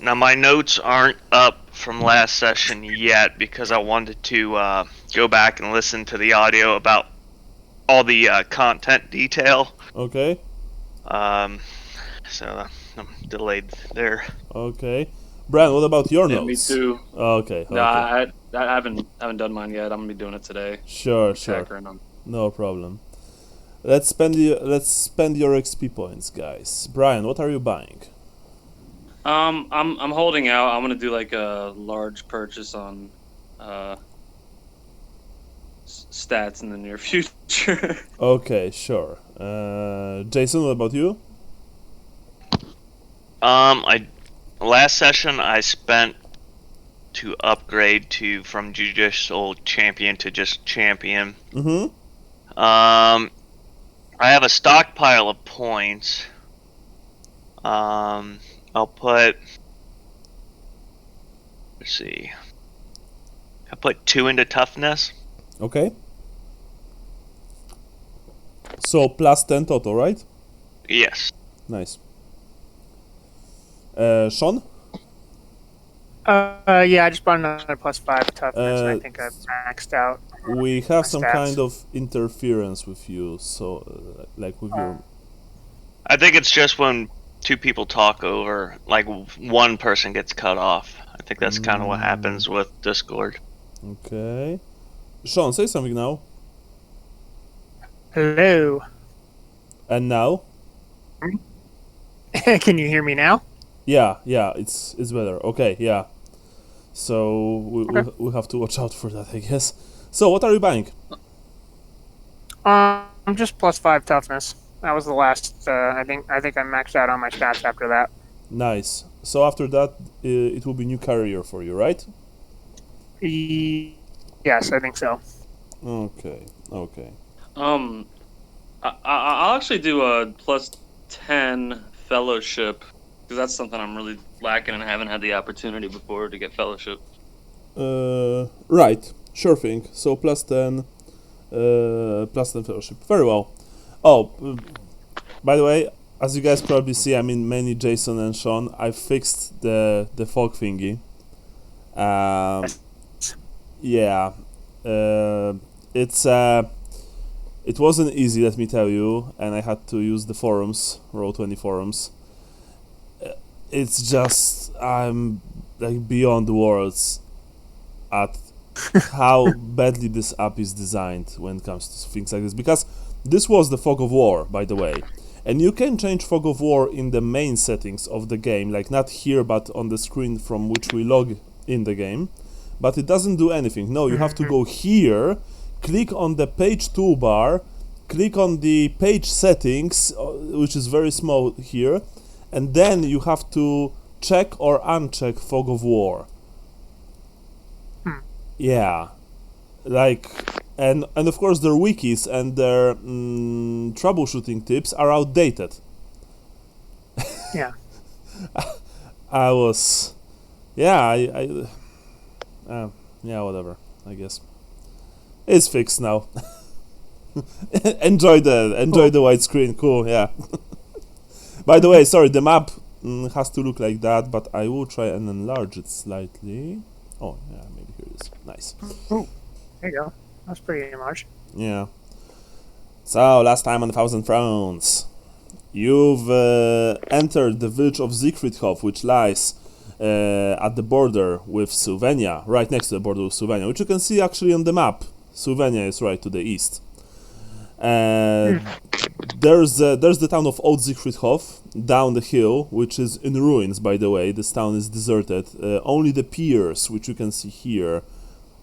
Now my notes aren't up from last session yet because I wanted to go back and listen to the audio about all the content detail. Okay. So I'm delayed there. Okay. Brian, what about your notes? Me too. Okay. No, I haven't done mine yet. I'm gonna be doing it today. Sure. No problem. Let's spend your XP points, guys. Brian, what are you buying? I'm holding out. I'm gonna do like a large purchase on stats in the near future. Okay, sure. Jason, what about you? Last session I spent to upgrade from judicial champion to just champion. Mm-hmm. I have a stockpile of points. I'll put. Let's see. I put 2 into toughness. Okay. So plus 10 total, right? Yes. Nice. Sean? Yeah, I just bought another +5 toughness, and I think I've maxed out. We have some stats. kind of interference with you, so like with your. I think it's just when 2 people talk over, like one person gets cut off. I think that's kind of what happens with Discord. Okay. Sean, say something now. Hello. And now? Can you hear me now? Yeah, it's better. Okay, yeah. So we have to watch out for that, I guess. So what are you buying? I'm just +5 toughness. That was the last. I think I maxed out on my stats after that. Nice. So after that, it will be new carrier for you, right? Yes, I think so. Okay. I'll actually do a +10 fellowship because that's something I'm really lacking and I haven't had the opportunity before to get fellowship. Right. Sure thing. So +10 fellowship. Very well. Oh, by the way, as you guys probably see, I mean, mainly Jason and Sean, I fixed the fog thingy. Yeah. It wasn't easy, let me tell you, and I had to use the forums, Roll20 forums. It's just, I'm like beyond words at how badly this app is designed when it comes to things like this, because this was the fog of war, by the way, and you can change fog of war in the main settings of the game, like not here but on the screen from which we log in the game, but it doesn't do anything. No, you have to go here, click on the page toolbar, click on the page settings, which is very small here, and then you have to check or uncheck fog of war. Yeah, like, and of course their wikis and their troubleshooting tips are outdated. Yeah. Yeah, whatever, I guess. It's fixed now. enjoy the widescreen, cool, yeah. By the way, sorry, the map has to look like that, but I will try and enlarge it slightly. Oh, yeah, maybe here it is. Nice. Oh, there you go. That's pretty large. Yeah. So, last time on 1,000 Thrones, you've entered the village of Xathrodox, which lies at the border with Sylvania, right next to the border with Sylvania, which you can see actually on the map. Sylvania is right to the east. There's the town of Old Xathrodox down the hill, which is in ruins, by the way. This town is deserted. Only the piers, which you can see here.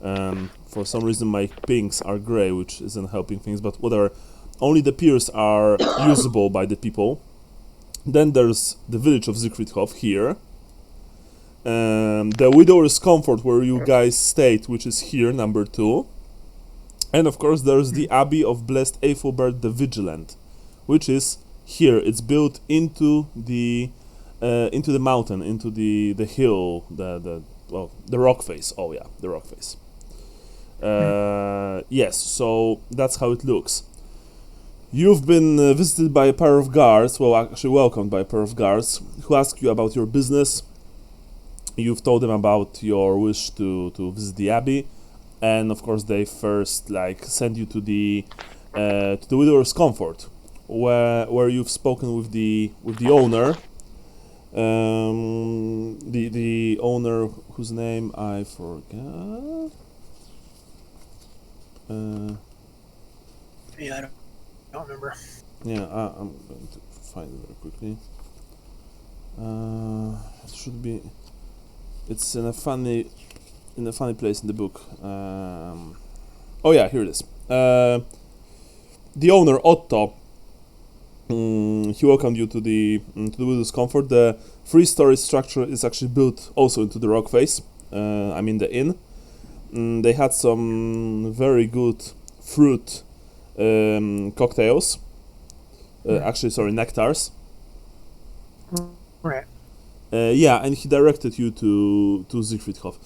For some reason my pinks are grey, which isn't helping things, but whatever. Only the piers are usable by the people. Then there's the village of Xathrodox here. The Widower's Comfort, where you guys stayed, which is here, number 2. And of course there's the Abbey of Blessed Aethelbert the Vigilant, which is here. It's built into the mountain, into the hill, the rock face. Oh yeah, the rock face. Yes, so that's how it looks. You've been visited by a pair of guards, well, actually welcomed by a pair of guards, who ask you about your business. you've told them about your wish to visit the abbey, and of course they first like send you to the Widower's Comfort, where you've spoken with the owner, the owner whose name I forgot. Yeah, I don't remember. Yeah, I'm going to find it very quickly. It should be. It's in a funny place in the book. Oh yeah, here it is. The owner Otto. He welcomed you to the Widower's Comfort. The 3-story structure is actually built also into the rock face. I mean the inn. They had some very good fruit cocktails. Actually, sorry, nectars. Right. Yeah, and he directed you to Xathrodox.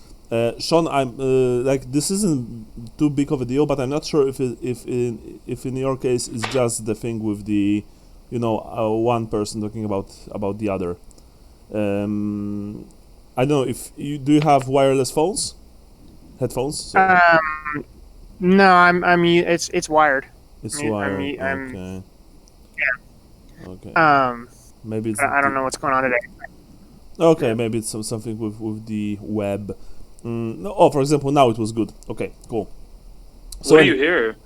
Sean, I'm like this isn't too big of a deal, but I'm not sure if in your case it's just the thing with the, one person talking about the other. I don't know if do you have wireless phones, headphones? Sorry. No, it's wired. It's I'm- wired. I'm- Okay. Yeah. Okay. Maybe it's I don't know what's going on today. Okay, maybe it's something with the web. No, oh, for example, now it was good. Okay, cool. What do you hear?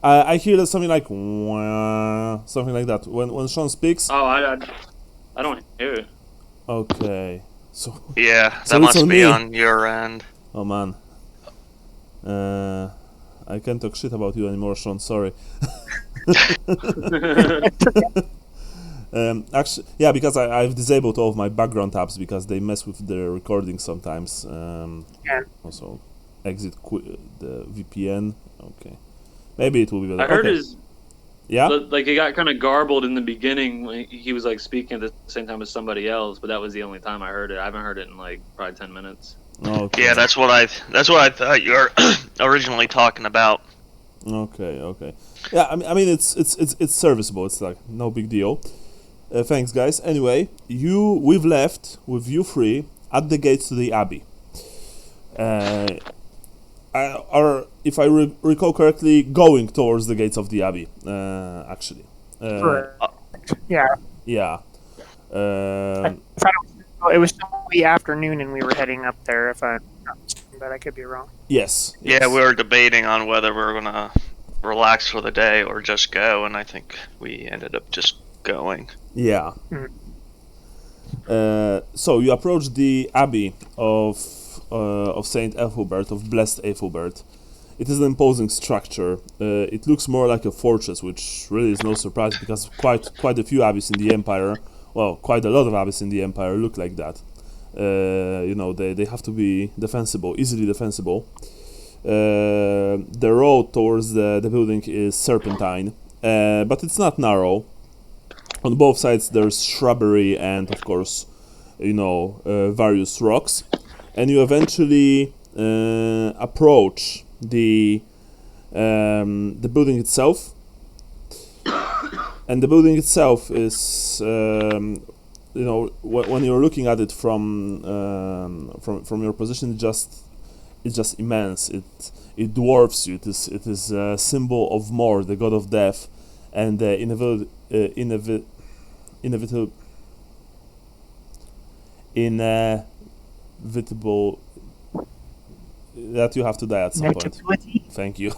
I hear that something like "Wah," something like that when Sean speaks. Oh, I don't hear it. Okay, so Yeah, So that it's must on be me. on your end. oh man, I can't talk shit about you anymore, Sean. Sorry. Actually, yeah, because I've disabled all of my background tabs because they mess with the recording sometimes. Yeah. Also, exit the VPN. Okay, maybe it will be better. I heard okay. his Yeah. like it got kind of garbled in the beginning when he was like speaking at the same time as somebody else, but that was the only time I heard it. I haven't heard it in like probably 10 minutes. Okay. Yeah, that's what I thought you were originally talking about. Okay. Yeah, I mean it's serviceable. It's like no big deal. Thanks, guys. Anyway, we've left with you three at the gates to the abbey. Or if I recall correctly, going towards the gates of the abbey. Actually. Correct. Yeah. Yeah. It was still the afternoon, and we were heading up there. But I could be wrong. Yes. Yeah, we were debating on whether we were gonna relax for the day or just go, and I think we ended up just going. Yeah. Mhm. So you approach the Abbey of Saint Aethelbert, of Blessed Aethelbert. It is an imposing structure. It looks more like a fortress, which really is no surprise because quite a few abbeys in the Empire, well, quite a lot of abbeys in the Empire look like that. They have to be defensible, easily defensible. The road towards the building is serpentine, but it's not narrow. On both sides there's shrubbery and, of course, various rocks. And you eventually approach the building itself. And the building itself is, when you're looking at it from your position, it's just immense. It dwarfs you. It is a symbol of Mor, the god of death, and the inevitable that you have to die at some point. Thank you.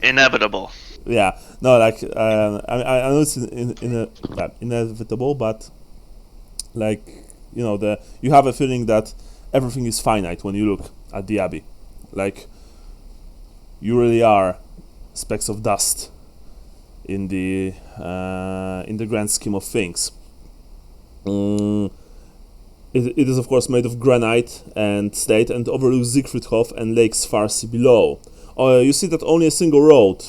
Inevitable. Yeah, no, like I know it's inevitable, but like you have a feeling that everything is finite when you look at the abbey, like you really are specks of dust in the grand scheme of things. It is of course made of granite and slate and overlooks Xathrodox and Lake Sfarsi below. You see that only a single road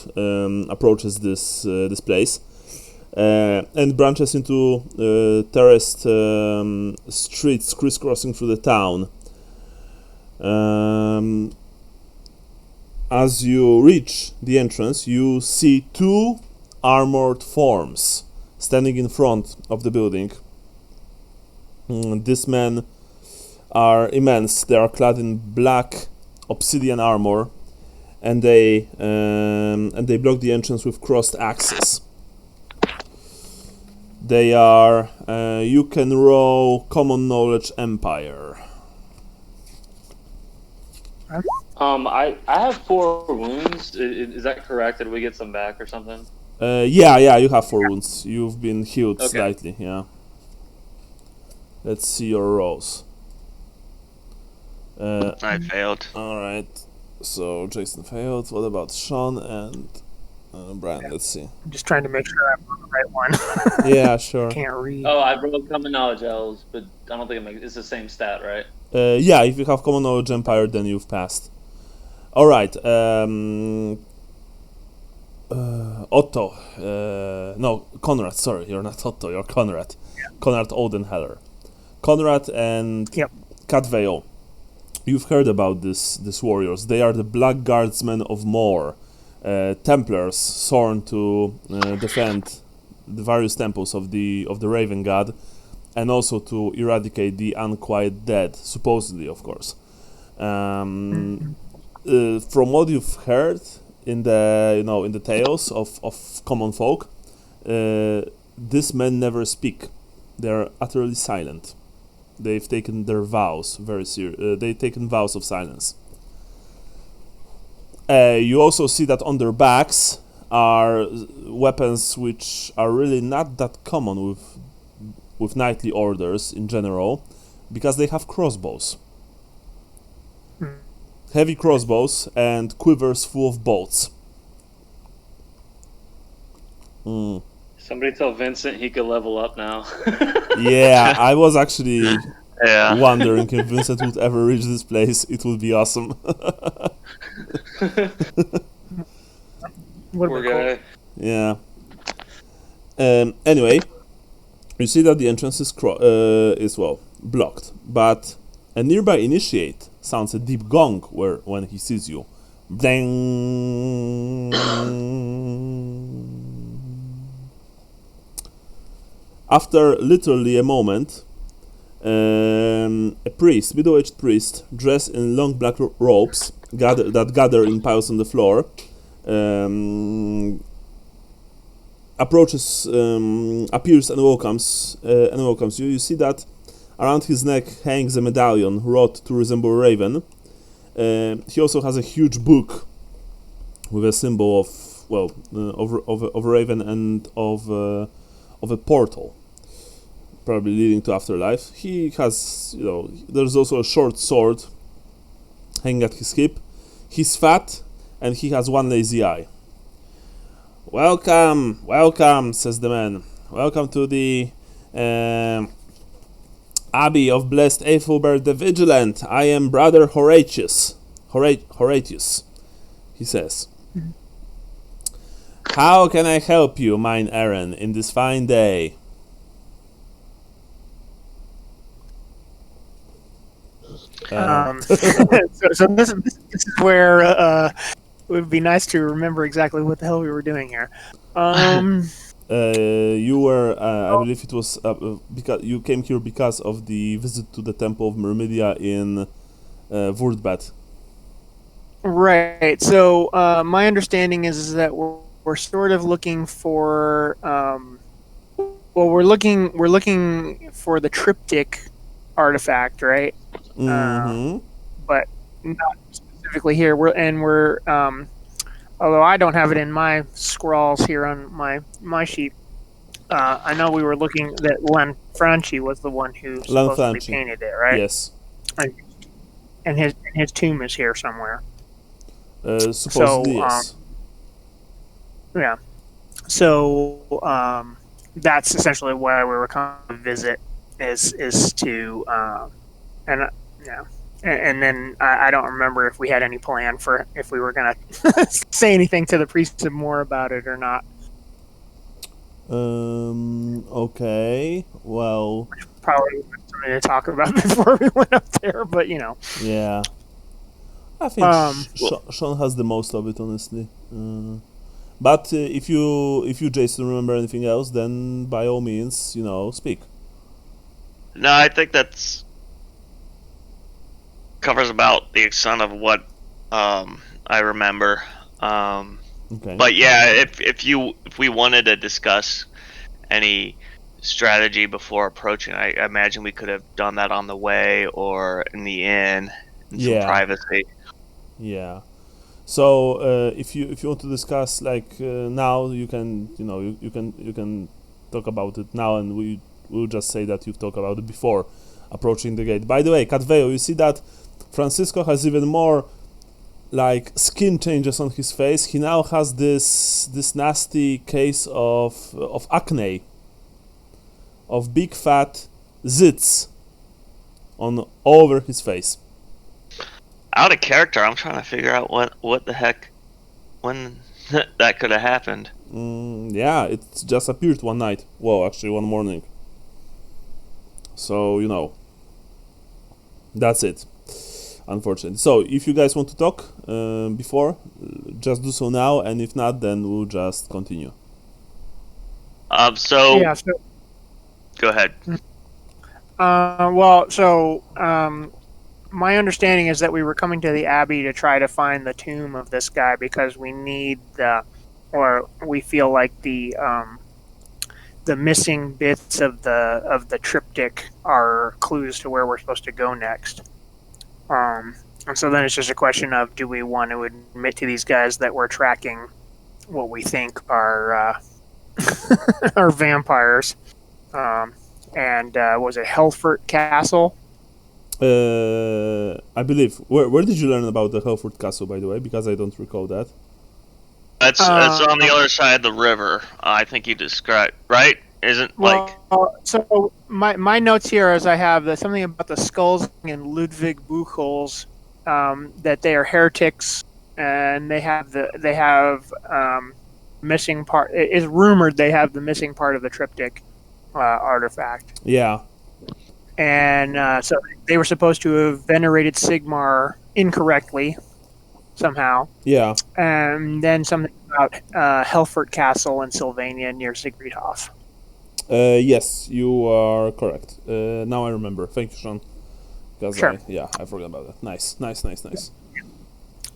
approaches this place and branches into terraced streets crisscrossing through the town. As you reach the entrance, you see two armored forms standing in front of the building. These men are immense. They are clad in black obsidian armor, and they block the entrance with crossed axes. They are. You can roll Common Knowledge Empire. I have 4 wounds. Is that correct? Did we get some back or something? Yeah, you have 4 wounds. You've been healed Okay. slightly, yeah. Let's see your rolls. I failed. Alright, so Jason failed. What about Sean and Brian? Let's see. I'm just trying to make sure I'm on the right one. Yeah, sure. Can't read. Oh, I rolled Common Knowledge L's, but I don't think it's the same stat, right? Yeah, if you have Common Knowledge Empire, then you've passed. Alright, Otto. No, Conrad, sorry, you're not Otto, you're Conrad. Yeah. Conrad Oldenheller. Conrad and Yep. Catveo. You've heard about these warriors. They are the Black Guardsmen of Mor, Templars sworn to defend the various temples of the Raven God, and also to eradicate the unquiet dead, supposedly, of course. From what you've heard in the tales of common folk, these men never speak. They are utterly silent. They've taken their vows very they've taken vows of silence. You also see that on their backs are weapons which are really not that common with knightly orders in general, because they have crossbows. Heavy crossbows and quivers full of bolts. Somebody tell Vincent he could level up now. Yeah, I was actually Yeah. wondering if Vincent would ever reach this place. It would be awesome. Poor guy. Yeah. Anyway, you see that the entrance is blocked, but a nearby initiate sounds a deep gong when he sees you. Ding. After literally a moment, a priest, middle-aged priest, dressed in long black robes, gather in piles on the floor, approaches, appears and welcomes you. You see that around his neck hangs a medallion wrought to resemble a raven. He also has a huge book with a symbol of a raven and of a portal, probably leading to afterlife. He has, there's also a short sword hanging at his hip. He's fat and he has one lazy eye. Welcome, says the man. Welcome to the Abbey of Blessed Aethelbert the Vigilant. I am Brother Horatius, he says. How can I help you, mine Aaron, in this fine day? So this is where it would be nice to remember exactly what the hell we were doing here. You were, I believe it was because you came here because of the visit to the Temple of Myrmidia in Wurtbad. Right. So my understanding is that we're sort of looking for we're looking for the triptych artifact, right? Mm-hmm. But not specifically here. We're although I don't have it in my scrawls here on my sheet. I know we were looking that Lanfranchi was the one who supposedly painted it, right? Yes. And his tomb is here somewhere. Supposedly, yes. Yeah. So that's essentially why we were coming to visit is to and then I don't remember if we had any plan for if we were gonna say anything to the priest more about it or not. Okay. Well, probably something to talk about before we went up there, but Yeah. I think Sean has the most of it, honestly. But if you Jason remember anything else, then by all means, speak. No, I think that's covers about the extent of what I remember. Okay. But yeah, if we wanted to discuss any strategy before approaching, I imagine we could have done that on the way or in the inn in some Yeah. privacy. Yeah. So if you want to discuss now, you can you can talk about it now, and we'll just say that you've talked about it before approaching the gate. By the way, Catveo, you see that Francisco has even more like skin changes on his face. He now has this nasty case of acne, of big fat zits on all over his face. Out of character, I'm trying to figure out what the heck when that could have happened. Yeah, it just appeared one night. Well, actually, one morning. So that's it. Unfortunately. So if you guys want to talk before, just do so now, and if not, then we'll just continue. So Yeah. So, go ahead. my understanding is that we were coming to the Abbey to try to find the tomb of this guy because we need we feel like the missing bits of the triptych are clues to where we're supposed to go next. And so then it's just a question of, do we want to admit to these guys that we're tracking what we think are are vampires? And was it Helfort Castle? I believe. Where did you learn about the Helford Castle, by the way? Because I don't recall that. It's on the other side of the river. I think you described, right? Isn't like. So my notes here is I have something about the skulls and Ludwig Buchholz, that they are heretics, and they have missing part. It is rumored they have the missing part of the triptych artifact. Yeah. And so they were supposed to have venerated Sigmar incorrectly somehow. Yeah. And then something about Helfort Castle in Sylvania near Sigridhof. Yes, you are correct. Now I remember. Thank you, Sean. Because sure. I forgot about that. Nice.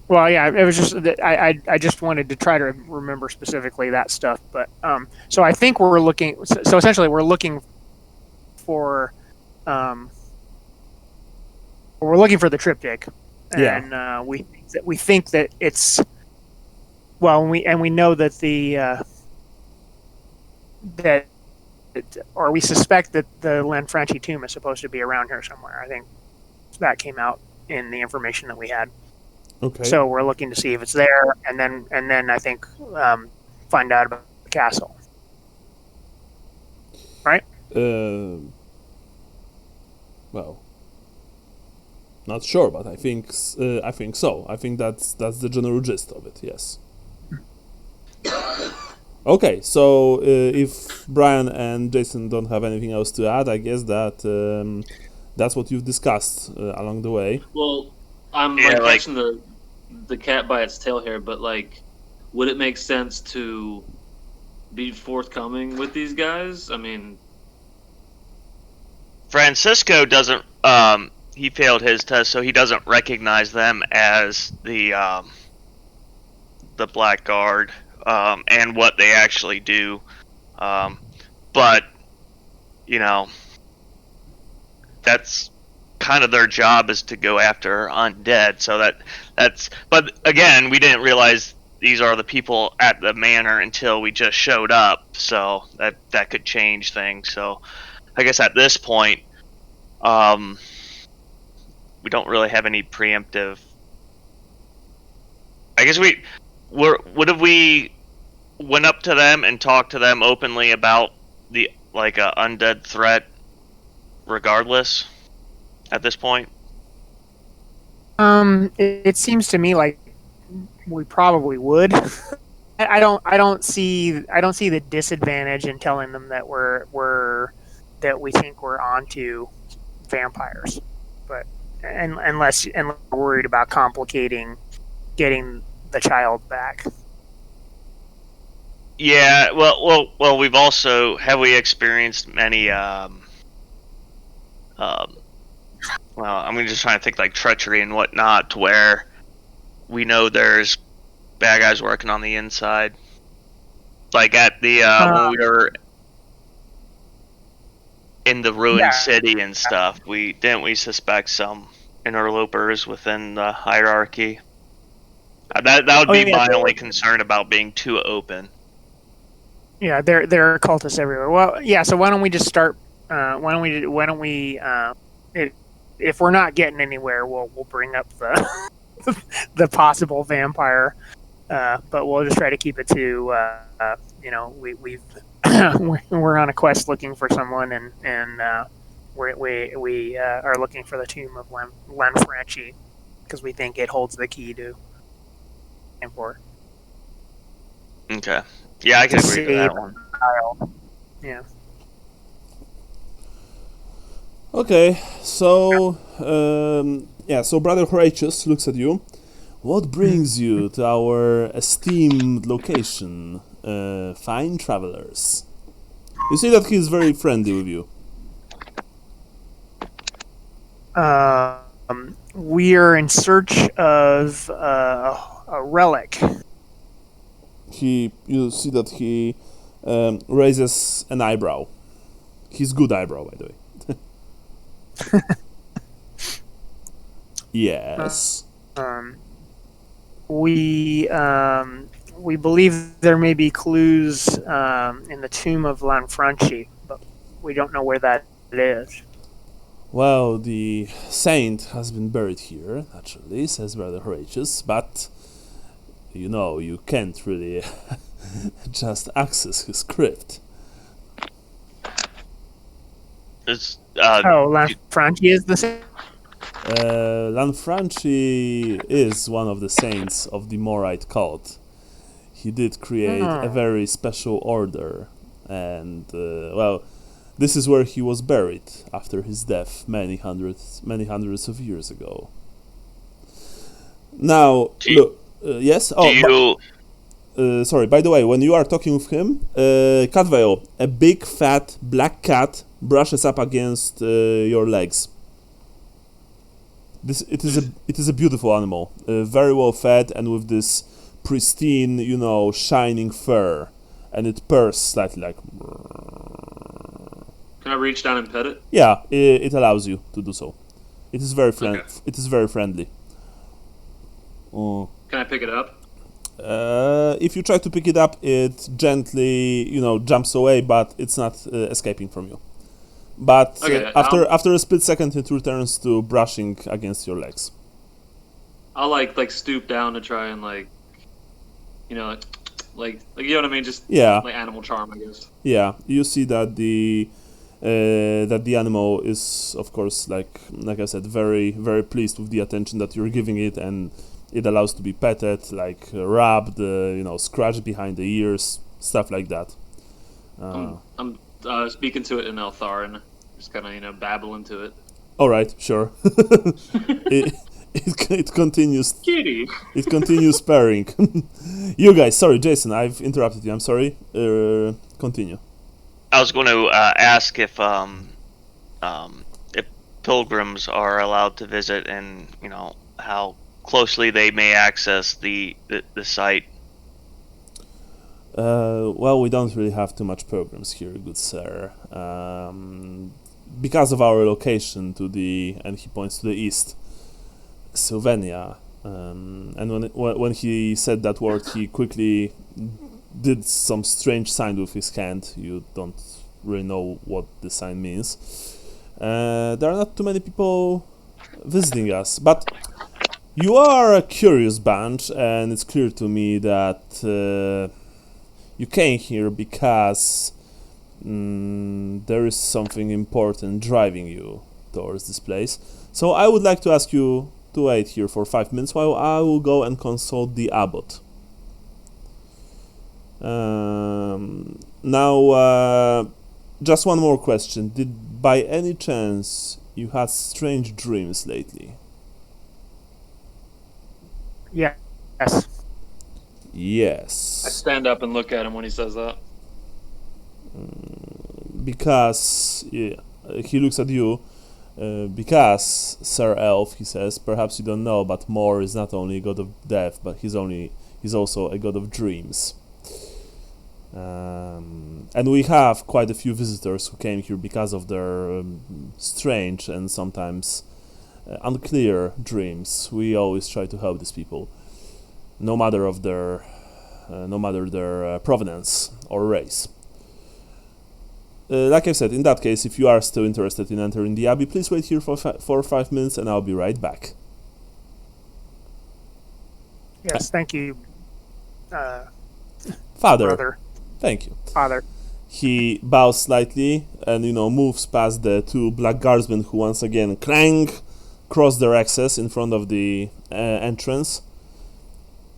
Well, yeah, it was just that I just wanted to try to remember specifically that stuff. But so I think we're looking. So essentially, we're looking for the triptych, and we think that it's we know that we suspect that the Lanfranchi tomb is supposed to be around here somewhere. I think that came out in the information that we had. Okay. So we're looking to see if it's there, and then I think find out about the castle. Right? Well, not sure, but I think so. I think that's the general gist of it. Yes. Okay, so if Brian and Jason don't have anything else to add, I guess that that's what you've discussed along the way. Well, I'm catching the cat by its tail here, but would it make sense to be forthcoming with these guys? I mean, Francisco doesn't. He failed his test, so he doesn't recognize them as the Black Guard and what they actually do. But that's kind of their job, is to go after undead. So that's. But again, we didn't realize these are the people at the manor until we just showed up. So that could change things. So I guess at this point, we don't really have any preemptive. I guess what if we went up to them and talked to them openly about the undead threat, regardless, at this point? It seems to me like we probably would. I don't see the disadvantage in telling them that we think we're onto vampires, but unless we're worried about complicating getting the child back. Yeah, well, we've also have we experienced many well, I'm just trying to think like treachery and whatnot, to where we know there's bad guys working on the inside. Like at the when we were in the ruined city and stuff, we suspect some interlopers within the hierarchy. That would be my only concern about being too open. Yeah, there are cultists everywhere. Well, yeah. So why don't we just start? Why don't we? If we're not getting anywhere, we'll bring up the the possible vampire. But we'll just try to keep it to we've we're on a quest looking for someone, and we are looking for the tomb of Lanfranchi because we think it holds the key to import. Okay. Yeah, I can agree with that one. Yeah. Okay, so so Brother Horatius looks at you. What brings you to our esteemed location, fine travelers? You see that he's very friendly with you. We are in search of a relic. You see that he raises an eyebrow. His good eyebrow, by the way. Yes. We believe there may be clues in the tomb of Lanfranchi, but we don't know where that is. Well, the saint has been buried here, naturally, says Brother Horatius, but you can't really just access his crypt. Lanfranchi is the saint? Lanfranchi is one of the saints of the Morrite cult. He did create a very special order, and this is where he was buried after his death many hundreds of years ago. Now, look, yes. Sorry. By the way, when you are talking with him, Catveo, a big fat black cat brushes up against your legs. It is a beautiful animal, very well fed and with this pristine, shining fur, and it purrs slightly like. Can I reach down and pet it? Yeah, it allows you to do so. It is very Okay. It is very friendly. Can I pick it up? If you try to pick it up, it gently, jumps away, but it's not escaping from you. But after a split second, it returns to brushing against your legs. I'll like stoop down to try and like you know what I mean, just like animal charm, I guess. Yeah, you see that the animal is, of course, like I said, very very pleased with the attention that you're giving it, and it allows to be petted, like rubbed, scratched behind the ears, stuff like that. I'm speaking to it in Eltharan, just kind of babble into it. All right, sure. It continues. Kitty. It continues purring. You guys, sorry, Jason, I've interrupted you. I'm sorry. Continue. I was going to ask if pilgrims are allowed to visit, and how closely they may access the site. Well, we don't really have too much pilgrims here, good sir. Because of our location and he points to the east, Sylvania. And when he said that word, he quickly did some strange sign with his hand. You don't really know what the sign means. There are not too many people visiting us, but you are a curious bunch, and it's clear to me that you came here because there is something important driving you towards this place. So I would like to ask you to wait here for 5 minutes while I will go and consult the abbot. Now, just one more question. Did by any chance you had strange dreams lately? Yes. Yes. I stand up and look at him when he says that. Because he looks at you, Because, Sir Elf, he says, perhaps you don't know, but Mor is not only a god of death, but he's also a god of dreams. And we have quite a few visitors who came here because of their strange and sometimes unclear dreams. We always try to help these people, no matter their provenance or race. Like I said, in that case, if you are still interested in entering the Abbey, please wait here for 5 minutes and I'll be right back. Yes, thank you, Father. brother. Thank you. Father. He bows slightly and, moves past the 2 black guardsmen who once again cross their axes in front of the entrance,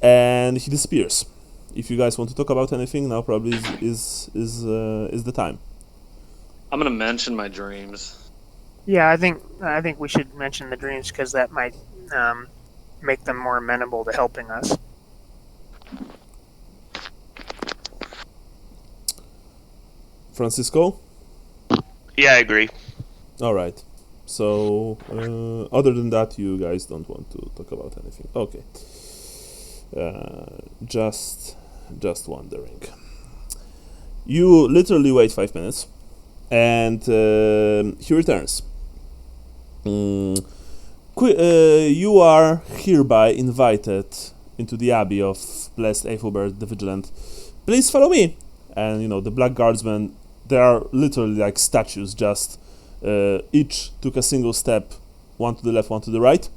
and he disappears. If you guys want to talk about anything, now probably is the time. I'm gonna mention my dreams. Yeah, I think we should mention the dreams because that might make them more amenable to helping us. Francisco? Yeah, I agree. All right. So, other than that, you guys don't want to talk about anything. Okay. Just wondering. You literally wait 5 minutes, and he returns. You are hereby invited into the Abbey of Blessed Aethelbert the Vigilant. Please follow me. And the black guardsmen, they are literally like statues. Just each took a single step, one to the left, one to the right.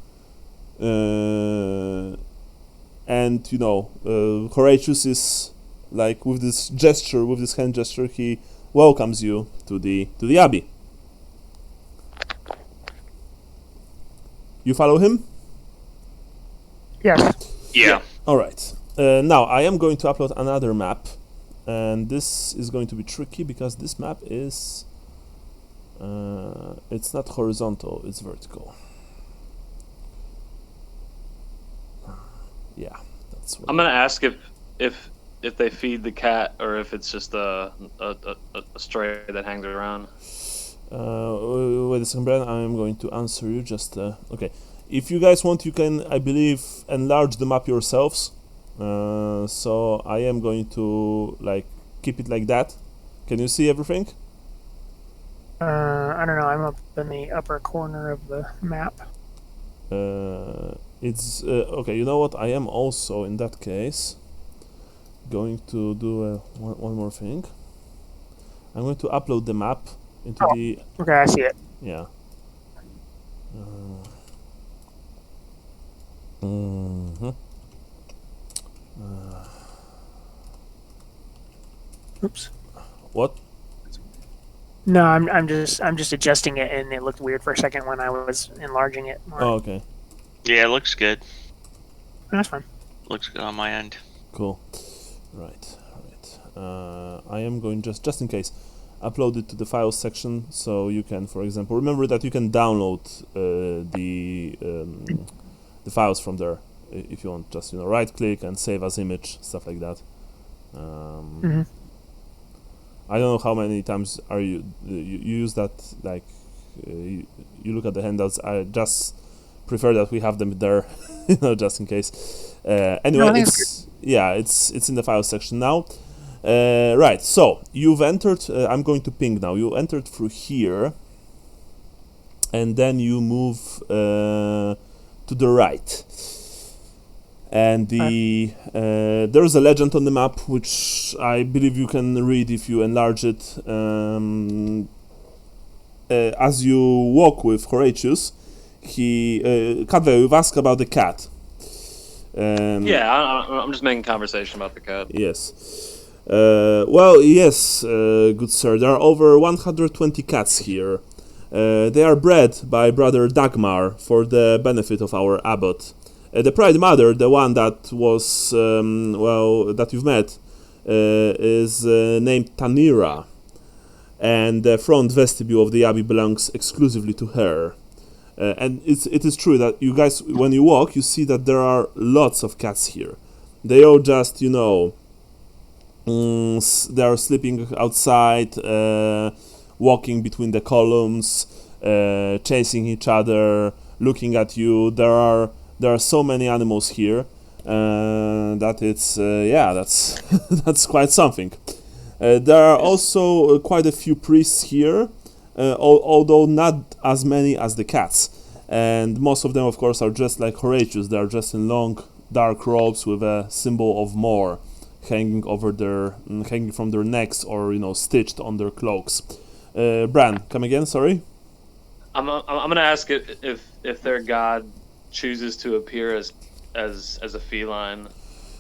And Horatius is like with this hand gesture, he welcomes you to the Abbey. You follow him? Yes. Yeah. All right. Now I am going to upload another map, and this is going to be tricky because this map is it's not horizontal, it's vertical. Yeah, that's what I'm gonna ask if they feed the cat or if it's just a stray that hangs around. Wait a second, Brian. I am going to answer you. Just okay. If you guys want, you can, I believe, enlarge the map yourselves. So I am going to keep it like that. Can you see everything? I don't know. I'm up in the upper corner of the map. It's okay. You know what? I am also in that case going to do one more thing. I'm going to upload the map into the. Okay, I see it. Yeah. Oops. What? No, I'm just adjusting it, and it looked weird for a second when I was enlarging it more. Oh, okay. Yeah, it looks good. That's fine. Looks good on my end. Cool. Right. I am going just in case upload it to the files section, so you can, for example, remember that you can download the files from there if you want. Just right click and save as image, stuff like that. I don't know how many times are you use that. You look at the handouts. I just prefer that we have them there, just in case. Anyway, it's in the file section now. Right, so you've entered. I'm going to ping now. You entered through here, and then you move to the right. And there's a legend on the map, which I believe you can read if you enlarge it. As you walk with Horatius, Cadwell, you've asked about the cat. I'm just making conversation about the cat. Yes. Well, yes, good sir. There are over 120 cats here. They are bred by Brother Dagmar for the benefit of our abbot. The Pride Mother, the one that was, that you've met, is named Tanira, and the front vestibule of the Abbey belongs exclusively to her. And it is true that you guys, when you walk, you see that there are lots of cats here. They all just, they are sleeping outside, walking between the columns. chasing each other, looking at you. There are so many animals here that it's that's that's quite something. There are also quite a few priests here, although not as many as the cats. And most of them, of course, are dressed like Horatius. They are dressed in long, dark robes with a symbol of Mor hanging from their necks, or stitched on their cloaks. Bran, come again. Sorry. I'm gonna ask if their god chooses to appear as a feline.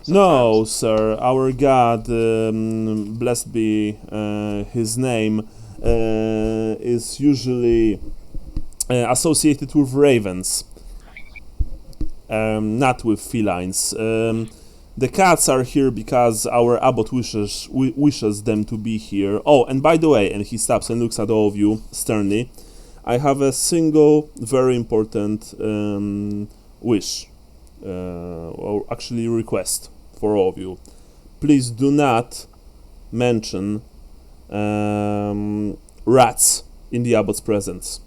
Sometimes. No, sir. Our god, blessed be his name, is usually associated with ravens, not with felines. The cats are here because our abbot wishes them to be here. Oh, and by the way, and he stops and looks at all of you sternly, I have a single, very important wish, or actually request for all of you. Please do not mention rats in the abbot's presence.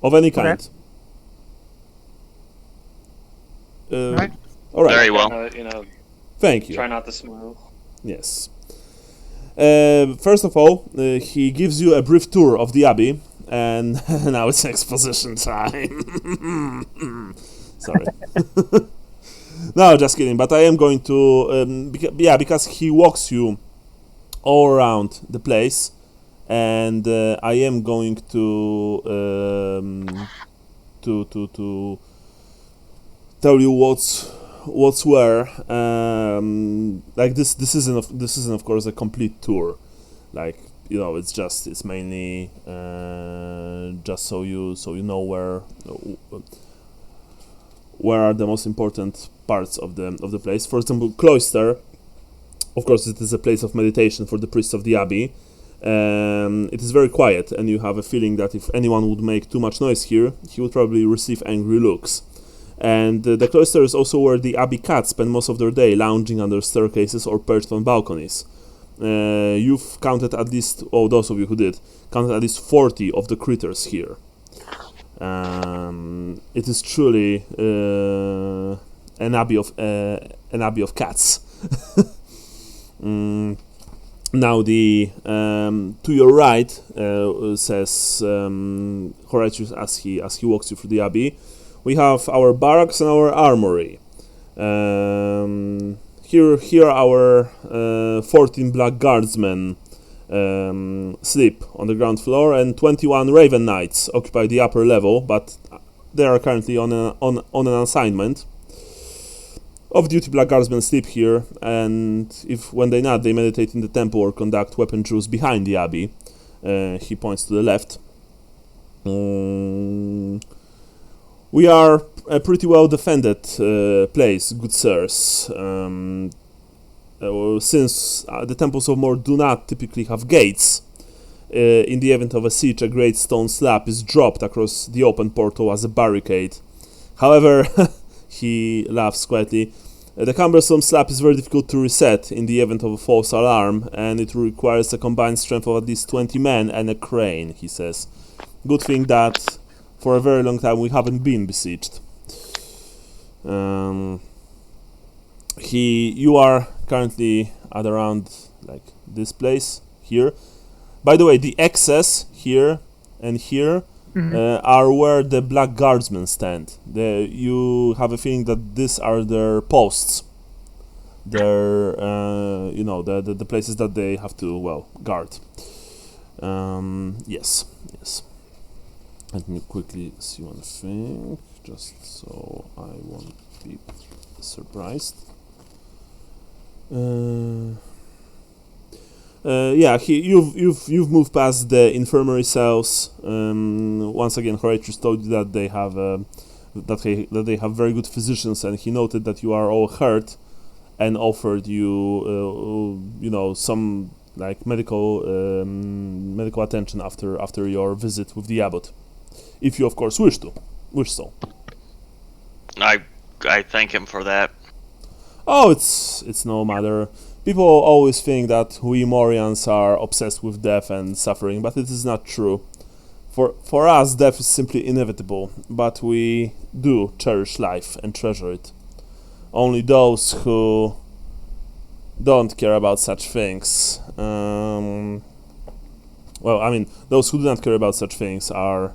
Of any kind. Right. All right. Very well. Thank you. Try not to smile. Yes. First of all, he gives you a brief tour of the abbey, and now it's exposition time. Sorry. No, just kidding. But I am going to, because he walks you all around the place, and I am going to tell you what's where. Like this isn't of course a complete tour. Like it's mainly just so you know where are the most important parts of the place. For example, cloister. Of course, it is a place of meditation for the priests of the abbey. It is very quiet, and you have a feeling that if anyone would make too much noise here, he would probably receive angry looks. And the cloister is also where the abbey cats spend most of their day, lounging under staircases or perched on balconies. You've counted at least, those of you who did, counted at least 40 of the critters here. It is truly an abbey of cats. Now to your right, says Horatius as he walks you through the abbey, we have our barracks and our armory. Here our 14 black guardsmen sleep on the ground floor, and 21 Raven Knights occupy the upper level, but they are currently on an assignment. Off-duty black guardsmen sleep here, and when they not, they meditate in the temple or conduct weapon drills behind the abbey. He points to the left. We are a pretty well defended place, good sirs. Since the temples of Mor do not typically have gates, in the event of a siege, a great stone slab is dropped across the open portal as a barricade. However, he laughs quietly, the cumbersome slab is very difficult to reset in the event of a false alarm, and it requires a combined strength of at least 20 men and a crane, he says. Good thing that for a very long time we haven't been besieged. You are currently at around like this place here. By the way, the X's here and here are where the black guardsmen stand. You have a feeling that these are their posts. Their the places that they have to guard. Yes. Let me quickly see one thing, just so I won't be surprised. You've moved past the infirmary cells. Once again, Horatius told you that they have that they have very good physicians, and he noted that you are all hurt, and offered you some like medical attention after your visit with the abbot, if you of course wish so. I thank him for that. Oh, it's no matter. People always think that we Morians are obsessed with death and suffering, but it is not true. For us, death is simply inevitable, but we do cherish life and treasure it. Only those who don't care about such things, those who do not care about such things are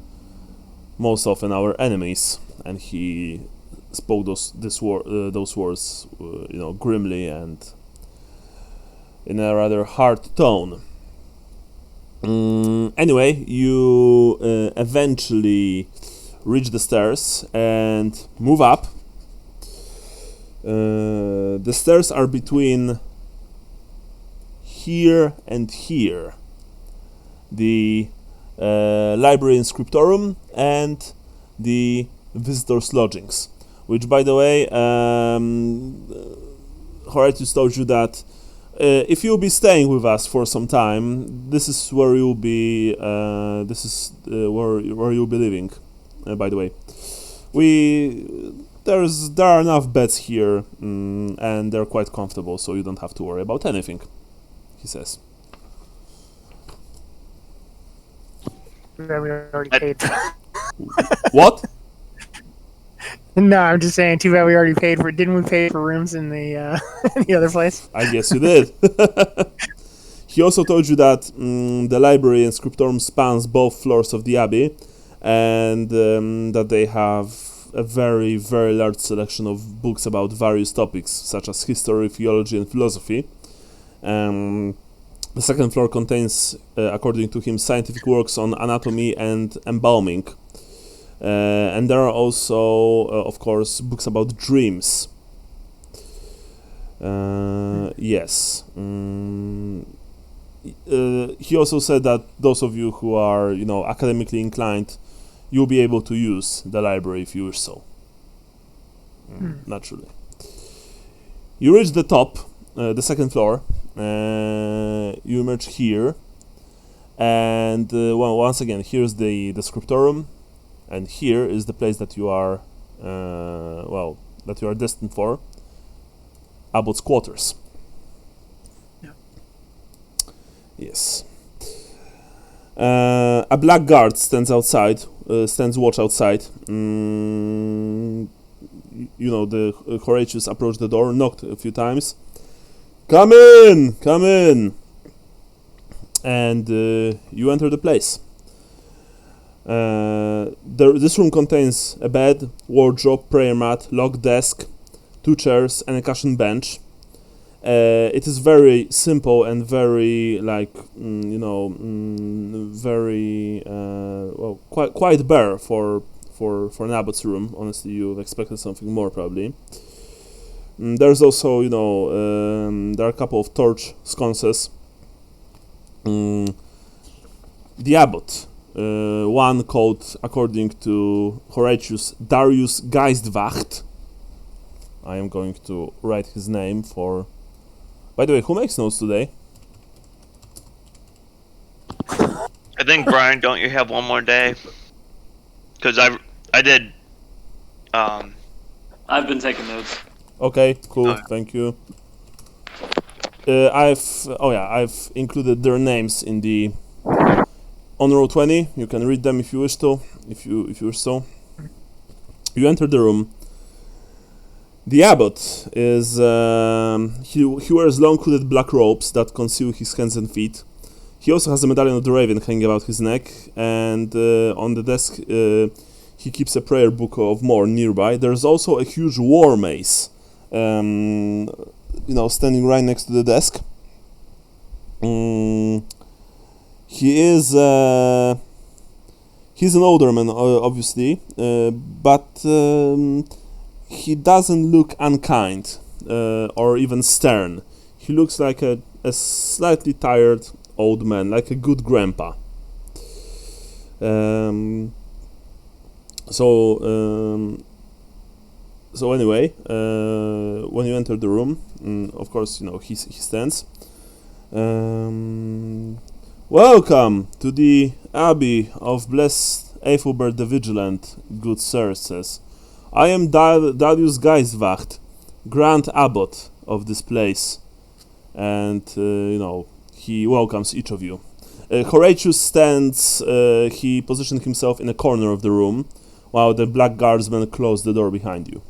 most often our enemies. And he spoke those words, grimly and in a rather hard tone. Anyway, you eventually reach the stairs and move up. The stairs are between here and here. The library and scriptorium and the visitors' lodgings. Which, by the way, Horatius told you that if you'll be staying with us for some time, this is where you'll be. Where you'll be living. By the way, there are enough beds here, and they're quite comfortable, so you don't have to worry about anything. He says. We already paid. What? No, I'm just saying. Too bad we already paid for. Didn't we pay for rooms in the the other place? I guess you did. He also told you that the library and scriptorium spans both floors of the abbey, and that they have a very, very large selection of books about various topics, such as history, theology, and philosophy. The second floor contains, according to him, scientific works on anatomy and embalming. And there are also, of course, books about dreams. Yes. He also said that those of you who are, academically inclined, you'll be able to use the library if you wish so. Naturally. You reach the top, the second floor. You emerge here, and once again, here's the scriptorium, and here is the place that you are, destined for. Abbot's quarters. Yeah. Yes. A black guard stands watch outside. The Horatius approached the door, knocked a few times. Come in! And you enter the place. This room contains a bed, wardrobe, prayer mat, locked desk, 2 chairs, and a cushioned bench. It is very simple and very, quite bare for an abbot's room. Honestly, you expected something more, probably. There's also, there are a couple of torch sconces. The abbot, one called, according to Horatius, Darius Geistwacht. I am going to write his name for... By the way, who makes notes today? I think, Brian, don't you have one more day? Because I did... I've been taking notes. Okay, cool, thank you. I've included their names in the on row 20. You can read them if you wish to, if you wish so. You enter the room. The abbot is he wears long hooded black robes that conceal his hands and feet. He also has a medallion of the raven hanging about his neck, and on the desk he keeps a prayer book of more nearby. There's also a huge war mace, standing right next to the desk. He's an older man, obviously, but he doesn't look unkind or even stern. He looks like a slightly tired old man, like a good grandpa. So anyway, when you enter the room, of course, he stands. Welcome to the Abbey of Blessed Aethelbert the Vigilant, good sir, says. I am Darius Geistwacht, Grand Abbot of this place, and he welcomes each of you. Horatius stands, he positioned himself in a corner of the room, while the black guardsman closed the door behind you.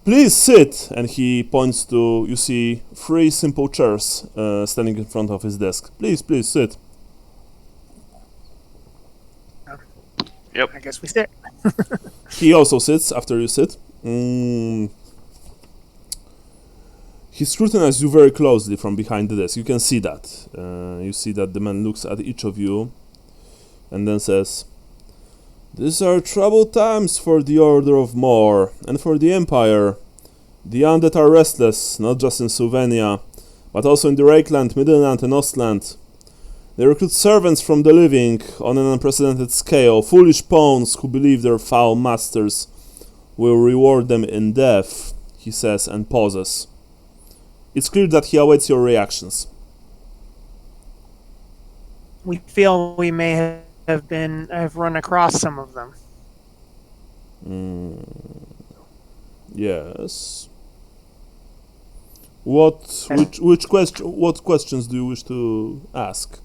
Please sit! And he points to, you see, 3 simple chairs standing in front of his desk. Please sit. Yep. I guess we sit. He also sits after you sit. He scrutinizes you very closely from behind the desk. You can see that. You see that the man looks at each of you and then says, "These are troubled times for the Order of More and for the Empire. The undead are restless, not just in Sylvania, but also in the Rakeland, Midland, and Ostland. They recruit servants from the living on an unprecedented scale, foolish pawns who believe their foul masters will reward them in death," he says and pauses. It's clear that he awaits your reactions. We feel we may have run across some of them. Yes. What questions do you wish to ask?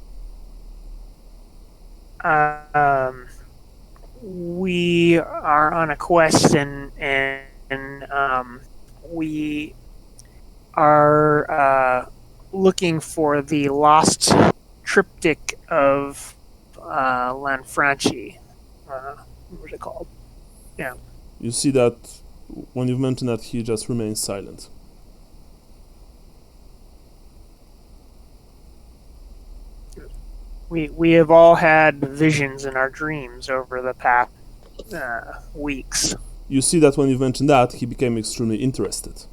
We are on a quest, and we are looking for the lost triptych of Lanfranchi. What was it called? Yeah. You see that when you've mentioned that, he just remains silent. We have all had visions in our dreams over the past weeks. You see that when you've mentioned that, he became extremely interested.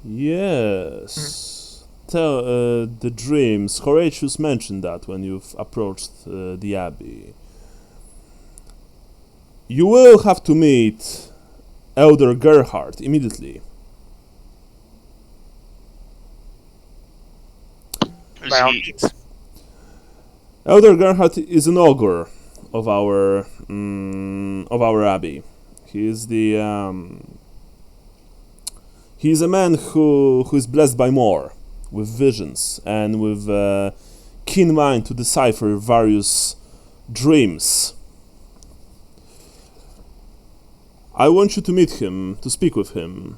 Yes. Tell the dreams. Horatius mentioned that when you've approached the Abbey. You will have to meet Elder Gerhard immediately. By all means. Elder Gerhard is an augur of our abbey. He is he's a man who is blessed by more, with visions and with keen mind to decipher various dreams. I want you to meet him, to speak with him,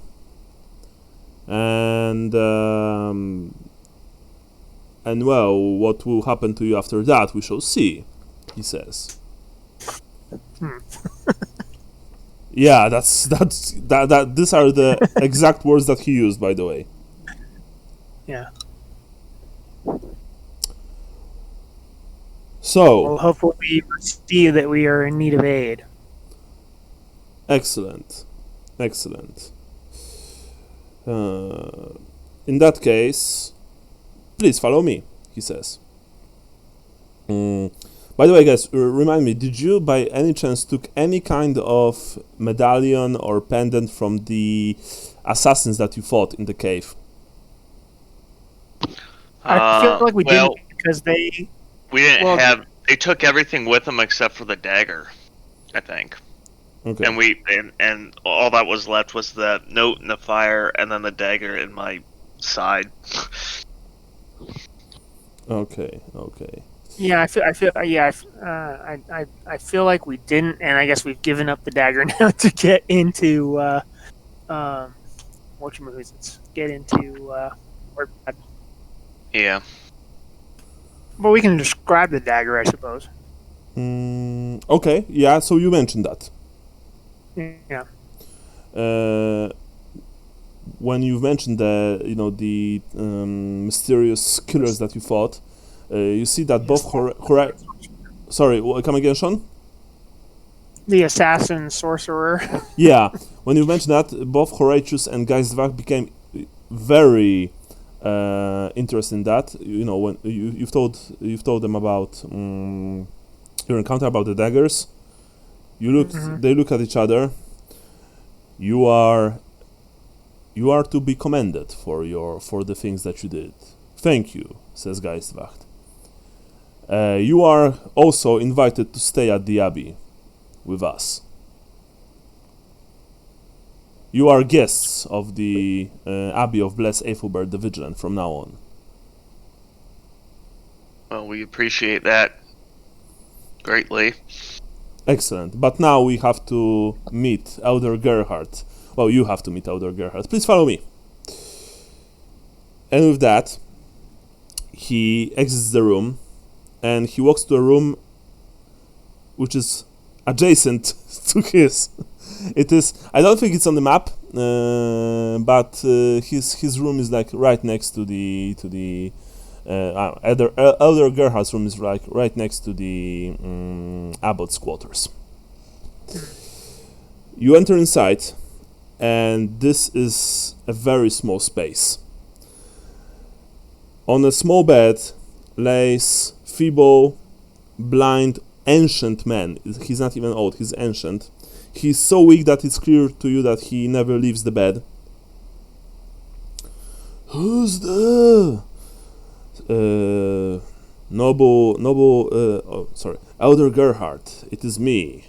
and well, what will happen to you after that, we shall see, he says. Yeah, that. These are the exact words that he used, by the way. Yeah. So. Well, hopefully we see that we are in need of aid. Excellent. In that case, please follow me, he says. By the way, guys, remind me, did you by any chance took any kind of medallion or pendant from the assassins that you fought in the cave? I feel like we didn't, because we didn't have. They took everything with them except for the dagger, I think. Okay. And all that was left was the note in the fire, and then the dagger in my side. Okay. Yeah, I feel like we didn't, and I guess we've given up the dagger now to get into Wurtbad. Yeah. Well, we can describe the dagger, I suppose. Okay. Yeah. So you mentioned that. Yeah. When you mentioned the mysterious killers that you fought, you see that both Sorry, come again, Sean? The assassin sorcerer. Yeah, when you mentioned that, both Horatius and Xathrodox became very interested in that. You know, when you've told them about your encounter about the daggers. They look at each other. You are to be commended for the things that you did. Thank you, says Xathrodox. You are also invited to stay at the Abbey with us. You are guests of the Abbey of Blessed Aethelbert the Vigilant from now on. Well, we appreciate that greatly. Excellent. But now we have to meet Elder Gerhard. Well, you have to meet Elder Gerhard. Please follow me. And with that, he exits the room, and he walks to a room which is adjacent to his. It is. I don't think it's on the map, but his room is like right next to the Elder Gerhard's room is like right next to the abbot's quarters. You enter inside, and this is a very small space. On a small bed lays feeble, blind, ancient man. He's not even old, he's ancient. He's so weak that it's clear to you that he never leaves the bed. Who's there? Elder Gerhard, it is me,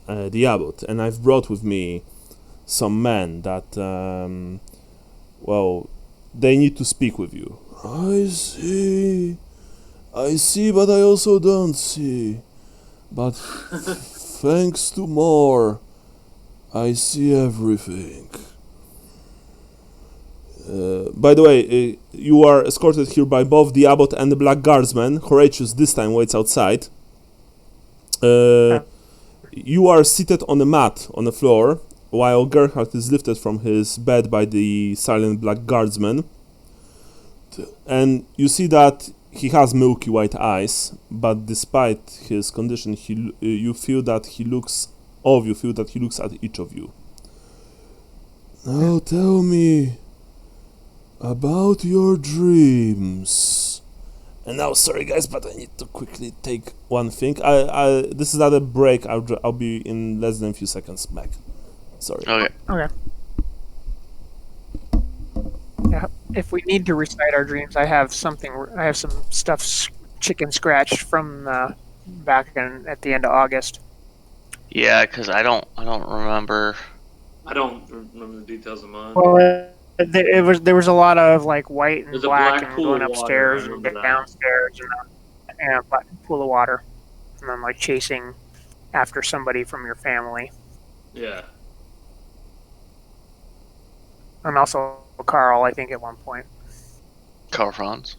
the abbot, and I've brought with me some men that, they need to speak with you. I see, but I also don't see. But thanks to more, I see everything. By the way, you are escorted here by both the abbot and the black guardsman. Horatius this time waits outside. You are seated on a mat on the floor, while Gerhard is lifted from his bed by the silent black guardsman. And you see that he has milky white eyes, but despite his condition, you feel that he looks at each of you. Now tell me about your dreams. And now, sorry guys, but I need to quickly take one thing. This is not a break. I'll be in less than a few seconds back. Sorry. Okay. Yeah, if we need to recite our dreams, I have some stuff chicken scratched from back at the end of August. Yeah, because I don't remember. I don't remember the details of mine. Well, there was a lot of like white and There's a black black and pool going of water, upstairs I and remember that. downstairs and a black pool of water, and then like chasing after somebody from your family, Yeah. and also Carl, I think at one point. Carl Franz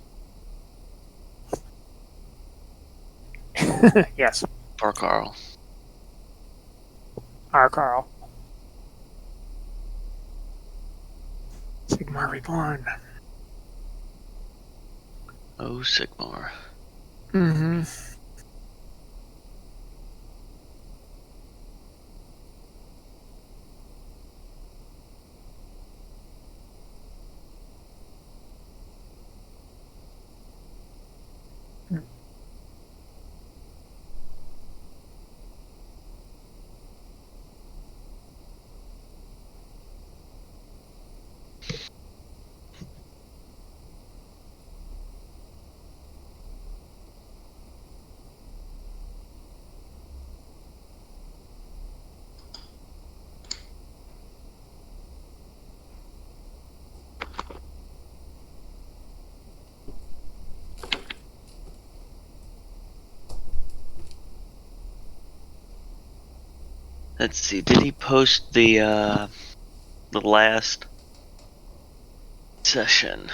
Yes, or Carl. our Carl. Sigmar Reborn. Oh, Sigmar. Mm-hmm. Let's see. Did he post the last session?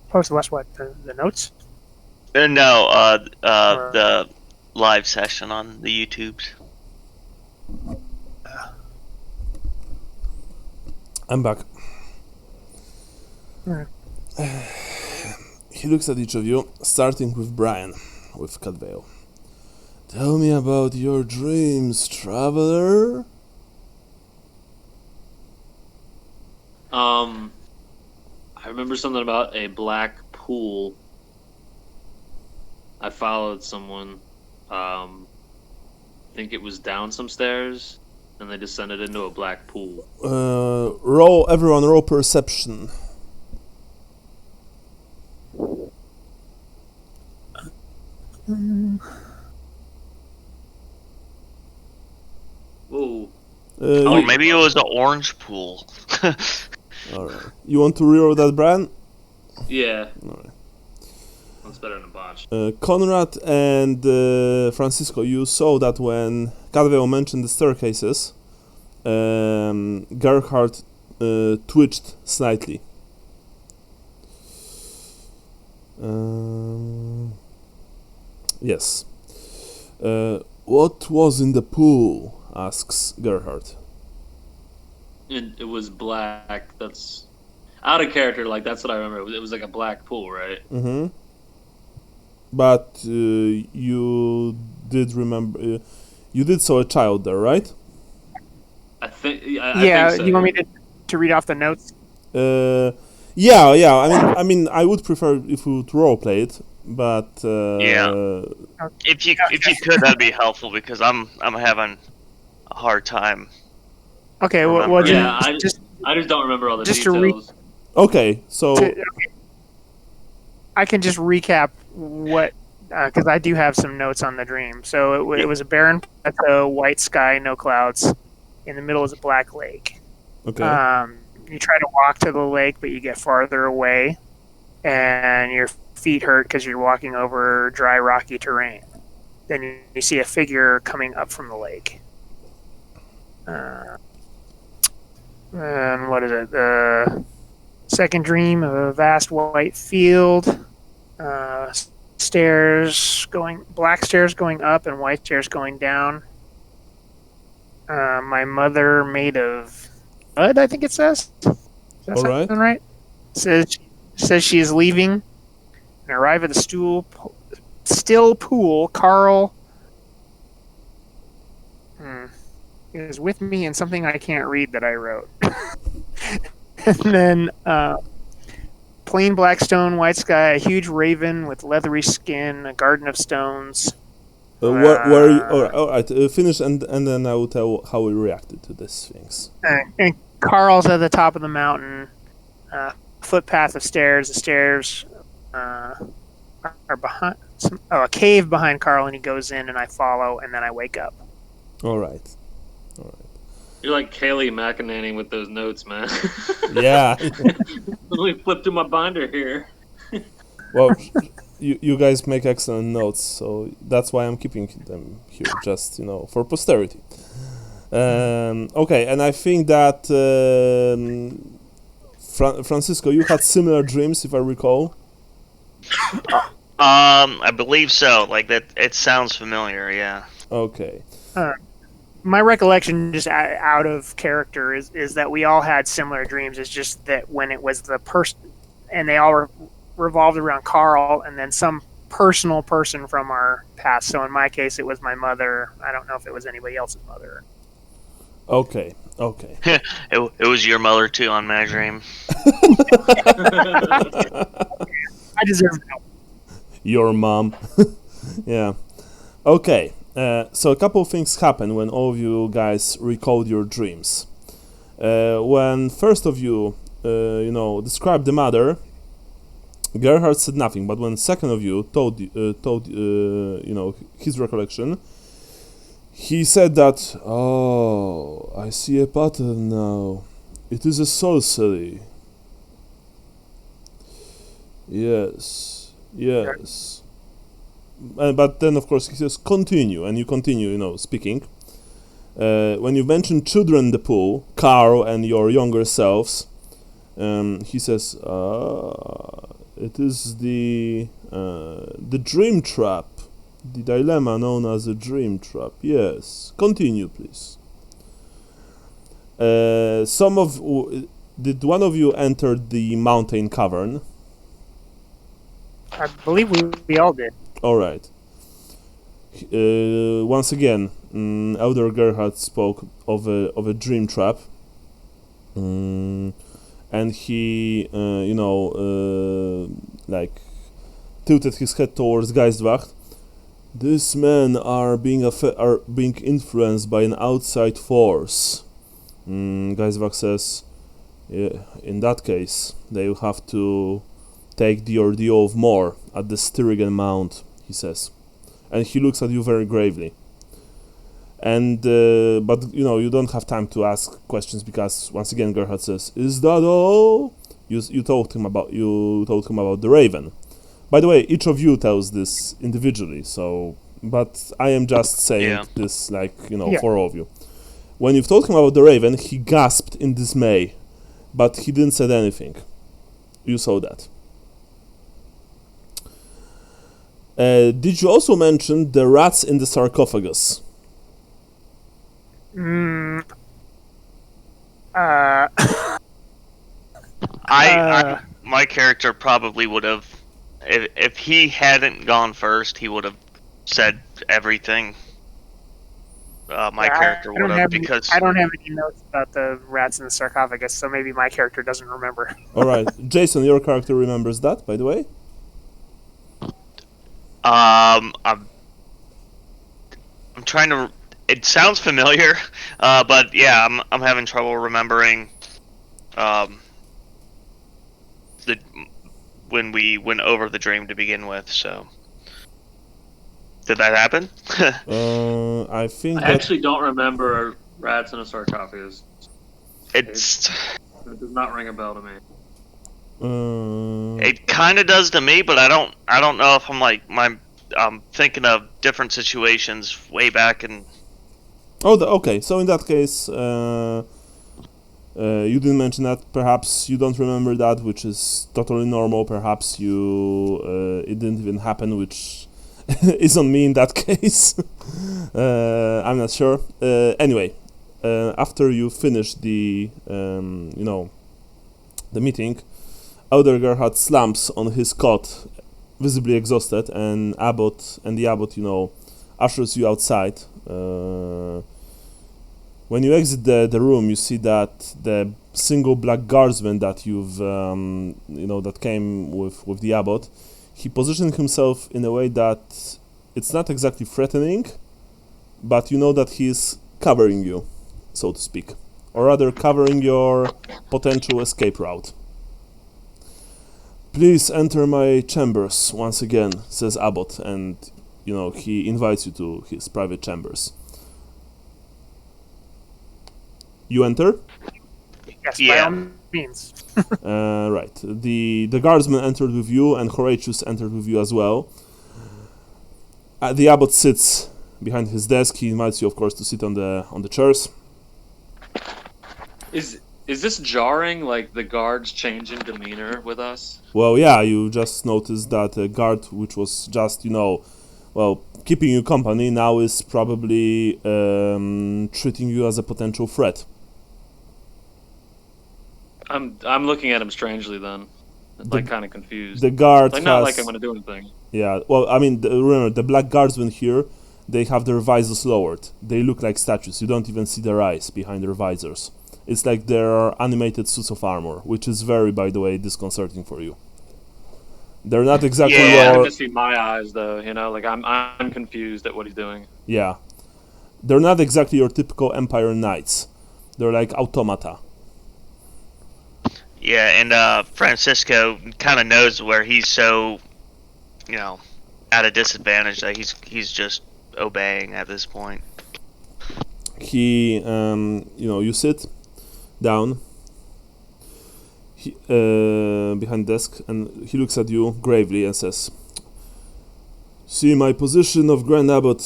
Post less what the notes? No, the live session on the YouTubes. I'm back. Alright. He looks at each of you, starting with Brian, with Cadvale. Tell me about your dreams, traveler. I remember something about a black pool. I followed someone. I think it was down some stairs, and they descended into a black pool. Everyone roll perception. Whoa. Maybe it was the orange pool. Alright. You want to reroll that, Brian? Yeah. Alright. That's better than a botch. Conrad and Francisco, you saw that when Cadveo mentioned the staircases, Gerhard twitched slightly. Yes. What was in the pool? Asks Gerhard. It was black. That's out of character. Like that's what I remember. It was like a black pool, right? Mm-hmm. But you did remember. You did saw a child there, right? I think. Yeah. I think so. You want me to read off the notes? Yeah. I mean, I would prefer if we would roleplay it, but Yeah. If you could, that'd be helpful because I'm having a hard time. Okay. Well, remembering. Yeah, I just don't remember all the just details. Okay, so I can just recap what, because I do have some notes on the dream. So it was a barren plateau, white sky, no clouds. In the middle is a black lake. okay, You try to walk to the lake, but you get farther away, and your feet hurt because you're walking over dry, rocky terrain. Then you see a figure coming up from the lake. And what is it? The second dream of a vast white field, black stairs going up and white stairs going down. My mother made of mud, I think it says. Does that sound right? Says she is leaving and arrive at the still pool. Carl is with me in something I can't read that I wrote. And then plain black stone, white sky, a huge raven with leathery skin, a garden of stones. where you, all right, finish and then I will tell how we reacted to these things. And Carl's at the top of the mountain, footpath of stairs. The stairs are behind a cave behind Carl, and he goes in, and I follow, and then I wake up. All right. You're like Kaylee McEnany with those notes, man. Yeah. Let me flip through my binder here. Well, you guys make excellent notes, so that's why I'm keeping them here, just for posterity. Okay, and I think that Francisco, you had similar dreams, if I recall. I believe so. Like that, it sounds familiar. Yeah. Okay. My recollection, just out of character, is that we all had similar dreams. It's just that when it was the person, and they all revolved around Carl, and then some personal person from our past. So in my case, it was my mother. I don't know if it was anybody else's mother. Okay. It was your mother too on my dream. I deserve that. Your mom. Yeah. Okay. So a couple of things happen when all of you guys recalled your dreams. When first of you, described the mother, Gerhard said nothing. But when second of you told his recollection, he said that, "Oh, I see a pattern now. It is a sorcery." Yes. But then, of course, he says, "Continue," and you continue, speaking. When you mention children in the pool, Carl and your younger selves, he says, "It is the dream trap, the dilemma known as a dream trap." Yes, continue, please. Did one of you enter the mountain cavern? I believe we all did. All right. Once again, Elder Gerhard spoke of a dream trap, and he, tilted his head towards Geistwacht. These men are being influenced by an outside force. Geistwacht says, yeah, in that case, they will have to take the ordeal of more at the Styrigan Mount, he says. And he looks at you very gravely. And, but, you don't have time to ask questions because, once again, Gerhard says, "Is that all?" You told him about the Raven. By the way, each of you tells this individually, so... But I am just saying this, like, for all of you. When you've told him about the raven, he gasped in dismay, but he didn't say anything. You saw that. Did you also mention the rats in the sarcophagus? My character probably would have, if he hadn't gone first, he would have said everything. My character would have, because I don't have any notes about the rats in the sarcophagus, so maybe my character doesn't remember. All right, Jason, your character remembers that, by the way. I'm trying to. It sounds familiar, but yeah, I'm having trouble remembering. When we went over the dream to begin with, so. Did that happen? I think I actually don't remember rats in a sarcophagus. It does not ring a bell to me. It kind of does to me, but I don't know if I'm thinking of different situations way back in. Okay. So in that case, you didn't mention that. Perhaps you don't remember that, which is totally normal. Perhaps it didn't even happen, which is on me in that case. I'm not sure. Anyway, after you finish the the meeting, Eldergar had slumps on his cot, visibly exhausted, and the abbot, ushers you outside. When you exit the room, you see that the single black guardsman that you've, that came with the abbot, he positioned himself in a way that it's not exactly threatening, but you know that he's covering you, so to speak, or rather covering your potential escape route. Please enter my chambers once again, says Abbot, and he invites you to his private chambers. You enter? Yes, by all means. Right. The guardsman entered with you, and Horatius entered with you as well. The abbot sits behind his desk. He invites you, of course, to sit on the chairs. Is this jarring? Like the guards changing demeanor with us? Well, yeah. You just noticed that a guard, which was just keeping you company, now is probably treating you as a potential threat. I'm looking at him strangely then, kind of confused. The guard not like I'm going to do anything. Yeah, well, I mean, remember, the black guardsmen here, they have their visors lowered. They look like statues. You don't even see their eyes behind their visors. It's like they're animated suits of armor, which is very, by the way, disconcerting for you. They're not exactly I can just see my eyes, though. I'm confused at what he's doing. Yeah, they're not exactly your typical Empire Knights. They're like automata. Yeah, and Francisco kind of knows where he's so, at a disadvantage that he's just obeying at this point. He, you sit down behind the desk, and he looks at you gravely and says, "See, my position of Grand Abbot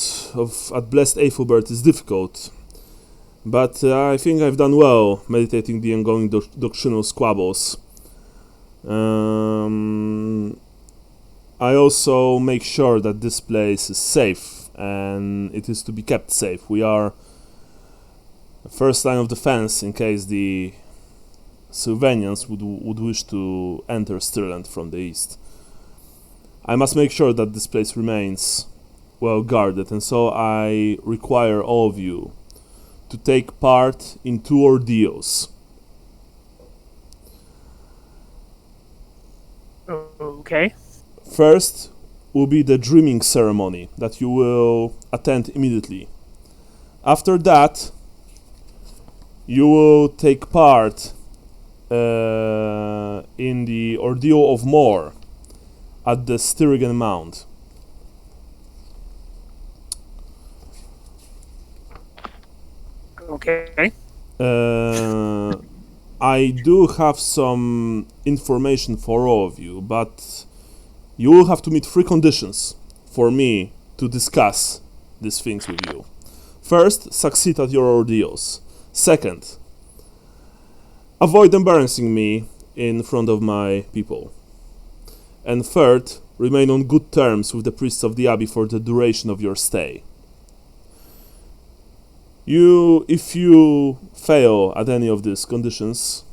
at Blessed Aethelbert is difficult. But I think I've done well meditating the ongoing doctrinal squabbles. I also make sure that this place is safe, and it is to be kept safe. We are the first line of defense in case the Sylvanians would wish to enter Stirland from the east. I must make sure that this place remains well guarded, and so I require all of you to take part in 2 ordeals. Okay. First will be the dreaming ceremony that you will attend immediately. After that, you will take part in the ordeal of Moor at the Styrigan Mount. Okay. I do have some information for all of you, but You will have to meet 3 conditions for me to discuss these things with you. First, succeed at your ordeals. Second, avoid embarrassing me in front of my people. And third, remain on good terms with the priests of the Abbey for the duration of your stay. If you fail at any of these conditions,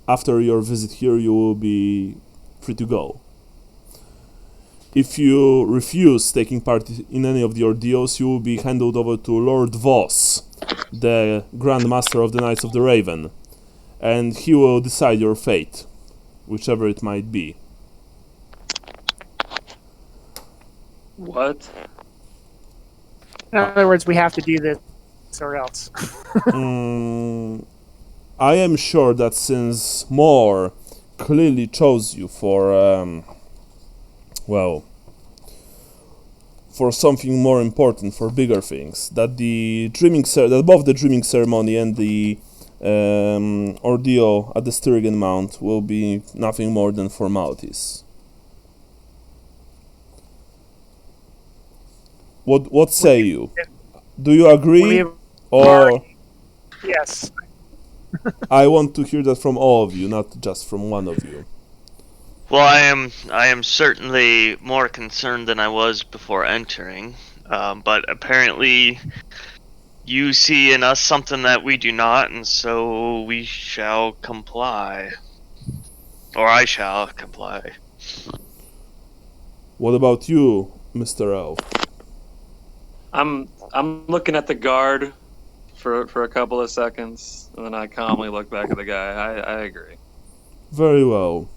after your visit here, you will be free to go. If you refuse taking part in any of the ordeals, you will be handed over to Lord Voss, the Grand Master of the Knights of the Raven, and he will decide your fate, whichever it might be. What? In other words, we have to do this or else. I am sure that since Moore clearly chose you for, for something more important, for bigger things, that that both the dreaming ceremony and the ordeal at the Styrian Mount will be nothing more than formalities. What say you? Do you agree? Or Yes. I want to hear that from all of you, not just from one of you. Well, I am certainly more concerned than I was before entering, but apparently you see in us something that we do not, and so we shall comply. Or I shall comply. What about you, Mr. Elf? I'm looking at the guard for a couple of seconds, and then I calmly look back at the guy. I agree. Very well.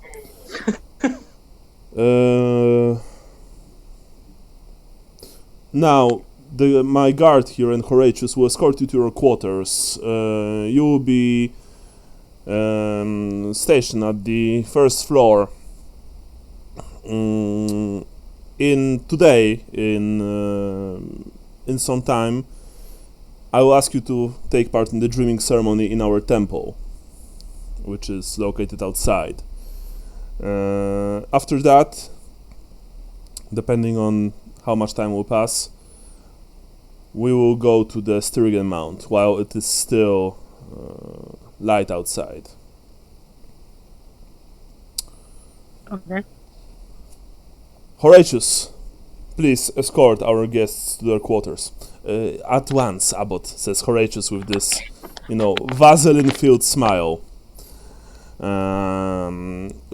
Now, my guard here and Horatius will escort you to your quarters. You will be stationed at the first floor. In some time, I will ask you to take part in the dreaming ceremony in our temple, which is located outside. After that, depending on how much time will pass, we will go to the Styrian Mount while it is still light outside. Okay. Horatius, please escort our guests to their quarters. At once, Abbot, says Horatius with this, Vaseline-filled smile.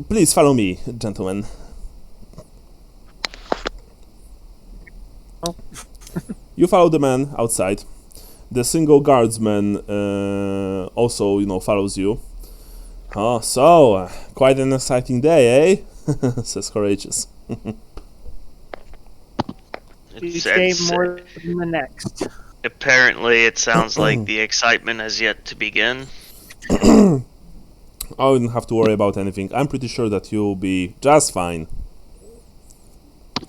Please follow me, gentlemen. Oh. You follow the man outside. The single guardsman also, follows you. Oh, so, quite an exciting day, eh? says Horatius. Each day more than the next. Apparently, it sounds like the excitement has yet to begin. I wouldn't have to worry about anything. I'm pretty sure that you'll be just fine.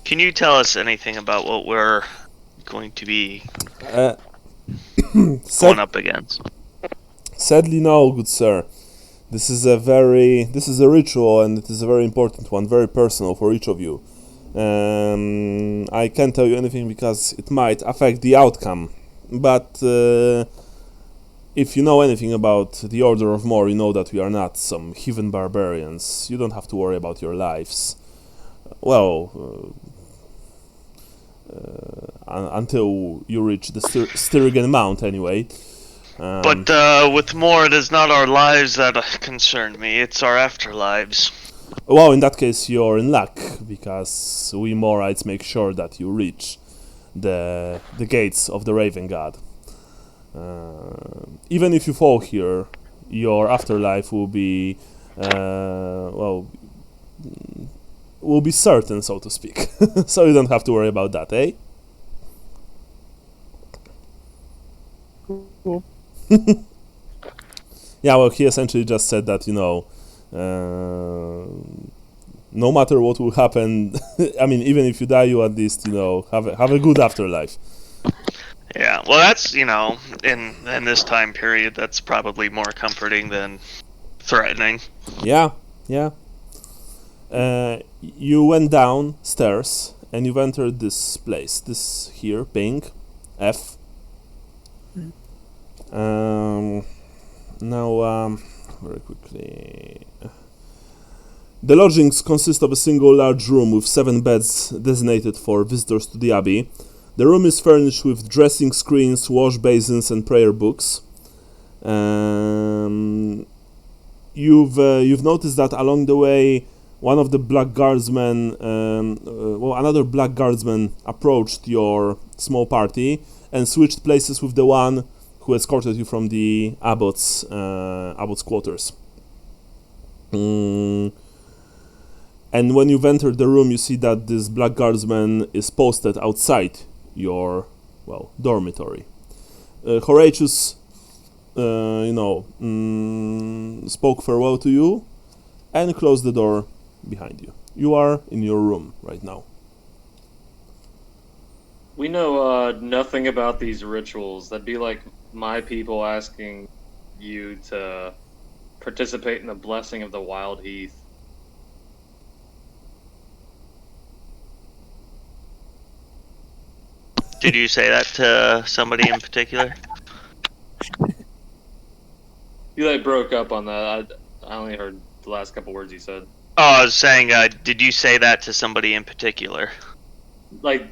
Can you tell us anything about what we're going to be going up against? Sadly, no, good sir. This is a ritual, and it is a very important one, very personal for each of you. I can't tell you anything because it might affect the outcome. But if you know anything about the Order of More, you know that we are not some heathen barbarians. You don't have to worry about your lives. Well, until you reach the Styrian Mount, anyway. But with More, it is not our lives that concern me, it's our afterlives. Well, in that case, you're in luck, because we Morrites make sure that you reach the gates of the Raven God. Even if you fall here, your afterlife will be, will be certain, so to speak. So you don't have to worry about that, eh? Cool. Yeah, well, he essentially just said that, no matter what will happen, I mean, even if you die, you at least, have a good afterlife. Yeah, well, that's, in this time period, that's probably more comforting than threatening. Yeah. You went downstairs and you've entered this place. This here, pink, F. Now, very quickly. The lodgings consist of a single large room with 7 beds designated for visitors to the abbey. The room is furnished with dressing screens, wash basins, and prayer books. You've noticed that along the way, one of the black guardsmen, another black guardsman approached your small party and switched places with the one who escorted you from the abbot's quarters. And when you've entered the room, you see that this black guardsman is posted outside your, dormitory. Horatius, spoke farewell to you and closed the door behind you. You are in your room right now. We know nothing about these rituals. That'd be like my people asking you to participate in the blessing of the wild heath. Did you say that to somebody in particular? You broke up on that. I only heard the last couple words you said. Oh, I was saying, did you say that to somebody in particular?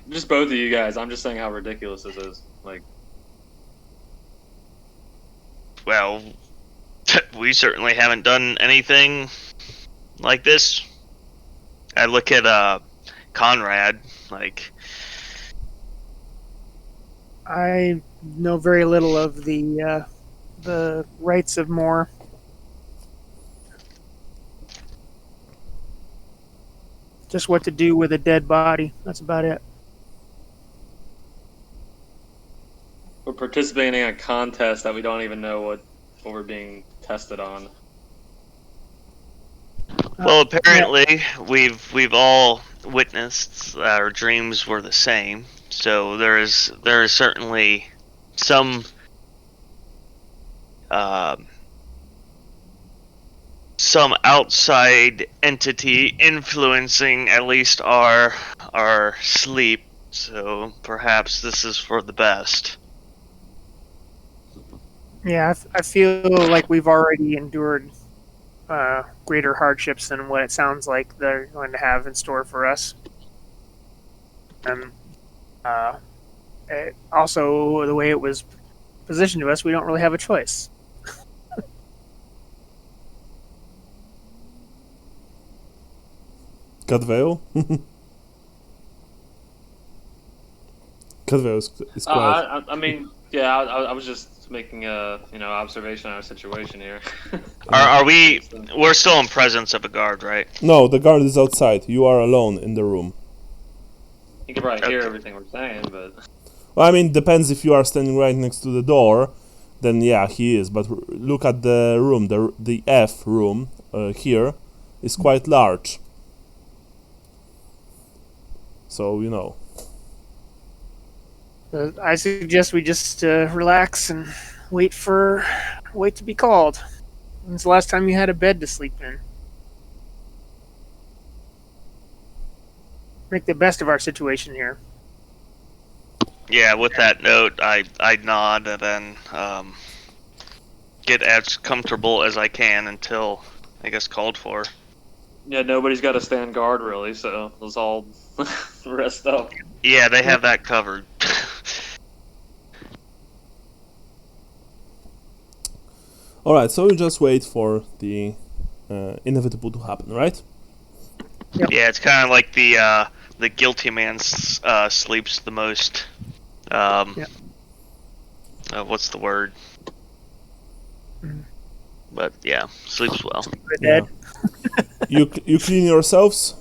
Just both of you guys. I'm just saying how ridiculous this is. Well, we certainly haven't done anything like this. I look at Conrad, I know very little of the rites of Moor. Just what to do with a dead body. That's about it. We're participating in a contest that we don't even know what we're being tested on. Well, apparently we've all witnessed that our dreams were the same. So there is certainly some outside entity influencing at least our sleep. So perhaps this is for the best. Yeah, I feel like we've already endured greater hardships than what it sounds like they're going to have in store for us. And also, the way it was positioned to us, we don't really have a choice. Cadveo? Cadveo is quiet. I was just making a observation on our situation here. Are we? We're still in presence of a guard, right? No, the guard is outside. You are alone in the room. You can probably hear everything we're saying, but... Well, I mean, depends if you are standing right next to the door, then yeah, he is. But look at the room. The F room here is quite large. So, I suggest we just relax and wait to be called. When's the last time you had a bed to sleep in? Make the best of our situation here. Yeah, with that note, I nod and then get as comfortable as I can until I guess called for. Yeah, nobody's got to stand guard really, so let's all rest up. Yeah, they have that covered. Alright, so you just wait for the inevitable to happen, right? Yep. Yeah, it's kind of like the guilty man sleeps the most. What's the word? But yeah, sleeps well. Yeah. You clean yourselves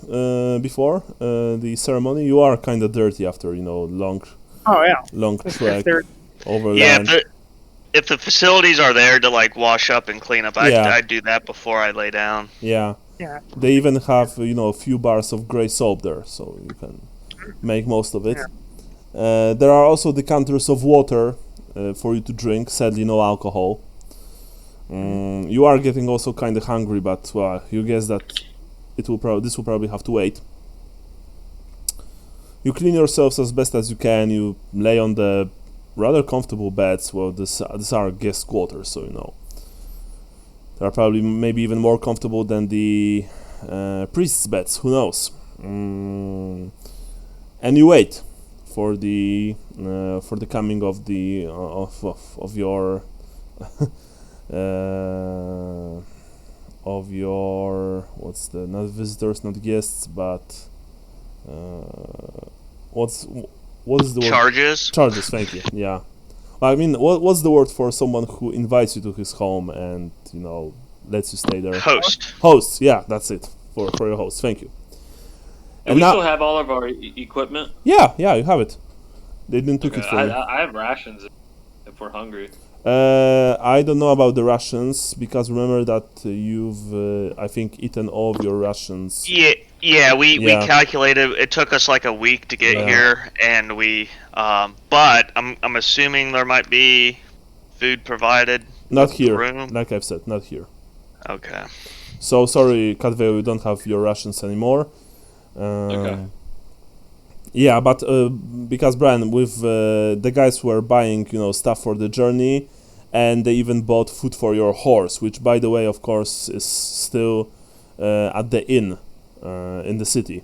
before the ceremony. You are kind of dirty after long trek over land. If the facilities are there to wash up and clean up, I'd do that before I lay down. Yeah. They even have a few bars of gray soap there, so you can make most of it. Yeah. There are also decanters of water for you to drink. Sadly, no alcohol. You are getting also kind of hungry, but you guess that this will probably have to wait. You clean yourselves as best as you can. You lay on the rather comfortable beds. Well, these are guest quarters, so you know. They are probably maybe even more comfortable than the priest's beds. Who knows? And you wait for the coming of the of your of your what's the not visitors, not guests, but what's the word? Charges. Charges. Thank you. Yeah. I mean, what's the word for someone who invites you to his home and lets you stay there? Host. Host. Yeah, that's it for your host. Thank you. And we still have all of our equipment? Yeah, you have it. They didn't took it for you. I have rations if we're hungry. I don't know about the rations, because remember that you've, I think, eaten all of your rations. Yeah, we calculated it took us like a week to get here, and but I'm assuming there might be food provided. Not here, room. like I've said, not here. Okay. So sorry, Cadveo, you don't have your rations anymore. Okay. Yeah, but because Brian, with the guys who are buying, stuff for the journey, and they even bought food for your horse, which, by the way, of course, is still at the inn in the city.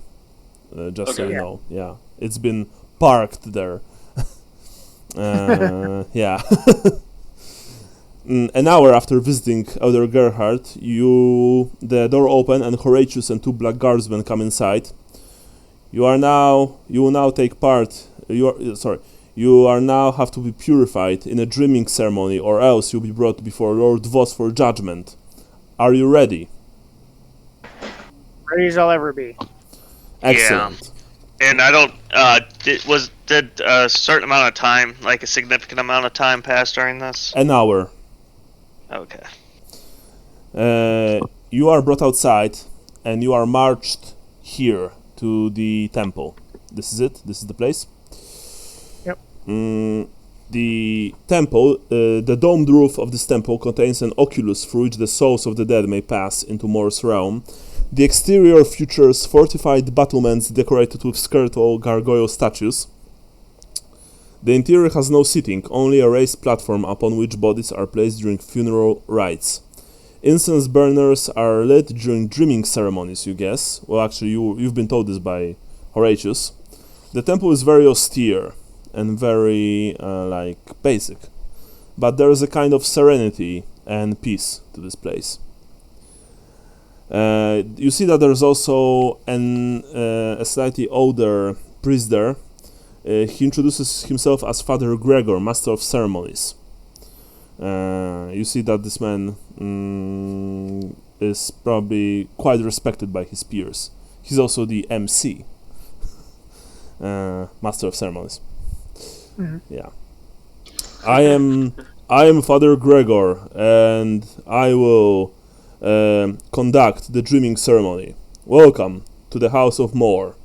Just so you know, yeah, it's been parked there. Yeah. An hour after visiting Elder Gerhard, the door open and Horatius and two black guardsmen come inside. You will now take part. You are now have to be purified in a dreaming ceremony, or else you'll be brought before Lord Voss for judgment. Are you ready? Ready as I'll ever be. Excellent. Yeah. And I don't. Did a certain amount of time, like a significant amount of time, pass during this? An hour. Okay. You are brought outside, and you are marched here to the temple. This is it? This is the place? Yep. The temple, the domed roof of this temple contains an oculus through which the souls of the dead may pass into Mor's realm. The exterior features fortified battlements decorated with skeletal gargoyle statues. The interior has no seating, only a raised platform upon which bodies are placed during funeral rites. Incense burners are lit during dreaming ceremonies, you guess. Well, actually, you've been told this by Horatius. The temple is very austere and very, basic. But there is a kind of serenity and peace to this place. You see that there's also a slightly older priest there. He introduces himself as Father Gregor, Master of Ceremonies. You see that this man is probably quite respected by his peers. He's also the MC, Master of Ceremonies. Mm-hmm. Yeah. I am Father Gregor, and I will conduct the dreaming ceremony. Welcome to the House of Mor.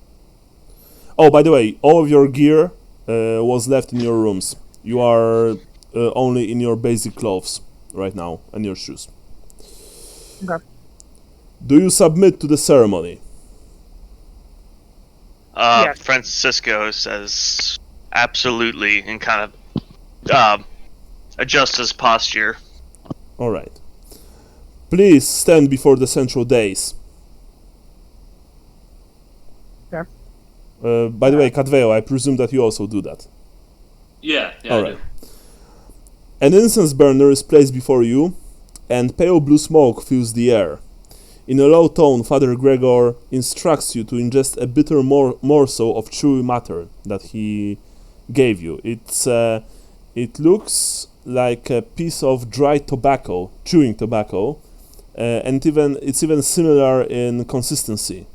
Oh, by the way, all of your gear was left in your rooms. You are only in your basic clothes right now and your shoes. Okay. Do you submit to the ceremony? Yes. Francisco says absolutely, and kind of adjusts his posture. All right. Please stand before the central dais. Okay. By the way, Cadveo, I presume that you also do that. Yeah, All I right. do. An incense burner is placed before you, and pale blue smoke fills the air. In a low tone, Father Gregor instructs you to ingest a bitter morsel of chewy matter that he gave you. It looks like a piece of dry tobacco, chewing tobacco, and it's even similar in consistency,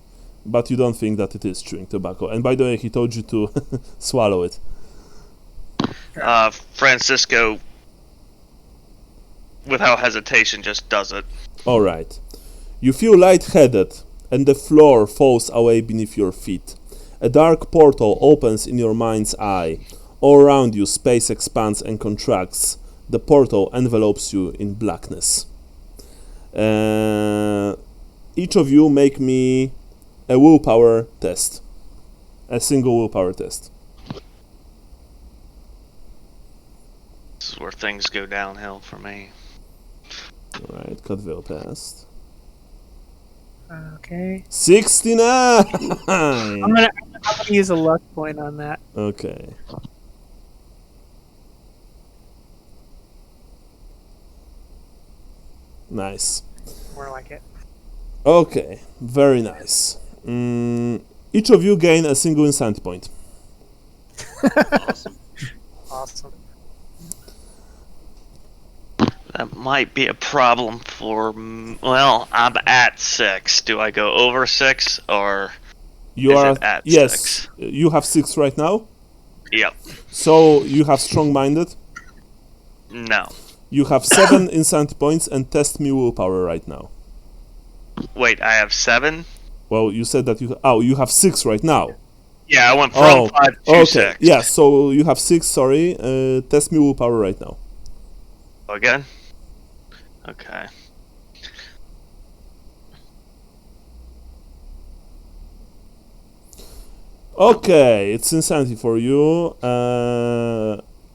but you don't think that it is chewing tobacco. And by the way, he told you to swallow it. Francisco, without hesitation, just does it. All right. You feel lightheaded, and the floor falls away beneath your feet. A dark portal opens in your mind's eye. All around you, space expands and contracts. The portal envelopes you in blackness. each of you make me a willpower test. A single willpower test. This is where things go downhill for me. Alright, Cadveo passed. Okay. 69! I'm gonna use a luck point on that. Okay. Nice. More like it. Okay, very nice. Each of you gain a single insanity point. Awesome. Awesome. That might be a problem for... Well, I'm at 6. Do I go over 6, or You is are it at yes. 6? You have 6 right now. Yep. So you have strong-minded. No. You have 7 insanity points and test me willpower right now. Wait, I have 7? Well, you said that you you have 6 right now. Yeah, I went from 5 to okay. 6. Yeah, so you have 6. Sorry. Test me willpower right now. Again? Okay. Okay, it's insanity for you.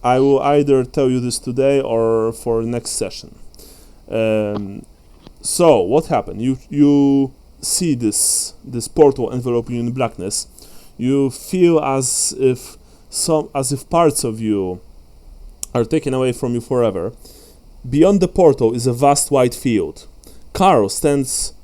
I will either tell you this today or for next session. So what happened? You see this portal enveloping you in blackness. You feel as if parts of you are taken away from you forever. Beyond the portal is a vast white field. Carl stands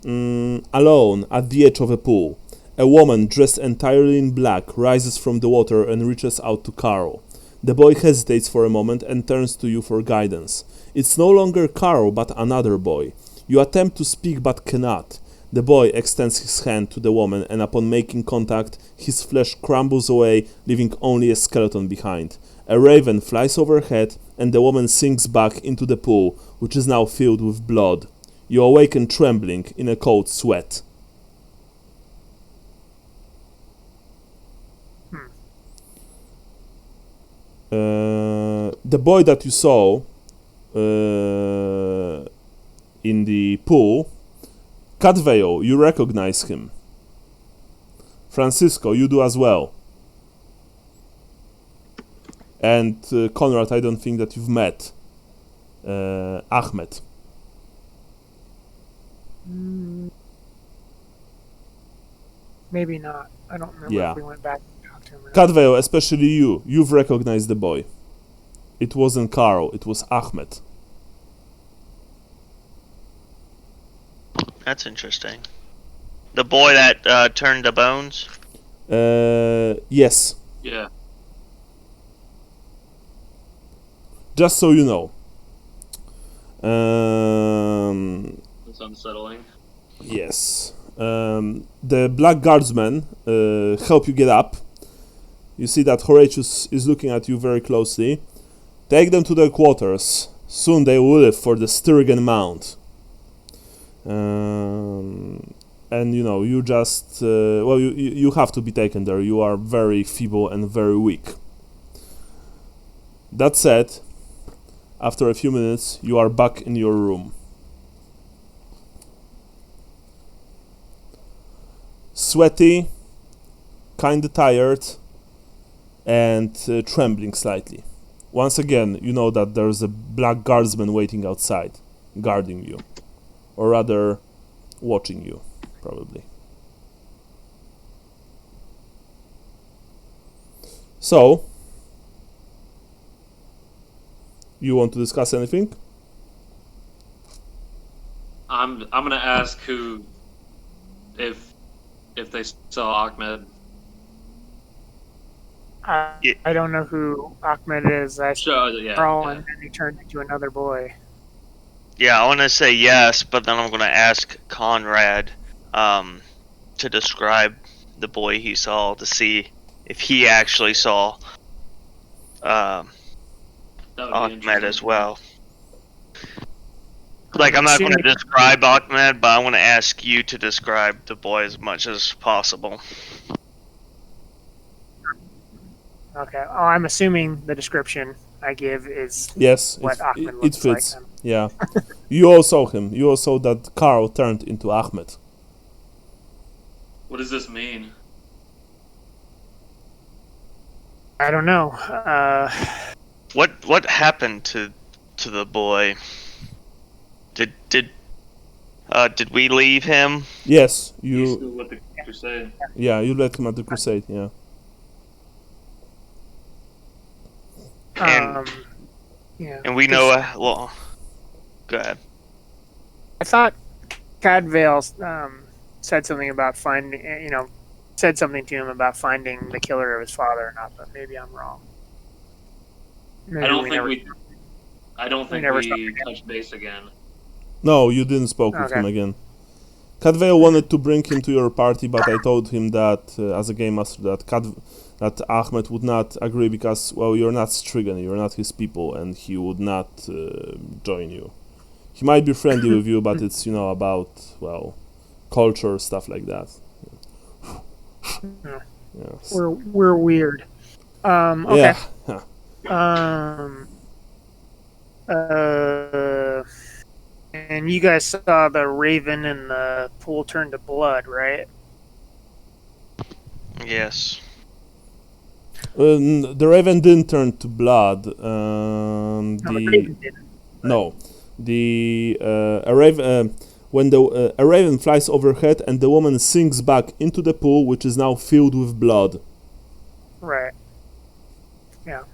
alone at the edge of a pool. A woman dressed entirely in black rises from the water and reaches out to Carl. The boy hesitates for a moment and turns to you for guidance. It's no longer Carl but another boy. You attempt to speak but cannot. The boy extends his hand to the woman and upon making contact, his flesh crumbles away, leaving only a skeleton behind. A raven flies overhead and the woman sinks back into the pool, which is now filled with blood. You awaken trembling in a cold sweat. The boy that you saw in the pool, Cadveo, you recognize him. Francisco, you do as well. And Conrad, I don't think that you've met Ahmed. Maybe not. I don't remember Yeah. if we went back and talked to him or not. Cadveo, especially you've recognized the boy. It wasn't Carl, it was Ahmed. That's interesting. The boy that turned to bones? Yes. Yeah. Just so you know. It's unsettling. Yes. The Black Guardsmen help you get up. You see that Horatius is looking at you very closely. Take them to their quarters. Soon they will leave for the Sturgen Mount. And you just you have to be taken there. You are very feeble and very weak. That said, after a few minutes, you are back in your room. Sweaty, kinda tired, and trembling slightly. Once again, you know that there's a Black Guardsman waiting outside, guarding you. Or rather, watching you, probably. So, you want to discuss anything? I'm gonna ask who, if they saw Ahmed. I don't know who Ahmed is. I saw Yeah. Carl and then he turned into another boy. Yeah, I want to say yes, but then I'm going to ask Conrad to describe the boy he saw to see if he actually saw Ahmed as well. Like, I'm not going to describe Ahmed, but I want to ask you to describe the boy as much as possible. Okay. Oh, I'm assuming the description I give is Yes, what Ahmed it looks fits. like. Yeah. You all saw him. You all saw that Carl turned into Ahmed. What does this mean? I don't know. What happened to the boy? Did we leave him? Yes, You still you. what the crusade? Yeah, you led him at the crusade. Yeah. And Yeah. and we know well. Go ahead. I thought Cadvale said something about finding, said something to him about finding the killer of his father or not, but maybe I'm wrong. Maybe I don't think never we touched base again. No, you didn't spoke with Okay. him again. Cadvale wanted to bring him to your party, but I told him that as a game master that Ahmed would not agree because, well, you're not Strigan, you're not his people, and he would not join you. He might be friendly with you, but it's, about, well, culture, stuff like that. Yeah. Yes. We're weird. Okay. Yeah. And you guys saw the raven and the pool turn to blood, right? Yes. The raven didn't turn to blood. No, the raven didn't. No, a raven. When a raven flies overhead and the woman sinks back into the pool, which is now filled with blood. Right. Yeah.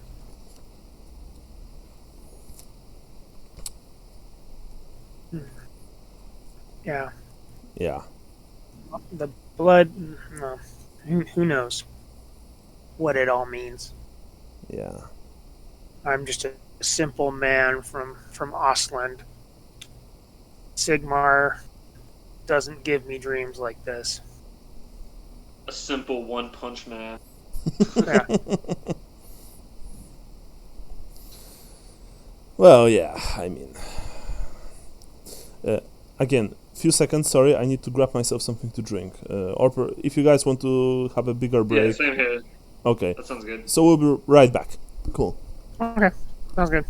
Yeah. Yeah. The blood. No. Who knows what it all means? Yeah. I'm just a simple man from Ostland. Sigmar doesn't give me dreams like this. A simple one-punch man. Yeah. Well, yeah. I mean, again, few seconds. Sorry, I need to grab myself something to drink. If you guys want to have a bigger Yeah, break. same here. Okay. That sounds good. So we'll be right back. Cool. Okay. Sounds good.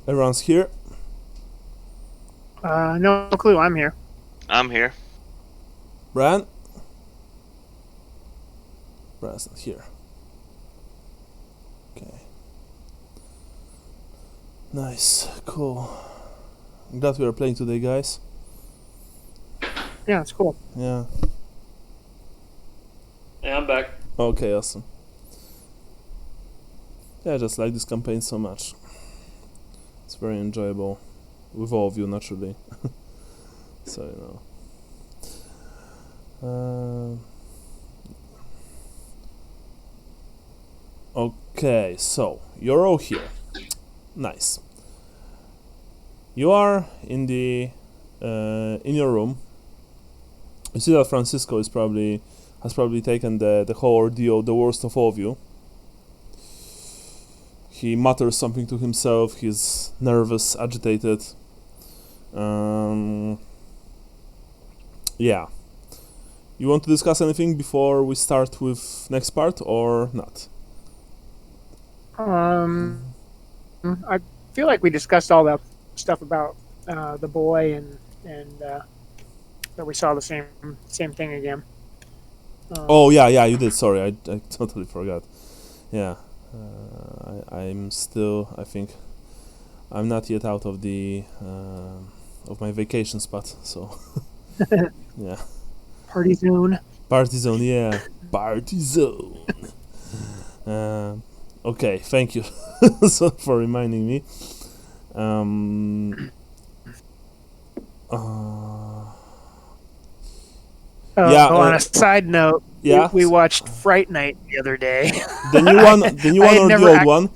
Everyone's here. No clue. I'm here. I'm here. Bran? Bran's not here. Okay. Nice. Cool. I'm glad we are playing today, guys. Yeah, it's cool. Yeah. Yeah, I'm back. Okay, awesome. Yeah, I just like this campaign so much. It's very enjoyable. With all of you, naturally. So, you know. Okay, so you're all here. Nice. You are in the in your room. You see that Francisco has probably taken the whole ordeal the worst of all of you. He mutters something to himself. He's nervous, agitated. Yeah. You want to discuss anything before we start with next part or not? I feel like we discussed all the stuff about the boy and that we saw the same thing again. Oh yeah, you did. Sorry, I totally forgot. Yeah, I'm still. I think I'm not yet out of the of my vacation spot. So yeah. Party zone. Party zone. Yeah, party zone. Okay, thank you so for reminding me. Yeah. On a side note, yeah. we watched Fright Night the other day. The new one, or the old one?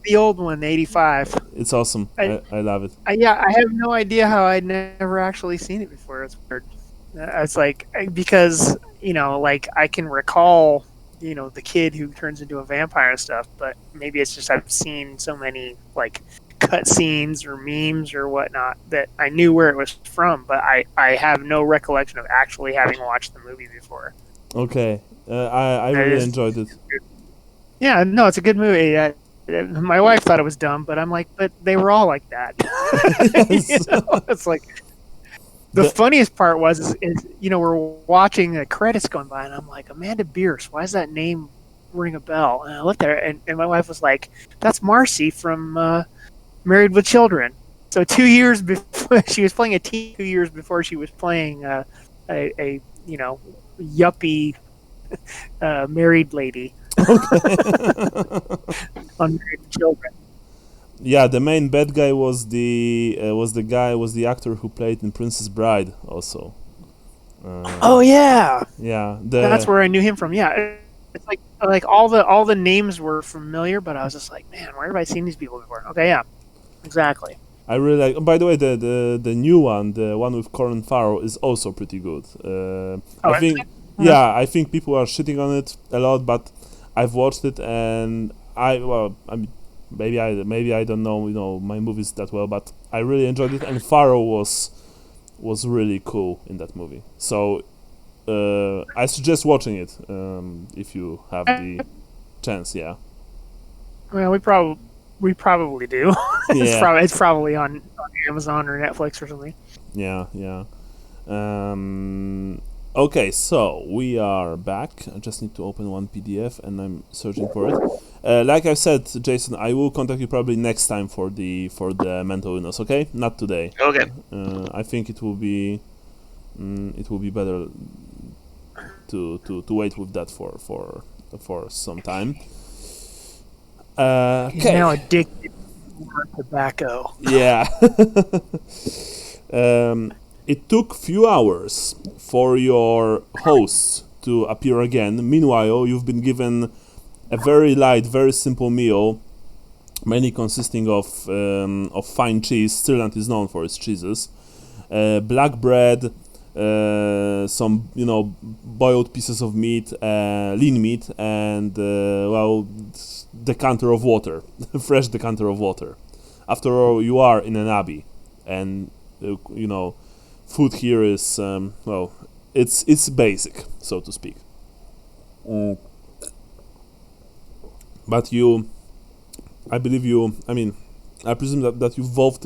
The old one, 85. It's awesome. I love it. I have no idea how I'd never actually seen it before. It's weird. It's like because like I can recall the kid who turns into a vampire and stuff, but maybe it's just I've seen so many like cut scenes or memes or whatnot that I knew where it was from, but I have no recollection of actually having watched the movie before. Okay, I really enjoyed it. Yeah, no, it's a good movie. My wife thought it was dumb, but I'm like, but they were all like that. It's like the funniest part was we're watching the credits going by, and I'm like, Amanda Bierce, why does that name ring a bell? And I looked at her, and my wife was like, that's Marcy from Married with Children. So 2 years before she was playing a teen, 2 years before she was playing a yuppie married lady on Married with Children. Yeah, the main bad guy was the actor who played in Princess Bride also. Oh yeah. Yeah, that's where I knew him from. Yeah, it's like all the names were familiar, but I was just like, man, where have I seen these people before? Okay, yeah, exactly. I really like. By the way, the new one, the one with Colin Farrell, is also pretty good. I think. Yeah, I think people are shitting on it a lot, but I've watched it and maybe I don't know my movies that well, but I really enjoyed it, and Farrell was really cool in that movie. So I suggest watching it if you have the chance. Yeah. Well, we probably do. It's probably on Amazon or Netflix or something. Yeah. Okay, so we are back. I just need to open one PDF and I'm searching for it. Like I said, Jason, I will contact you probably next time for the mental illness. Okay, not today. Okay. I think it will be better to wait with that for some time. Okay. He's now addicted to tobacco. Yeah. It took few hours for your hosts to appear again. Meanwhile, you've been given a very light, very simple meal, mainly consisting of fine cheese. Stirland is known for its cheeses. Black bread, some boiled pieces of meat, lean meat, and decanter of water, fresh decanter of water. After all, you are in an abbey, and food here is it's basic, so to speak. But I presume that you wolfed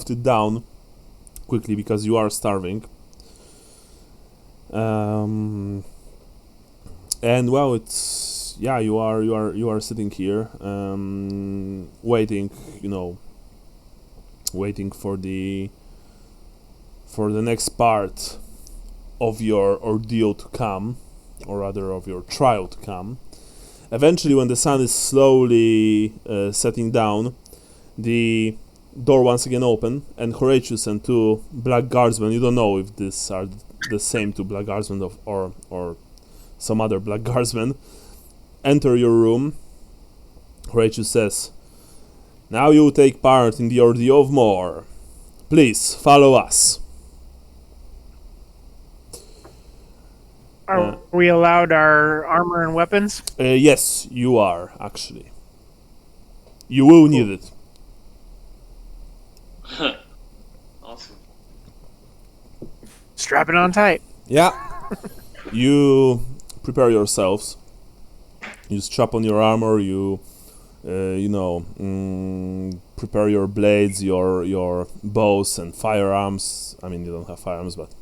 it down quickly because you are starving. And well, it's you are sitting here, waiting for the next part of your ordeal to come, or rather of your trial to come. Eventually, when the sun is slowly setting down, the door once again open, and Horatius and two black guardsmen, you don't know if these are the same two black guardsmen or some other black guardsmen, enter your room. Horatius says, "Now you take part in the ordeal of more. Please, follow us." Are we allowed our armor and weapons? Yes, you are, actually. You will need it. Awesome. Strap it on tight. Yeah. You prepare yourselves. You strap on your armor, you prepare your blades, your bows and firearms. I mean, you don't have firearms, but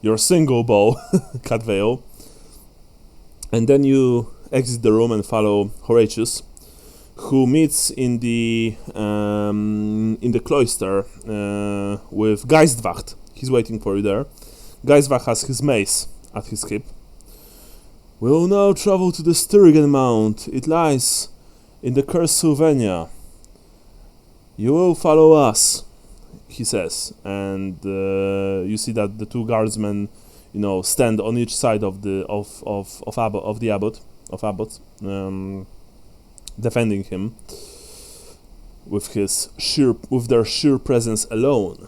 your single bow, cat veil. And then you exit the room and follow Horatius, who meets in the cloister with Geistwacht. He's waiting for you there. Geistwacht has his mace at his hip. "We'll now travel to the Sturgen Mount. It lies in the cursed Sylvania. You will follow us," he says, and you see that the two guardsmen, stand on each side of the abbot, defending him with their sheer presence alone.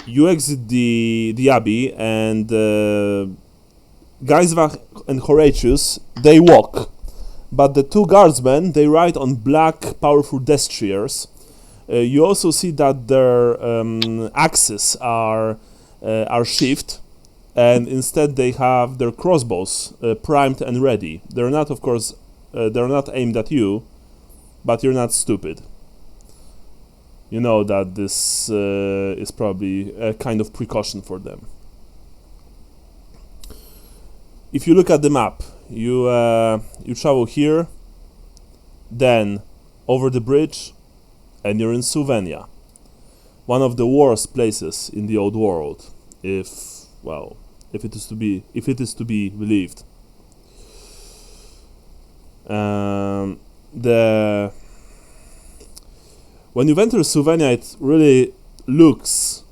You exit the abbey, and Geiswach and Horatius, they walk, but the two guardsmen, they ride on black, powerful destriers. You also see that their axes are sheathed, and instead they have their crossbows primed and ready. They're not, of course, they're not aimed at you, but you're not stupid. You know that this is probably a kind of precaution for them. If you look at the map, you travel here, then over the bridge, and you're in Sylvania, one of the worst places in the old world, if it is to be believed. When you enter Sylvania, it really looks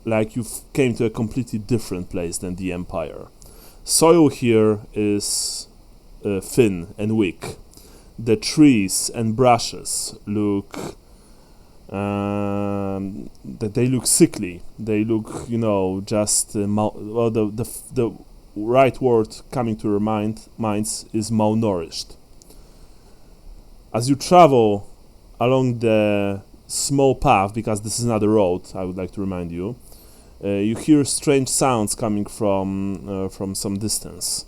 like you came to a completely different place than the Empire. Soil here is thin and weak. The trees and brushes look they look sickly. They look, just the right word coming to your minds is malnourished. As you travel along the small path, because this is not a road, I would like to remind you, you hear strange sounds coming from some distance.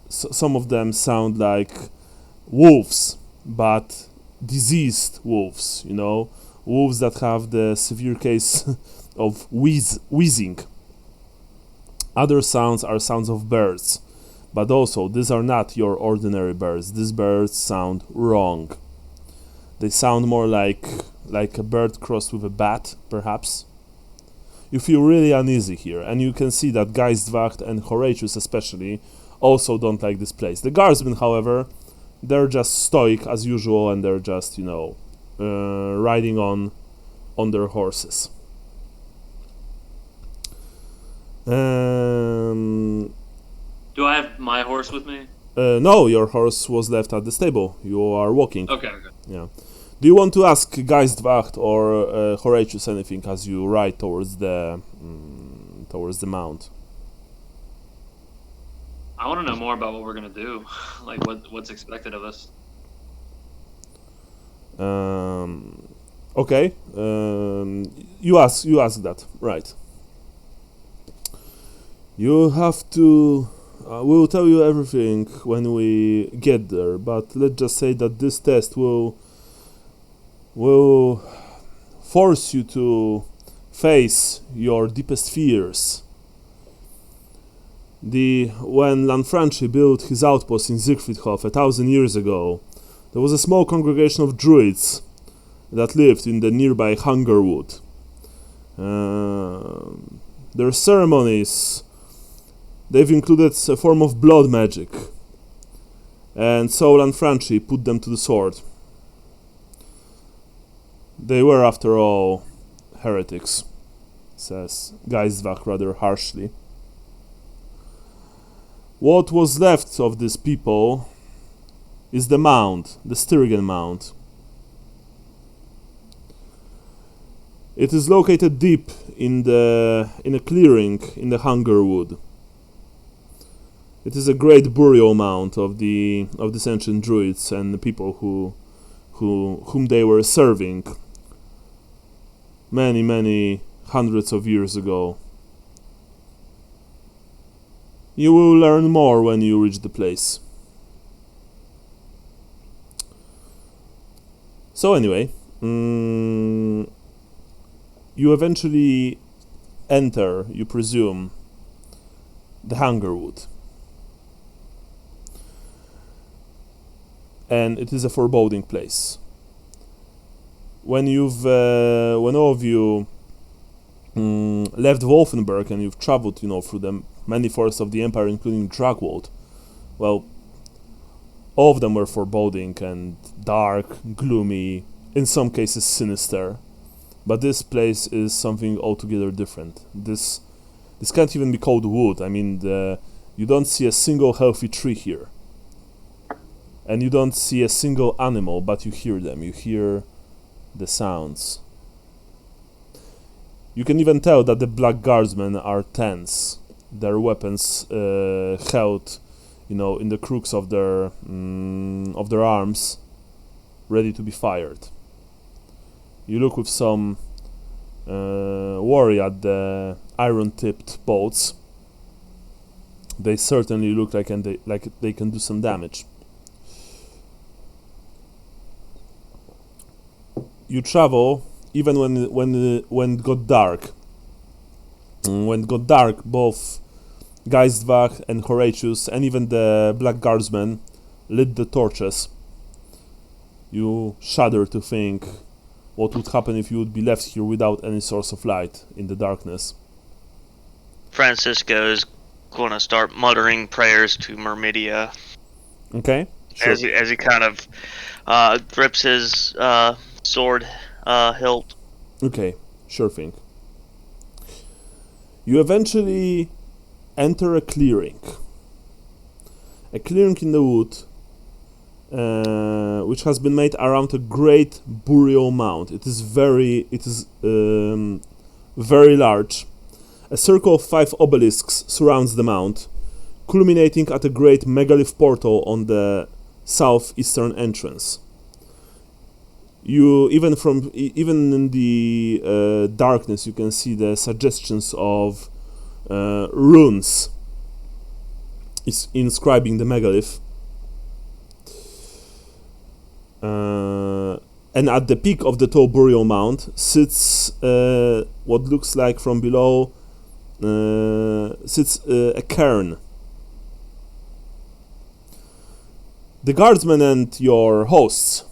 Some of them sound like wolves, but diseased wolves, wolves that have the severe case of wheezing. Other sounds are sounds of birds, but also these are not your ordinary birds. These birds sound wrong. They sound more like a bird crossed with a bat, perhaps. You feel really uneasy here, and you can see that Geistwacht and Horatius especially also don't like this place. The guardsmen, however, they're just stoic as usual, and they're just, riding on their horses. Do I have my horse with me? No, your horse was left at the stable. You are walking. Okay. Yeah. Do you want to ask Geistwacht or Horatius anything as you ride towards the mount? I I want to know more about what we're gonna do, like what's expected of us. Okay. You ask that, right? You have to. We'll tell you everything when we get there, but let's just say that this test will force you to face your deepest fears. When Lanfranchi built his outpost in Siegfriedhof 1,000 years ago, there was a small congregation of druids that lived in the nearby Hungerwood. Their ceremonies, they've included a form of blood magic, and so Lanfranchi put them to the sword. They were, after all, heretics, says Geistvach rather harshly. What was left of these people is the mound, the Styrigan Mound. It is located deep in a clearing in the Hungerwood. It is a great burial mound of these ancient druids and the people whom they were serving many hundreds of years ago. You will learn more when you reach the place. So anyway, you eventually enter, you presume, the Hungerwood. And it is a foreboding place. When all of you left Wolfenburg and you've traveled, through the many forests of the Empire, including Dragwold, well, all of them were foreboding and dark, gloomy, in some cases sinister. But this place is something altogether different. This can't even be called wood. I mean, you don't see a single healthy tree here. And you don't see a single animal, but you hear them. You hear the sounds. You can even tell that the Black Guardsmen are tense. Their weapons held, in the crooks of their arms, ready to be fired. You look with some worry at the iron-tipped bolts. They certainly look like they can do some damage. You travel even when it got dark. When it got dark, both Geistvach and Horatius and even the Black Guardsmen lit the torches. You shudder to think what would happen if you would be left here without any source of light in the darkness. Francisco is going to start muttering prayers to Myrmidia. Okay. Sure. As he kind of grips his sword hilt. Okay, sure thing. You eventually enter a clearing. A clearing in the wood, which has been made around a great burial mound. It is very large. A circle of 5 obelisks surrounds the mound, culminating at a great megalith portal on the southeastern entrance. You even in the darkness, you can see the suggestions of runes inscribing the megalith. And at the peak of the tall burial mound sits what looks like from below a cairn. The guardsmen and your hosts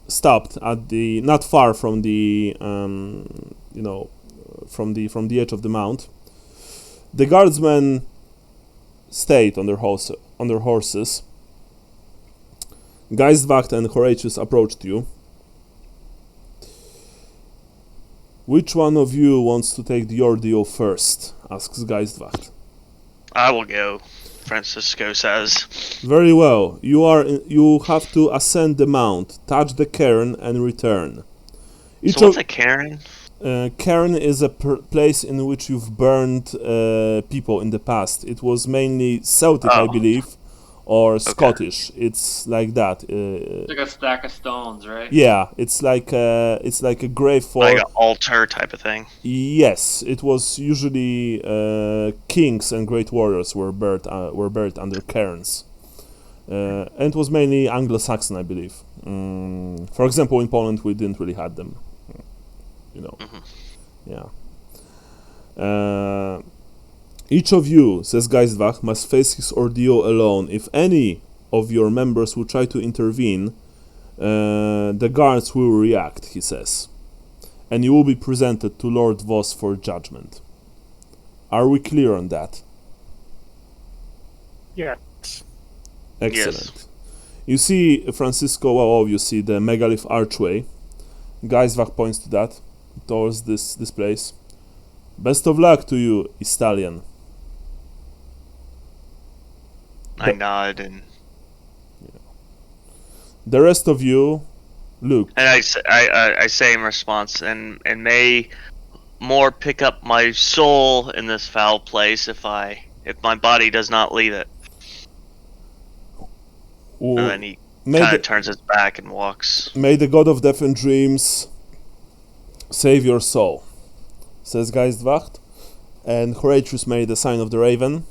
stopped at not far from the from the edge of the mound. The guardsmen stayed on their horses. Geistvach and Horatius approached you. Which one of you wants to take the ordeal first? Asks Geistvach. I will go, Francisco says. Very well. You have to ascend the mount, touch the cairn, and return. So what's a cairn? Cairn is a place in which you've burned people in the past. It was mainly Celtic, I believe, or Scottish. It's like that. It's like a stack of stones, right? Yeah, it's like a grave for like an altar type of thing. Yes, it was usually kings and great warriors were buried under cairns, and it was mainly Anglo-Saxon, I believe. For example, in Poland, we didn't really have them. Yeah. Each of you, says Geistvach, must face his ordeal alone. If any of your members will try to intervene, the guards will react, he says, and you will be presented to Lord Voss for judgment. Are we clear on that? Yes. Excellent. Yes. You see, Francisco, well, you see the megalith archway. Geistvach points to that, towards this place. Best of luck to you, Istalian. I nod and The rest of you, look. and I say in response, and may more pick up my soul in this foul place if my body does not leave it. And then he kind of turns his back and walks. May the god of death and dreams save your soul, says Geistwacht, and Horatius made the sign of the raven.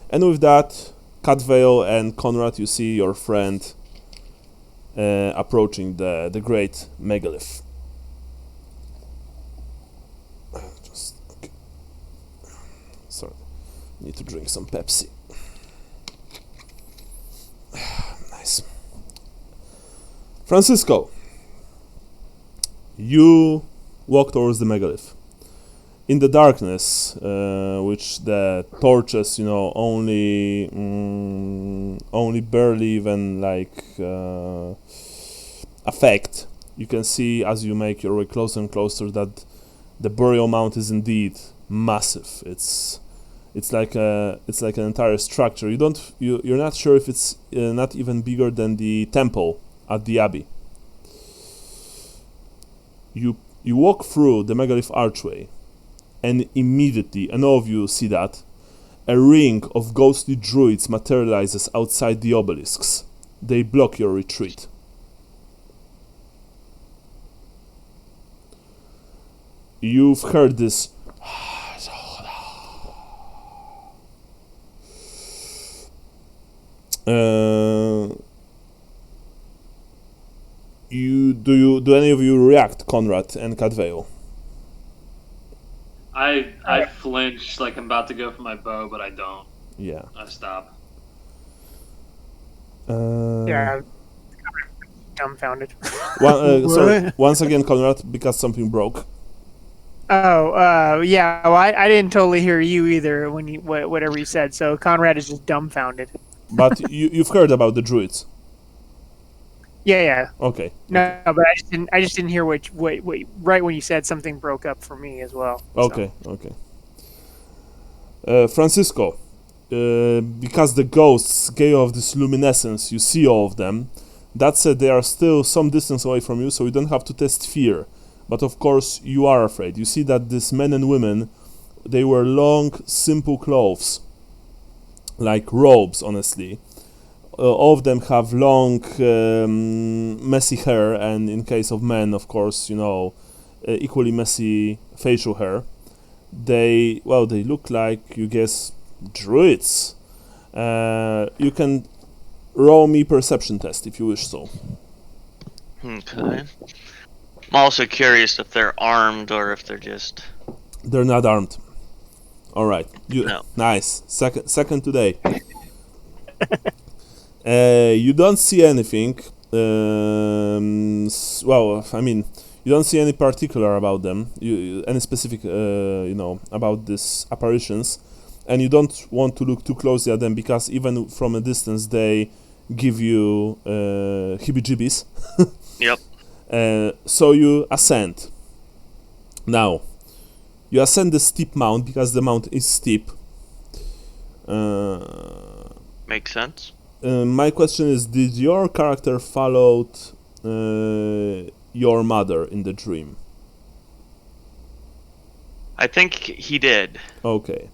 And with that, Catvale and Conrad, you see your friend approaching the great megalith. Okay. Sorry, need to drink some Pepsi. Nice. Francisco, you walk towards the megalith. In the darkness, which the torches, only barely even affect, you can see as you make your way closer and closer that the burial mound is indeed massive. It's like an entire structure. You're not sure if it's not even bigger than the temple at the abbey. You walk through the megalith archway, and immediately, and all of you see that, a ring of ghostly druids materializes outside the obelisks. They block your retreat. You've heard this. Do any of you react, Conrad and Cadvale? I flinch like I'm about to go for my bow, but I don't. Yeah. I stop. Yeah. Dumbfounded. Sorry. Once again, Conrad, because something broke. Oh, yeah. Well, I didn't totally hear you either when whatever you said. So Conrad is just dumbfounded. But you've heard about the druids. Yeah. Okay. No, but I just didn't hear what right when you said something broke up for me as well. Okay. Francisco, because the ghosts gave off this luminescence, you see all of them. That said, they are still some distance away from you, so you don't have to test fear. But of course, you are afraid. You see that these men and women, they wear long, simple clothes, like robes, honestly. All of them have long, messy hair, and in case of men, of course, equally messy facial hair. They look like, you guess, druids. You can roll me perception test if you wish so. Okay. I'm also curious if they're armed or if they're just... They're not armed. All right. No. Nice. Second today. You don't see anything. You don't see any particular about them. Any specific, about these apparitions, and you don't want to look too closely at them because even from a distance they give you heebie-jeebies. Yep. So you ascend. Now, you ascend the steep mount because the mount is steep. Makes sense. My question is, did your character follow your mother in the dream? I think he did. Okay.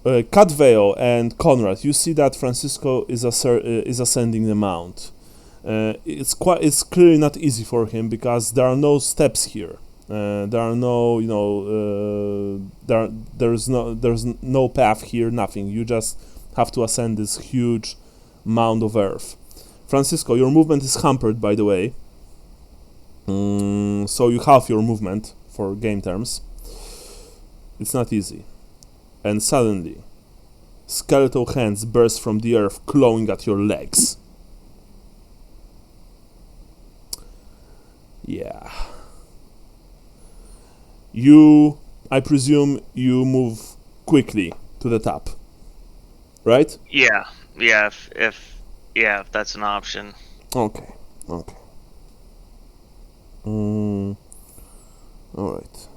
Catveo and Conrad, you see that Francisco is ascending the mount. It's clearly not easy for him because there are no steps here. There are no, there's no path here, nothing. You just have to ascend this huge mound of earth. Francisco, your movement is hampered, by the way. So you halve your movement for game terms. It's not easy. And suddenly, skeletal hands burst from the earth, clawing at your legs. Yeah. I presume you move quickly to the top, right? Yeah, if that's an option. Okay. All right.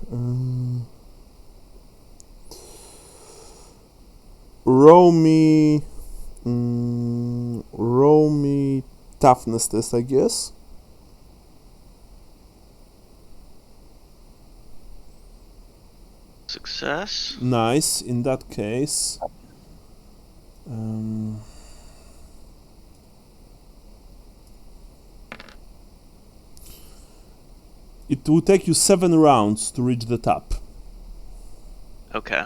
Roll me toughness test, I guess. Success. Nice. In that case, it will take you 7 rounds to reach the top. Okay.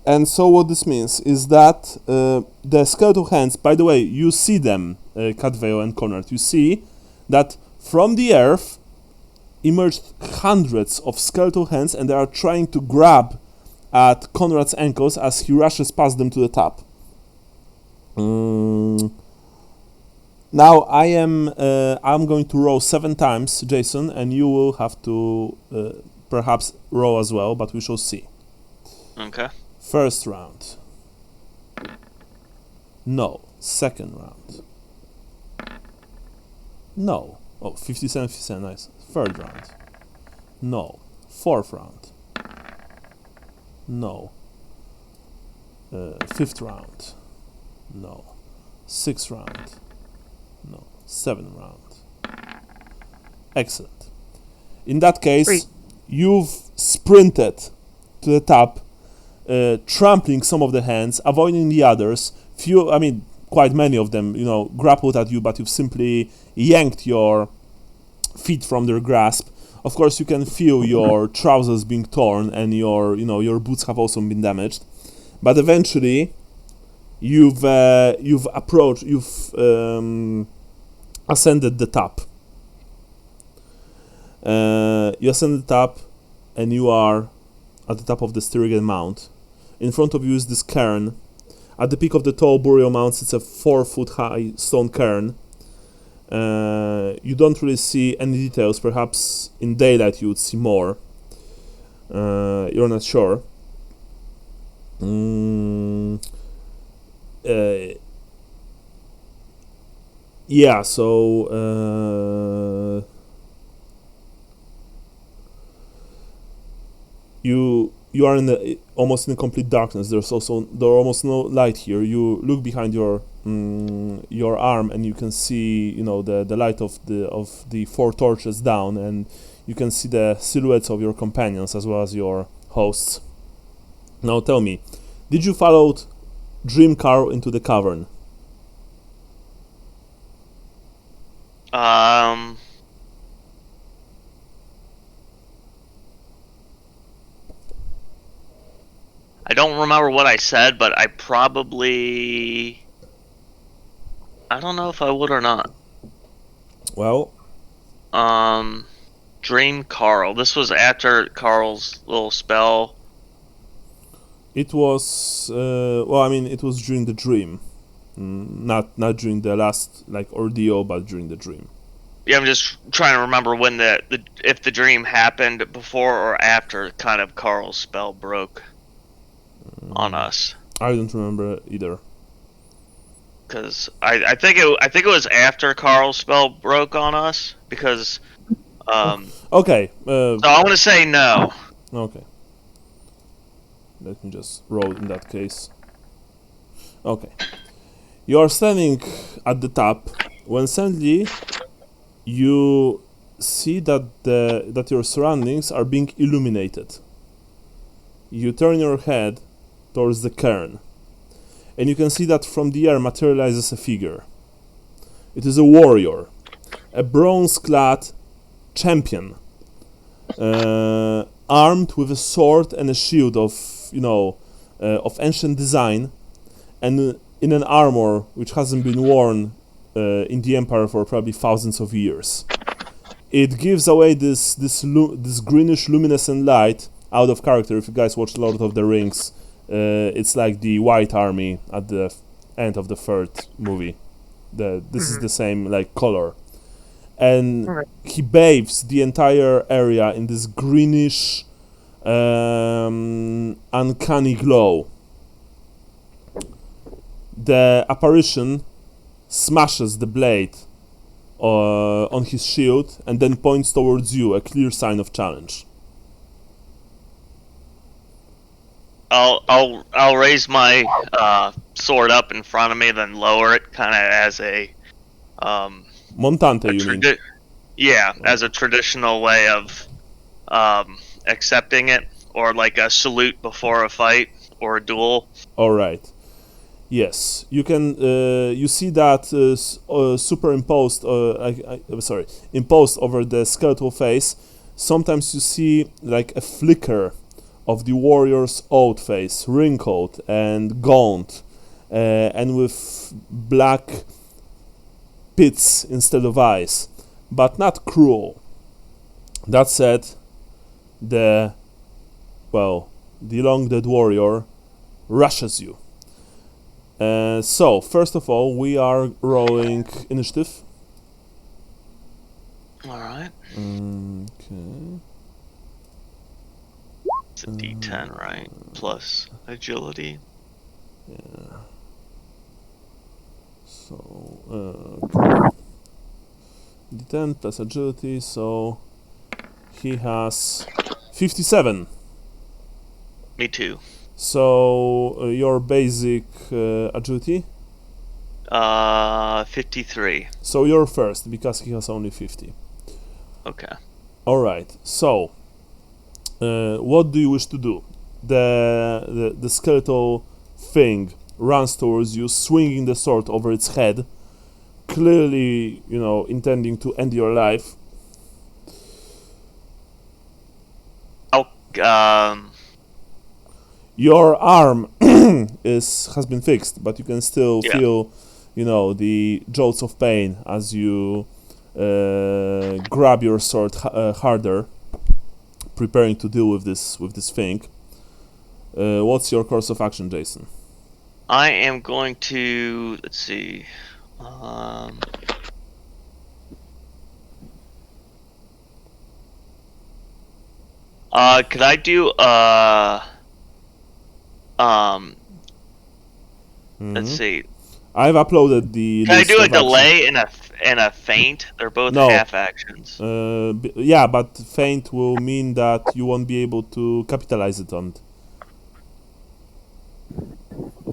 And so what this means is that the skeletal hands, by the way, you see them, Catveo and Conrad, you see that from the earth emerged hundreds of skeletal hands, and they are trying to grab at Conrad's ankles as he rushes past them to the top. Now I'm going to roll 7 times, Jason, and you will have to perhaps roll as well, but we shall see. Okay. First round. No. Second round. No. Oh, 57, 57, nice. Third round. No. Fourth round. No. Fifth round. No. Sixth round. No. Seventh round. Excellent. In that case, you've sprinted to the top, trampling some of the hands, avoiding the others. Quite many of them, grappled at you, but you've simply yanked your feet from their grasp. Of course, you can feel your trousers being torn, and your boots have also been damaged. But eventually, you've ascended the top. You ascend the top, and you are at the top of the Styrian Mount. In front of you is this cairn. At the peak of the tall burial mound sits a 4-foot high stone cairn. You don't really see any details. Perhaps in daylight you would see more. You're not sure. You are almost in complete darkness. There's almost no light here. You look behind your arm, and you can see the light of the 4 torches down, and you can see the silhouettes of your companions as well as your hosts. Now tell me, did you follow Dream Carl into the cavern? I don't remember what I said, but I don't know if I would or not. Well, Dream Carl. This was after Carl's little spell. It was it was during the dream, not during the last ordeal, but during the dream. Yeah, I'm just trying to remember when if the dream happened before or after kind of Carl's spell broke on us. I don't remember either. Because I think it was after Carl's spell broke on us. Because okay. So I want to say no. Okay. Let me just roll in that case. Okay. You are standing at the top when suddenly you see that your surroundings are being illuminated. you turn your head towards the cairn, and you can see that from the air materializes a figure. It is a warrior, a bronze-clad champion, armed with a sword and a shield of ancient design, and in an armor which hasn't been worn in the Empire for probably thousands of years. It gives away this greenish luminescent light, out of character. If you guys watch Lord of the Rings, it's like the White Army at the end of the third movie. This is the same like color, and he bathes the entire area in this greenish, uncanny glow. The apparition smashes the blade on his shield and then points towards you, a clear sign of challenge. I'll raise my sword up in front of me, then lower it, kind of as a Montante, you mean? Yeah, as a traditional way of accepting it, or like a salute before a fight or a duel. All right. Yes, you can. You see that superimposed. Imposed over the skeletal face. Sometimes you see like a flicker of the warrior's old face, wrinkled and gaunt, and with black pits instead of eyes, but not cruel. That said, the long dead warrior rushes you. So, first of all, we are rolling initiative. Alright. Okay. It's a D10, right? Plus agility. Yeah. So, okay. D10 plus agility, so he has 57. Me too. So, your basic agility? 53. So you're first, because he has only 50. Okay. Alright, so, what do you wish to do? The skeletal thing runs towards you, swinging the sword over its head, clearly, intending to end your life. Your arm has been fixed, but you can still feel, the jolts of pain as you grab your sword harder, preparing to deal with this thing. What's your course of action, Jason? I am going to, let's see. Could I do let's see. I've uploaded the. Can I do a delay and a feint? They're both half actions. Yeah, but feint will mean that you won't be able to capitalize it on it.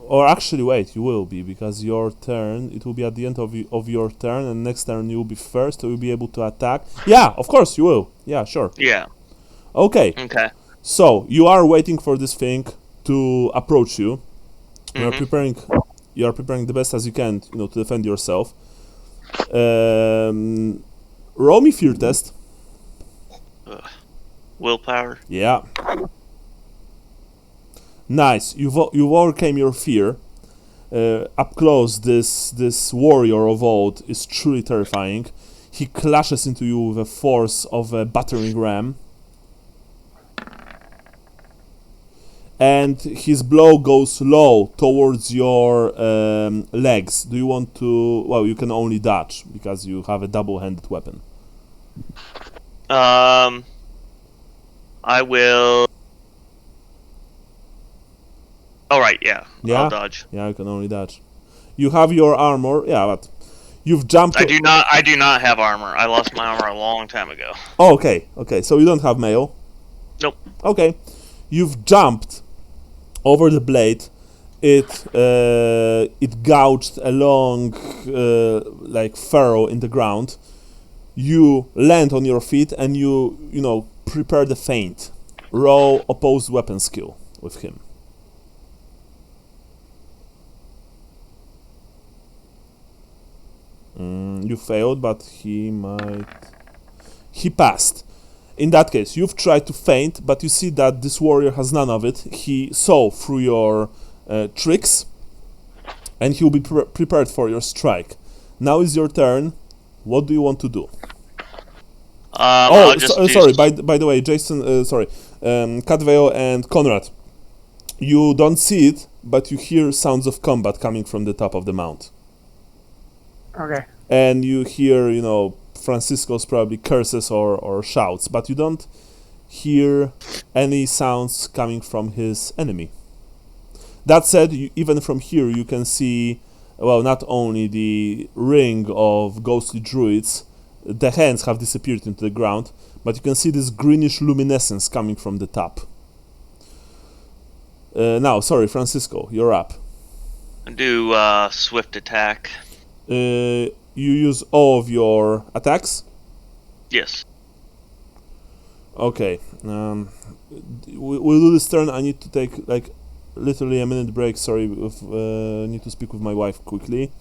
Or actually, wait, you will be, because your turn, it will be at the end of your turn, and next turn you will be first, so you'll be able to attack. Yeah, of course you will. Yeah, sure. Yeah. Okay. So, you are waiting for this thing to approach you. You are preparing the best as you can, to defend yourself. Roll me fear test. Willpower. Yeah. Nice. You've overcame your fear. Up close, this warrior of old is truly terrifying. He clashes into you with the force of a battering ram. And his blow goes low towards your legs. Do you want to... Well, you can only dodge, because you have a double-handed weapon. I will... Alright, yeah. I'll dodge. Yeah, you can only dodge. You have your armor, but you've jumped... I do not have armor. I lost my armor a long time ago. Oh, okay. So you don't have mail? Nope. Okay. You've jumped over the blade. It gouged a long furrow in the ground. You land on your feet and you prepare the feint. Roll opposed weapon skill. with him. You failed, but he passed. In that case, you've tried to feint, but you see that this warrior has none of it. He saw through your tricks, and he will be prepared for your strike. Now is your turn. What do you want to do? Sorry. By the way, Jason, Cadveo and Conrad, you don't see it, but you hear sounds of combat coming from the top of the mount. Okay. And you hear, Francisco's probably curses or shouts, but you don't hear any sounds coming from his enemy. That said, even from here you can see, not only the ring of ghostly druids, the hands have disappeared into the ground, but you can see this greenish luminescence coming from the top. Now, sorry, Francisco, you're up. Do swift attack. You use all of your attacks? Yes. Okay. We'll do this turn. I need to take literally a minute break. Sorry, need to speak with my wife quickly,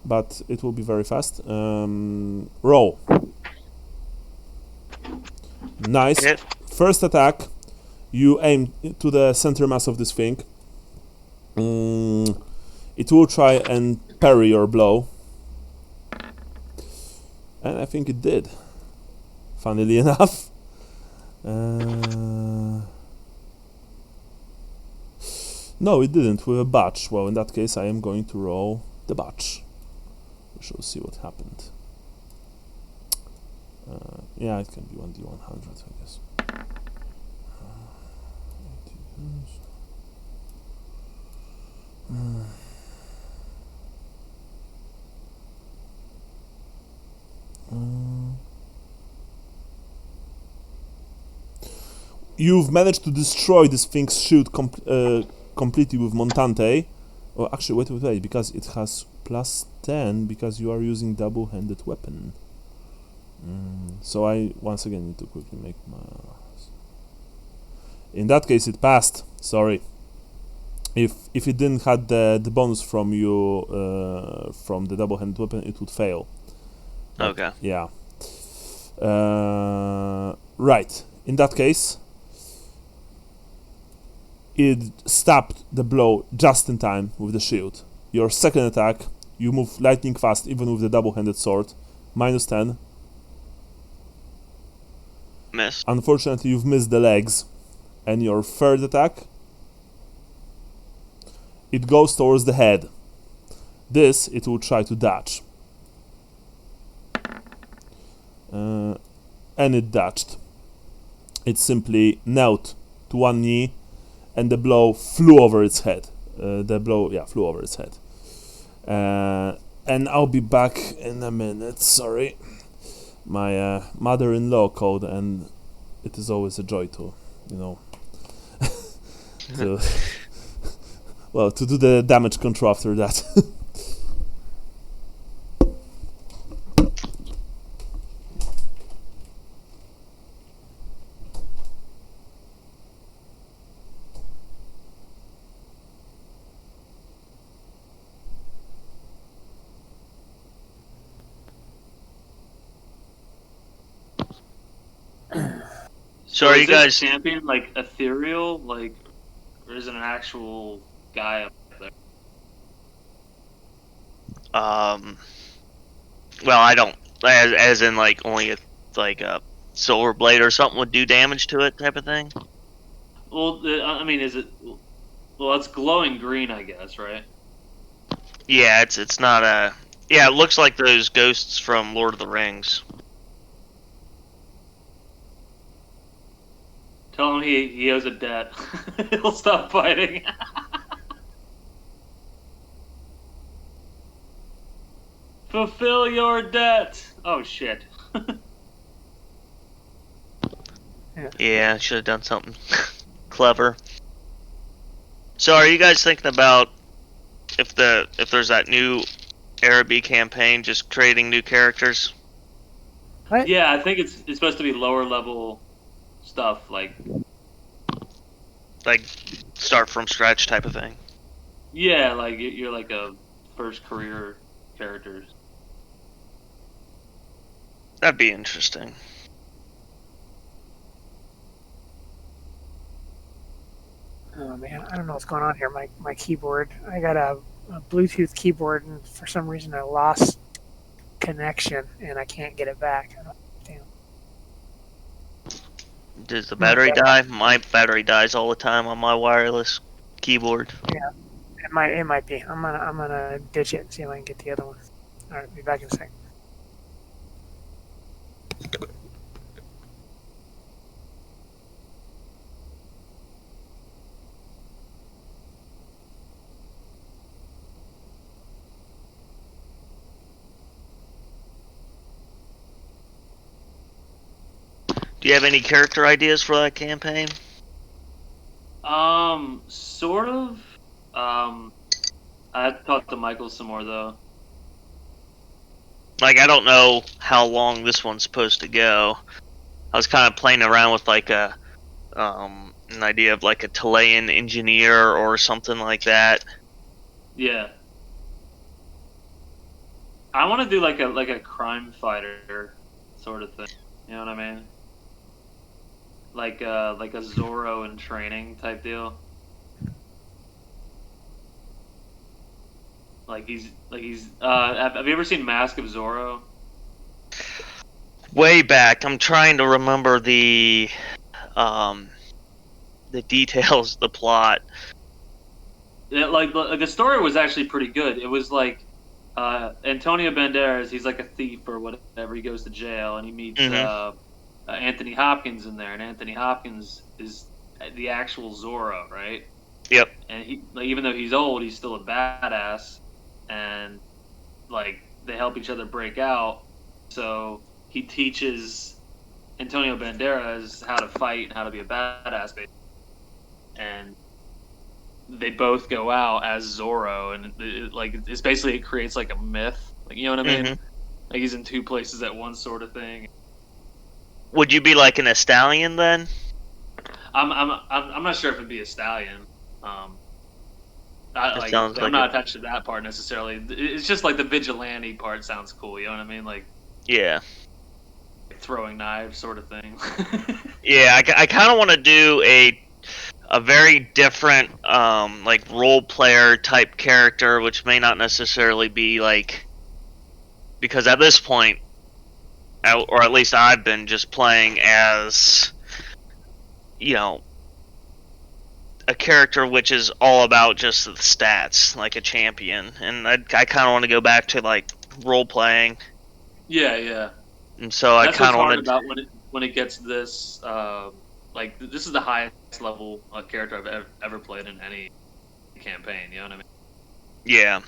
but it will be very fast. Roll. Nice. Hit. First attack. You aim to the center mass of this thing. It will try and parry your blow. And I think it did. Funnily enough. No, it didn't with a botch. Well, in that case, I am going to roll the botch. We shall see what happened. Yeah, it can be 1d100, I guess. You've managed to destroy this thing's shield completely with Montante. Oh, actually, wait, because it has plus 10 because you are using double-handed weapon. So I once again need to quickly make my... In that case, it passed. Sorry. If it didn't have the bonus from you from the double-handed weapon, it would fail. But, okay. Yeah. Right. In that case, it stopped the blow just in time with the shield. Your second attack, you move lightning fast even with the double-handed sword. Minus 10. Miss. Unfortunately, you've missed the legs. And your third attack, it goes towards the head. This, it will try to dodge. And it dodged. It simply knelt to one knee, and the blow flew over its head. Flew over its head. And I'll be back in a minute. Sorry, my mother-in-law called, and it is always a joy to, to do the damage control after that. So are you is this guys champion ethereal, or is it an actual guy up there? Well, I don't, as in only a silver blade or something would do damage to it type of thing. Well, I mean, is it? Well, it's glowing green, I guess, right? Yeah, it's not a. Yeah, it looks like those ghosts from Lord of the Rings. Tell him he owes a debt. He'll stop fighting. Fulfill your debt. Oh shit. Yeah, I should have done something clever. So, are you guys thinking about if there's that new Araby campaign, just creating new characters? What? Yeah, I think it's supposed to be lower level stuff Like start from scratch type of thing. Yeah, like you're like a first career character. That'd be interesting. Oh man, I don't know what's going on here. My keyboard. I got a Bluetooth keyboard, and for some reason I lost connection, and I can't get it back. Damn. Does the battery die? My battery dies all the time on my wireless keyboard. Yeah, it might be. I'm gonna ditch it and see if I can get the other one. All right, be back in a second. Do you have any character ideas for that campaign? Sort of. I have to talk to Michael some more though. Like, I don't know how long this one's supposed to go. I was kind of playing around with like an idea of like a Chilean engineer or something like that. Yeah. I want to do like a crime fighter sort of thing. You know what I mean? Like a Zorro in training type deal. Like he's have you ever seen Mask of Zorro? Way back, I'm trying to remember the details, the plot. Like the story was actually pretty good. It was like Antonio Banderas, he's like a thief or whatever. He goes to jail and he meets Anthony Hopkins in there, and Anthony Hopkins is the actual Zorro, right? Yep. And he, like, even though he's old, he's still a badass, and like they help each other break out. So he teaches Antonio Banderas how to fight and how to be a badass, basically. And they both go out as Zorro, and it's basically, it creates like a myth, like, you know what I mean? Like he's in two places at once, sort of thing. Would you be like an Stallion then? I'm not sure if it'd be a stallion. I'm like not attached to that part necessarily. It's just like the vigilante part sounds cool. You know what I mean? Like, yeah, throwing knives, sort of thing. Yeah, I kind of want to do a very different like role player type character, which may not necessarily be like, because at this point, or at least I've been just playing as, you know, a character which is all about just the stats, like a champion, and I kind of want to go back to like role playing. Yeah. And so I kind of want to about when it gets this like this is the highest level character I've ever played in any campaign. You know what I mean? Yeah.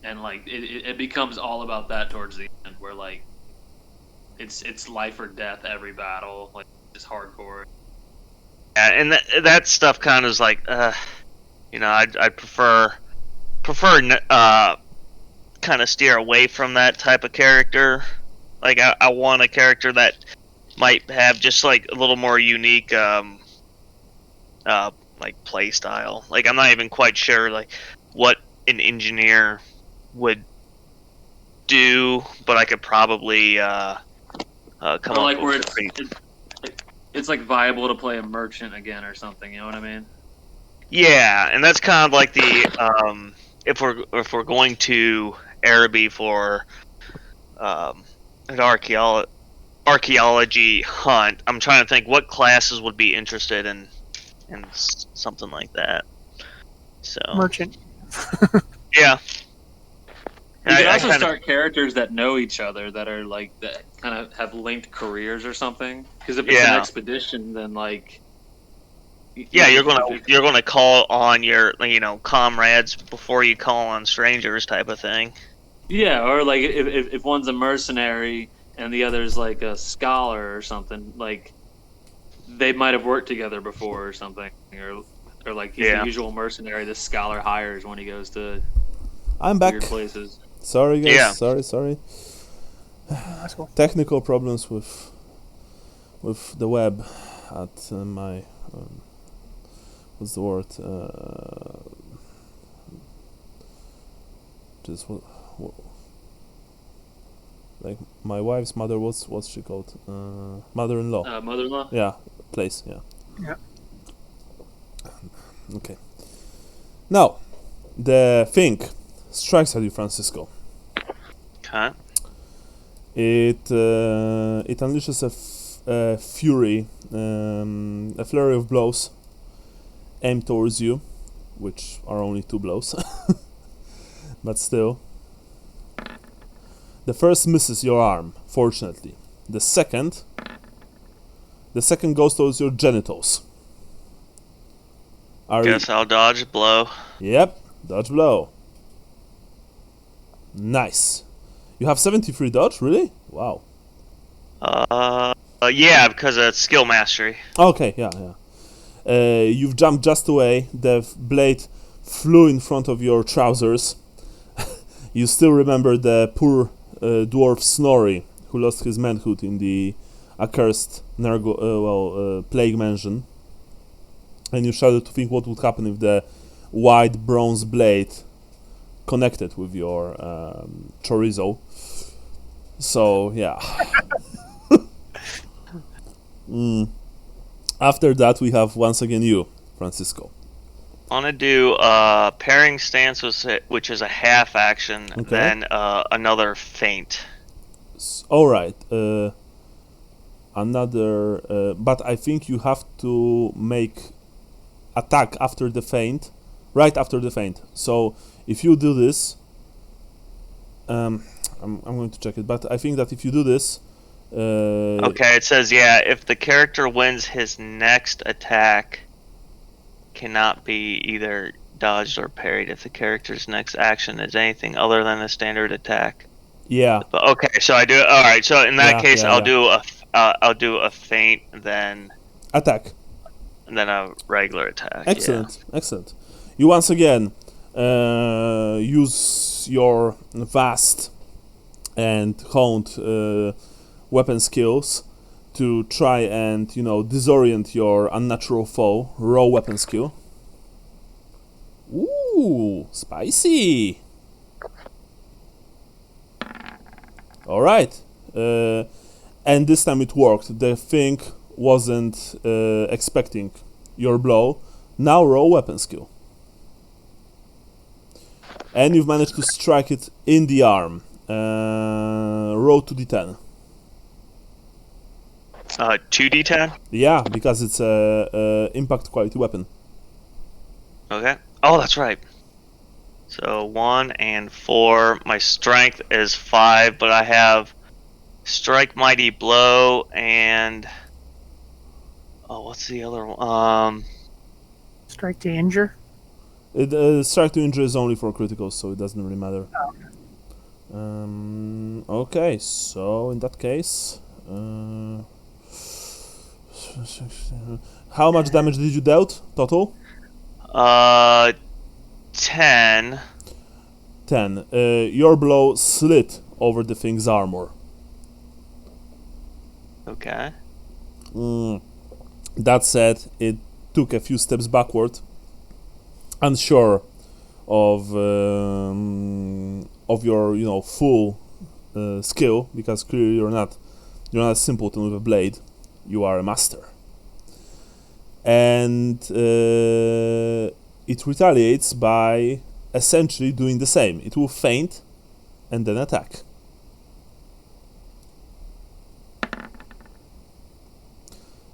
And like it becomes all about that towards the end, where like it's life or death every battle, like it's hardcore. Yeah, and that stuff kind of is like, you know, I'd prefer kind of steer away from that type of character. Like I want a character that might have just like a little more unique like play style. Like I'm not even quite sure like what an engineer would do, but I could probably come up like with where it's like viable to play a merchant again or something. You know what I mean? Yeah, and that's kind of like the if we're going to Araby for an archaeology hunt, I'm trying to think what classes would be interested in something like that. So Merchant. Yeah. You can also start characters that know each other, that are like that kind of have linked careers or something. Because if it's an expedition, then like you're gonna call on your, you know, comrades before you call on strangers, type of thing. Yeah, or like if one's a mercenary and the other's like a scholar or something, like they might have worked together before or something, or like he's the usual mercenary this scholar hires when he goes to I'm back. weird places. Sorry guys, Yeah. sorry. That's cool. Technical problems with the web at my what's the word? Just like my wife's mother. What's she called? Mother-in-law. Mother-in-law. Yeah, place. Yeah. Yeah. Okay. Now, the thing strikes at you, Francisco. Okay. It unleashes a fury, a flurry of blows aimed towards you, which are only 2 blows, but still. The first misses your arm, fortunately. The second goes towards your genitals. Guess I'll dodge blow. Yep, dodge blow. Nice. You have 73 dodge, really? Wow. Yeah, because of skill mastery. Okay, yeah. You've jumped just away. The blade flew in front of your trousers. You still remember the poor dwarf Snorri, who lost his manhood in the accursed plague mansion. And you shudder to think what would happen if the wide bronze blade connected with your chorizo. So, yeah. After that, we have once again you, Francisco. I want to do parrying stance, which is a half action, Okay. then another feint. Alright. Another... but I think you have to make attack after the feint, right after the feint. So, if you do this... I'm going to check it, but I think that if you do this... Okay, it says, yeah, if the character wins his next attack, cannot be either dodged or parried if the character's next action is anything other than a standard attack. Yeah. But, okay, so I do. All right, so in that case, I'll yeah. do a feint, then Attack. and then a regular attack. Excellent, excellent. You once again use your vast and honed weapon skills to try and, disorient your unnatural foe. Raw weapon skill. Ooh, spicy. Alright. And this time it worked. The thing wasn't expecting your blow. Now raw weapon skill. And you've managed to strike it in the arm. Roll 2d10. 2d10. Yeah, because it's a impact quality weapon. Okay. Oh, that's right. So 1 and 4. My strength is 5, but I have strike mighty blow and what's the other one? Strike to injure. Strike to injure is only for criticals, so it doesn't really matter. Okay, so in that case, how much damage did you dealt total? 10. 10. Your blow slit over the thing's armor. Okay. That said, it took a few steps backward, unsure of your full skill, because clearly you're not a simpleton with a blade. You are a master. And it retaliates by essentially doing the same. It will feint and then attack.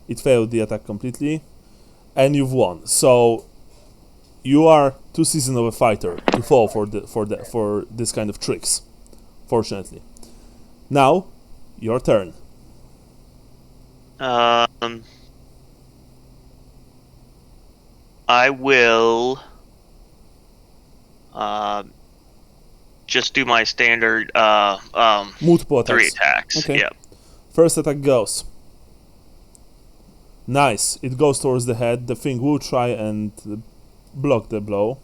It failed the attack completely, and you've won. So you are too seasoned of a fighter to fall for this kind of tricks, fortunately. Now, your turn. I will just do my standard Multiple attacks. 3 attacks. Okay. Yep. First attack goes. Nice. It goes towards the head. The thing will try and block the blow.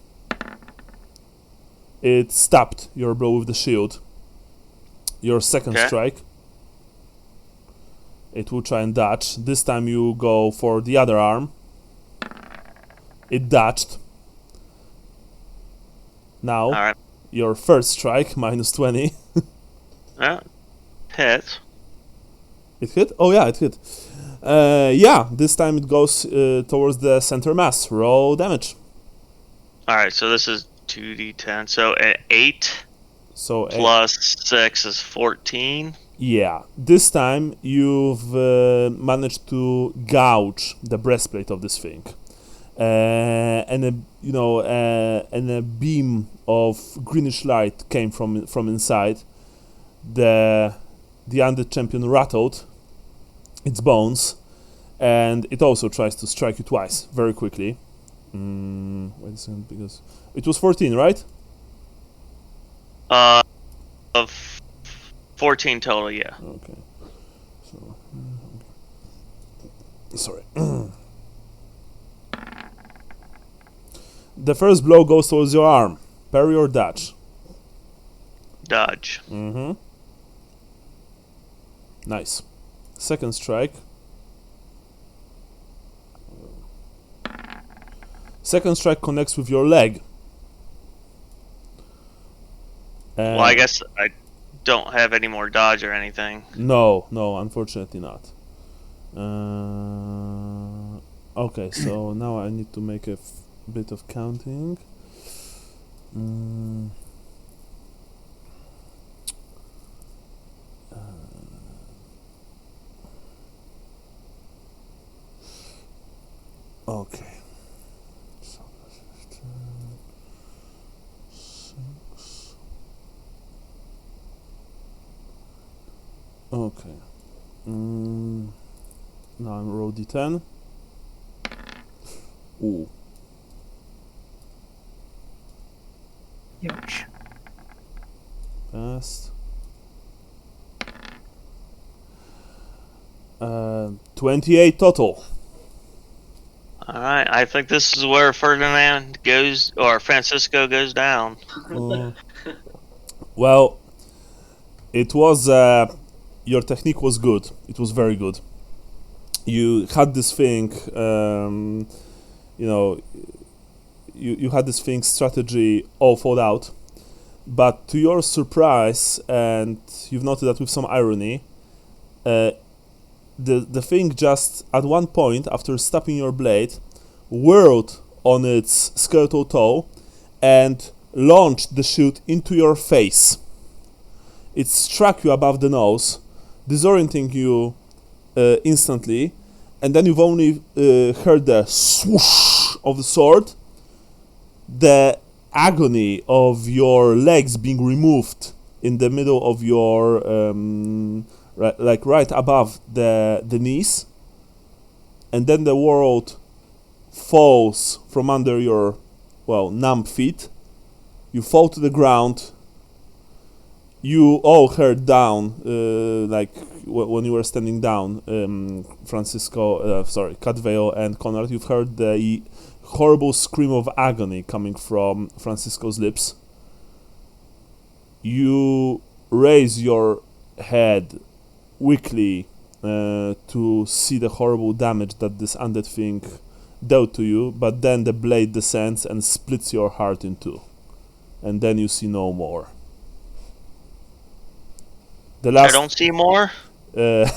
It stabbed your blow with the shield. Your second strike. It will try and dodge. This time you go for the other arm. It dodged. Now, All right. your first strike, -20. Yeah. Hit. It hit? Oh yeah, it hit. Yeah, this time it goes towards the center mass. Roll damage. All right. So this is 2d10. So 8 So plus 6 is 14. yeah, this time you've managed to gouge the breastplate of this thing, and a beam of greenish light came from inside. The undead champion rattled its bones, and it also tries to strike you twice, very quickly. Wait a second, because it was 14, right? Of 14 total, yeah. Okay. So, sorry. The first blow goes towards your arm. Parry or dodge? Dodge. Mm-hmm. Nice. Second strike. Second strike connects with your leg. Well, I guess I don't have any more dodge or anything. No, unfortunately not. Okay, so now I need to make a bit of counting. Okay. So 15, 6. Okay. Now I'm roll d10. Ooh. Huge. Passed. 28 total. All right. I think this is where Ferdinand goes, or Francisco goes down. Well, it was your technique was good. It was very good. You had this thing, you had this thing strategy all thought out, but to your surprise, and you've noted that with some irony, the thing just at one point after stopping your blade whirled on its skeletal toe and launched the shield into your face. It struck you above the nose, disorienting you instantly, and then you've only heard the swoosh of the sword, the agony of your legs being removed in the middle of your right above the knees, and then the world falls from under your numb feet. You fall to the ground. You all heard down, when you were standing down, Cadveo and Conrad, you've heard the horrible scream of agony coming from Francisco's lips. You raise your head weakly to see the horrible damage that this undead thing dealt to you, but then the blade descends and splits your heart in two, and then you see no more. I don't see more?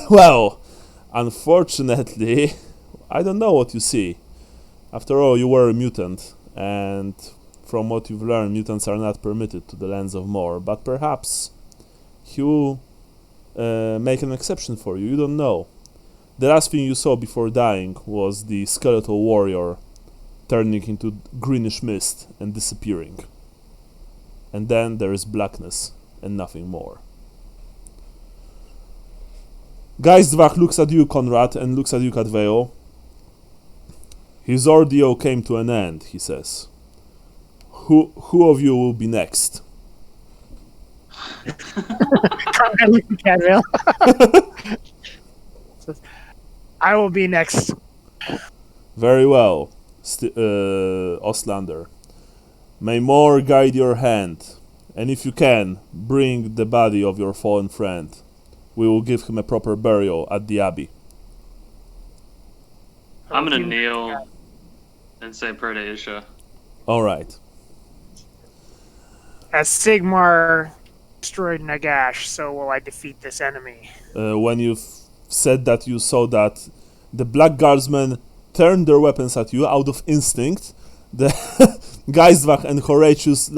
Well, unfortunately, I don't know what you see. After all, you were a mutant, and from what you've learned, mutants are not permitted to the lands of Mor, but perhaps he'll make an exception for you. You don't know. The last thing you saw before dying was the skeletal warrior turning into greenish mist and disappearing. And then there is blackness and nothing more. Geistvach looks at you, Conrad, and looks at you, Cadveo. His ordeal came to an end, he says. Who of you will be next? Conrad looks at Cadvale. I will be next. Very well, Ostlander. May Mor guide your hand, and if you can, bring the body of your fallen friend. We will give him a proper burial at the Abbey. I'm gonna kneel And say prayer to Isha. All right. As Sigmar destroyed Nagash, so will I defeat this enemy. When you said that, you saw that the Black Guardsmen turned their weapons at you out of instinct. The Geistwach and Horatius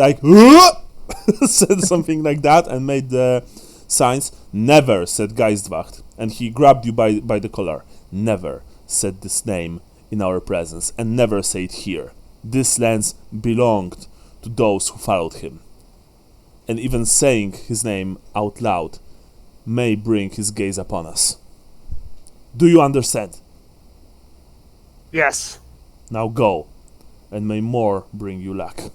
said something like that and made the signs. Never, said Geistwacht, and he grabbed you by the collar. Never said this name in our presence, and never say it here. This land belonged to those who followed him. And even saying his name out loud may bring his gaze upon us. Do you understand? Yes. Now go, and may more bring you luck.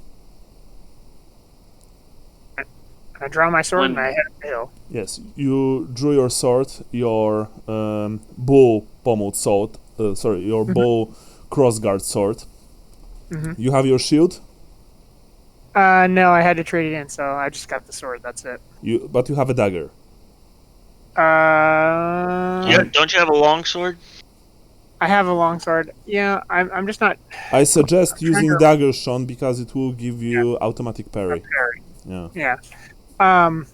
I draw my sword and I head up the hill. Yes, you drew your sword, your bow pommelled sword, your bow crossguard sword. Mm-hmm. You have your shield? No, I had to trade it in, so I just got the sword, that's it. But you have a dagger. Yeah, don't you have a longsword? I have a longsword. Yeah, I'm just not... I suggest using dagger, Sean, because it will give you automatic parry. Yeah. Yeah. I'm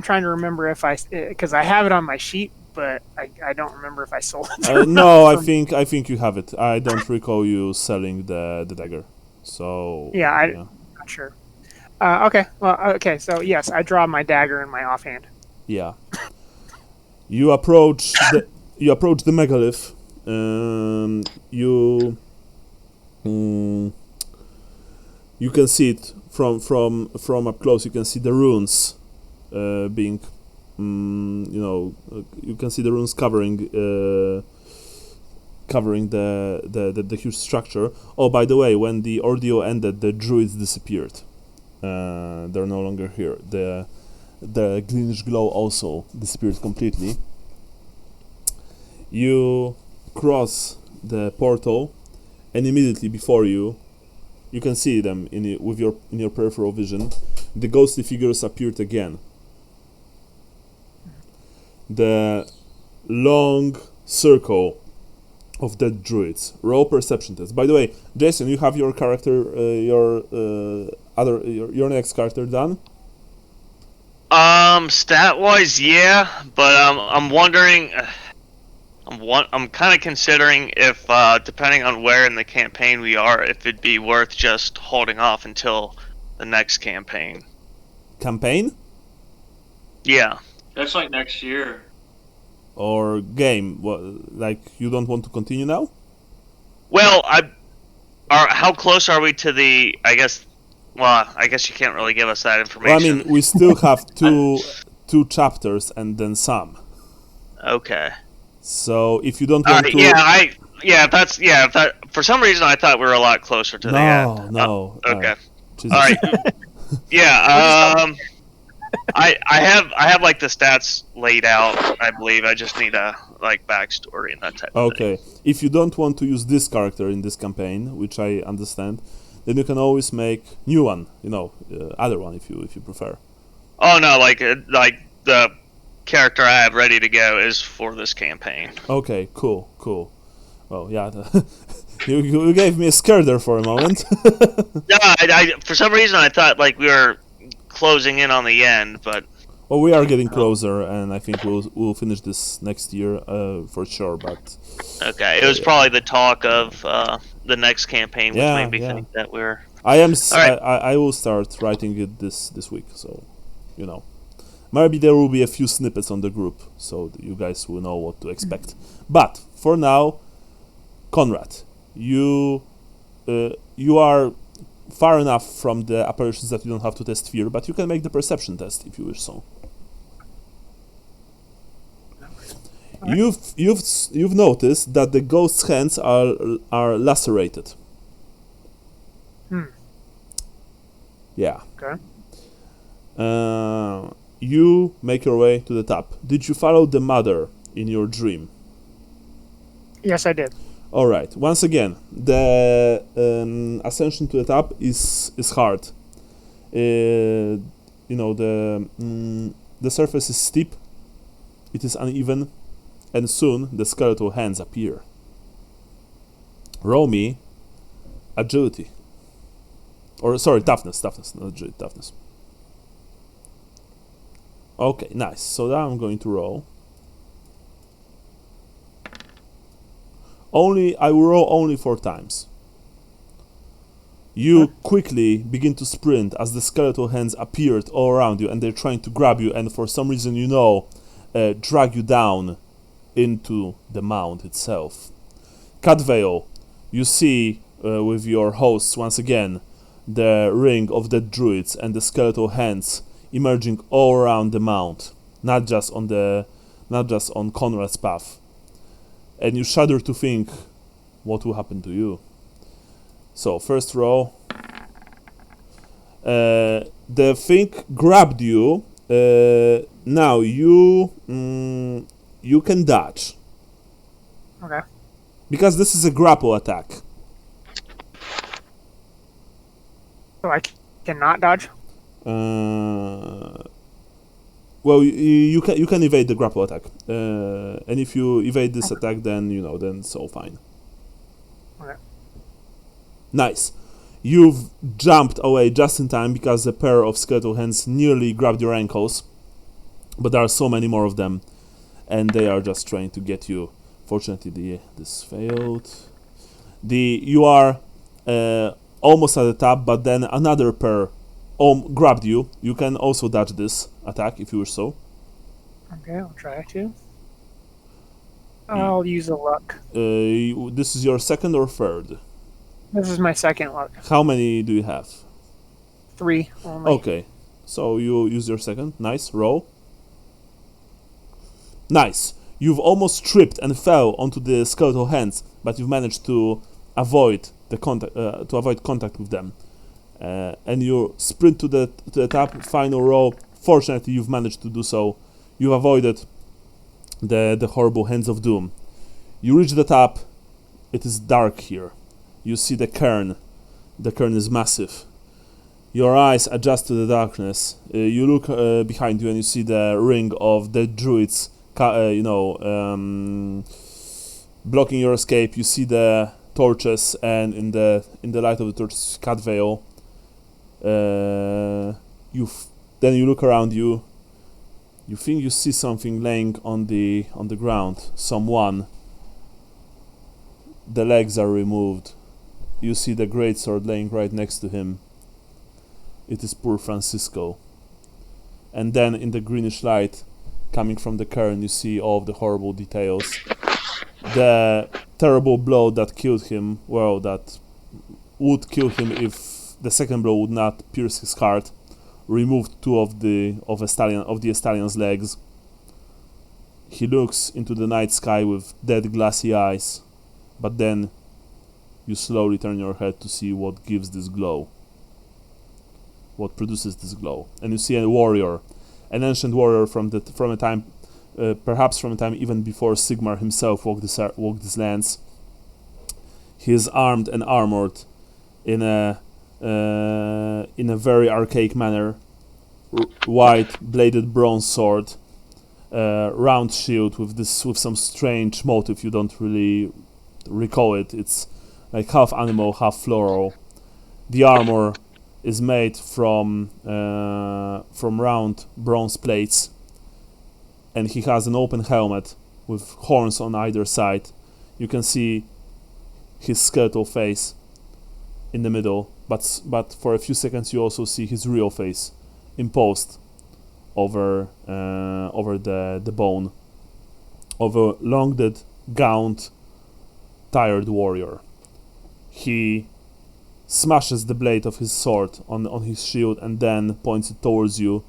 trying to remember if because I have it on my sheet, but I don't remember if I sold it. No, I think you have it. I don't recall you selling the dagger. So yeah, I'm not sure. Okay. Well, okay. So yes, I draw my dagger in my offhand. Yeah. You approach the megalith. You can see it from up close. You can see the runes being, you can see the runes covering the huge structure. Oh, by the way, when the ordeal ended, the druids disappeared. They're no longer here. The greenish glow also disappeared completely. You cross the portal, and immediately before you can see them in your peripheral vision. The ghostly figures appeared again. The long circle of dead druids. Roll perception test. By the way, Jason, you have your character, your next character done? Stat-wise, yeah, but I'm wondering. I'm kind of considering if, depending on where in the campaign we are, if it'd be worth just holding off until the next campaign. Campaign? Yeah. That's like next year. Or game? Like you don't want to continue now? Well, how close are we to the? I guess you can't really give us that information. Well, I mean, we still have two chapters and then some. Okay. So if you don't want to, if that for some reason I thought we were a lot closer to the end. No. Okay. All right. Yeah. I have like the stats laid out. I believe I just need a backstory and that type of thing. Okay. If you don't want to use this character in this campaign, which I understand, then you can always make new one. Other one if you prefer. Oh no, like the character I have ready to go is for this campaign. Okay, cool. Well, yeah, you gave me a scare there for a moment. No, I for some reason I thought we were closing in on the end, but well, we are getting closer, and I think we'll finish this next year for sure. But okay, it was probably the talk of the next campaign, which made me think that we're. I will start writing it this week, so maybe there will be a few snippets on the group, so you guys will know what to expect. But for now, Conrad, you are far enough from the apparitions that you don't have to test fear, but you can make the perception test if you wish so. You've noticed that the ghost's hands are lacerated. Yeah. Okay. You make your way to the top. Did you follow the mother in your dream? Yes, I did. All right. Once again, the ascension to the top is hard. The surface is steep. It is uneven, and soon the skeletal hands appear. Roll me agility. Or, sorry, toughness, not agility, toughness. Okay, nice. So now I'm going to roll. I will roll only 4 times. You quickly begin to sprint as the skeletal hands appeared all around you, and they're trying to grab you, and for some reason drag you down into the mound itself. Catvale, you see with your hosts once again the ring of dead druids and the skeletal hands emerging all around the mound, not just on Conrad's path. And you shudder to think what will happen to you. So first roll. The thing grabbed you. Now you can dodge. Okay. Because this is a grapple attack. So I cannot dodge? Well, you can evade the grapple attack. And if you evade this attack, then then it's all fine. Okay. Nice. You've jumped away just in time because a pair of skeletal hands nearly grabbed your ankles. But there are so many more of them, and they are just trying to get you. Fortunately, this failed. You are almost at the top, but then another pair grabbed you. You can also dodge this attack if you wish so. Okay, I'll try to. I'll use a luck. This is your second or third? This is my second luck. How many do you have? 3 only. Okay, so you use your second. Nice, roll. Nice. You've almost tripped and fell onto the skeletal hands, but you've managed to avoid contact with them. And you sprint to the top. Final roll. Fortunately, you've managed to do so. You've avoided the horrible hands of doom. You reach the top. It is dark here. You see the cairn. The cairn is massive. Your eyes adjust to the darkness. You look behind you and you see the ring of the druids, blocking your escape. You see the torches, and in the light of the torches, Catvale. Then you look around you. You think you see something laying on the ground. Someone. The legs are removed. You see the greatsword laying right next to him. It is poor Francisco. And then in the greenish light coming from the cairn, you see all of the horrible details. The terrible blow that killed him, well, that would kill him if the second blow would not pierce his heart, removed 2 of the stallion's legs. He looks into the night sky with dead glassy eyes, but then you slowly turn your head to see what gives this glow. What produces this glow. And you see a warrior, an ancient warrior from a time, perhaps from a time even before Sigmar himself walked these lands. He is armed and armored in a very archaic manner. White bladed bronze sword, round shield with some strange motif. You don't really recall it. It's like half animal, half floral. The armor is made from round bronze plates, and he has an open helmet with horns on either side. You can see his skeletal face in the middle, but for a few seconds you also see his real face imposed over the bone of a long-dead, gaunt, tired warrior. He smashes the blade of his sword on his shield and then points it towards you.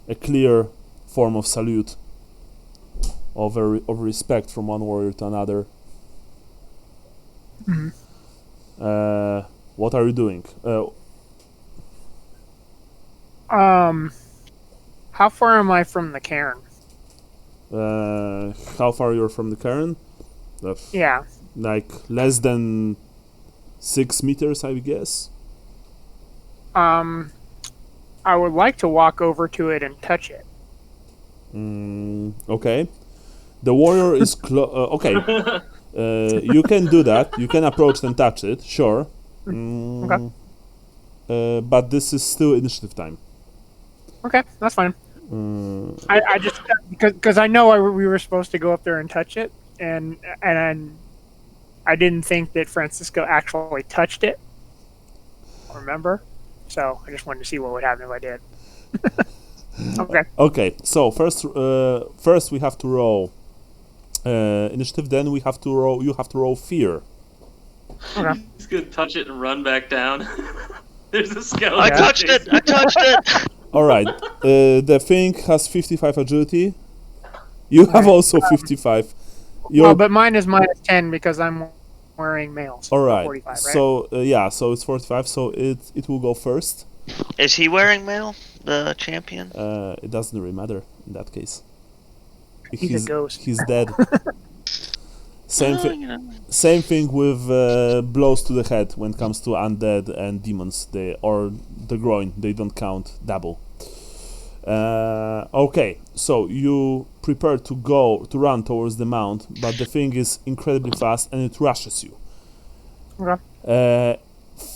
A clear form of salute, of respect from one warrior to another. Mm-hmm. What are you doing? How far am I from the cairn? How far you're from the cairn? Yeah. Like less than 6 meters, I guess. I would like to walk over to it and touch it. Okay. The warrior is okay. You can do that. You can approach and touch it, sure. Okay. But this is still initiative time. Okay, that's fine. Mm, I just because I know we were supposed to go up there and touch it, and I didn't think that Francisco actually touched it. Remember? So I just wanted to see what would happen if I did. Okay. Okay, so first we have to roll initiative. Then we have to roll. You have to roll fear. Okay. He's gonna touch it and run back down. There's a skeleton. I touched it. I touched it. All right. The thing has 55 agility. You have also 55. Well, but mine is -10 because I'm wearing mails. All right. 45, right? So yeah, so it's 45. So it will go first. Is he wearing mail? The champion? It doesn't really matter in that case. He's a ghost. He's dead. Same thing. You know. Same thing with blows to the head when it comes to undead and demons. Or the groin. They don't count double. Okay, so you prepare to run towards the mount, but the thing is incredibly fast and it rushes you. Okay.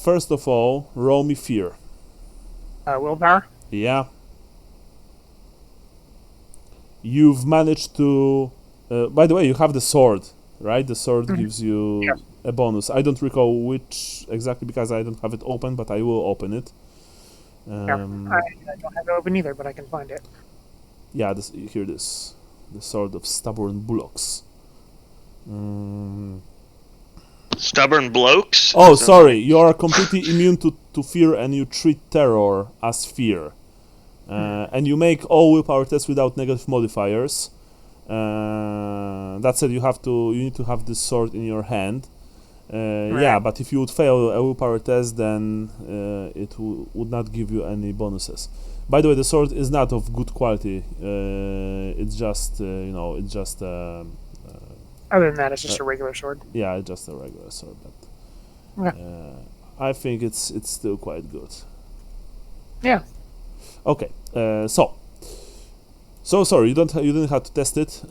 First of all, roll me fear. Willpower? Yeah. You've managed to... by the way, you have the sword, right? The sword gives you a bonus. I don't recall which exactly because I don't have it open, but I will open it. I don't have it open either, but I can find it. Yeah, here it is. The sword of stubborn bullocks. Stubborn blokes? Oh, sorry. You are completely immune to fear and you treat terror as fear. And you make all willpower tests without negative modifiers. That said, you need to have this sword in your hand. Right. Yeah, but if you would fail a willpower test, then it would not give you any bonuses. By the way, the sword is not of good quality. It's just, it's just... Other than that, it's just a regular sword. Yeah, it's just a regular sword. But I think it's still quite good. Yeah. Okay, so sorry, you didn't have to test it,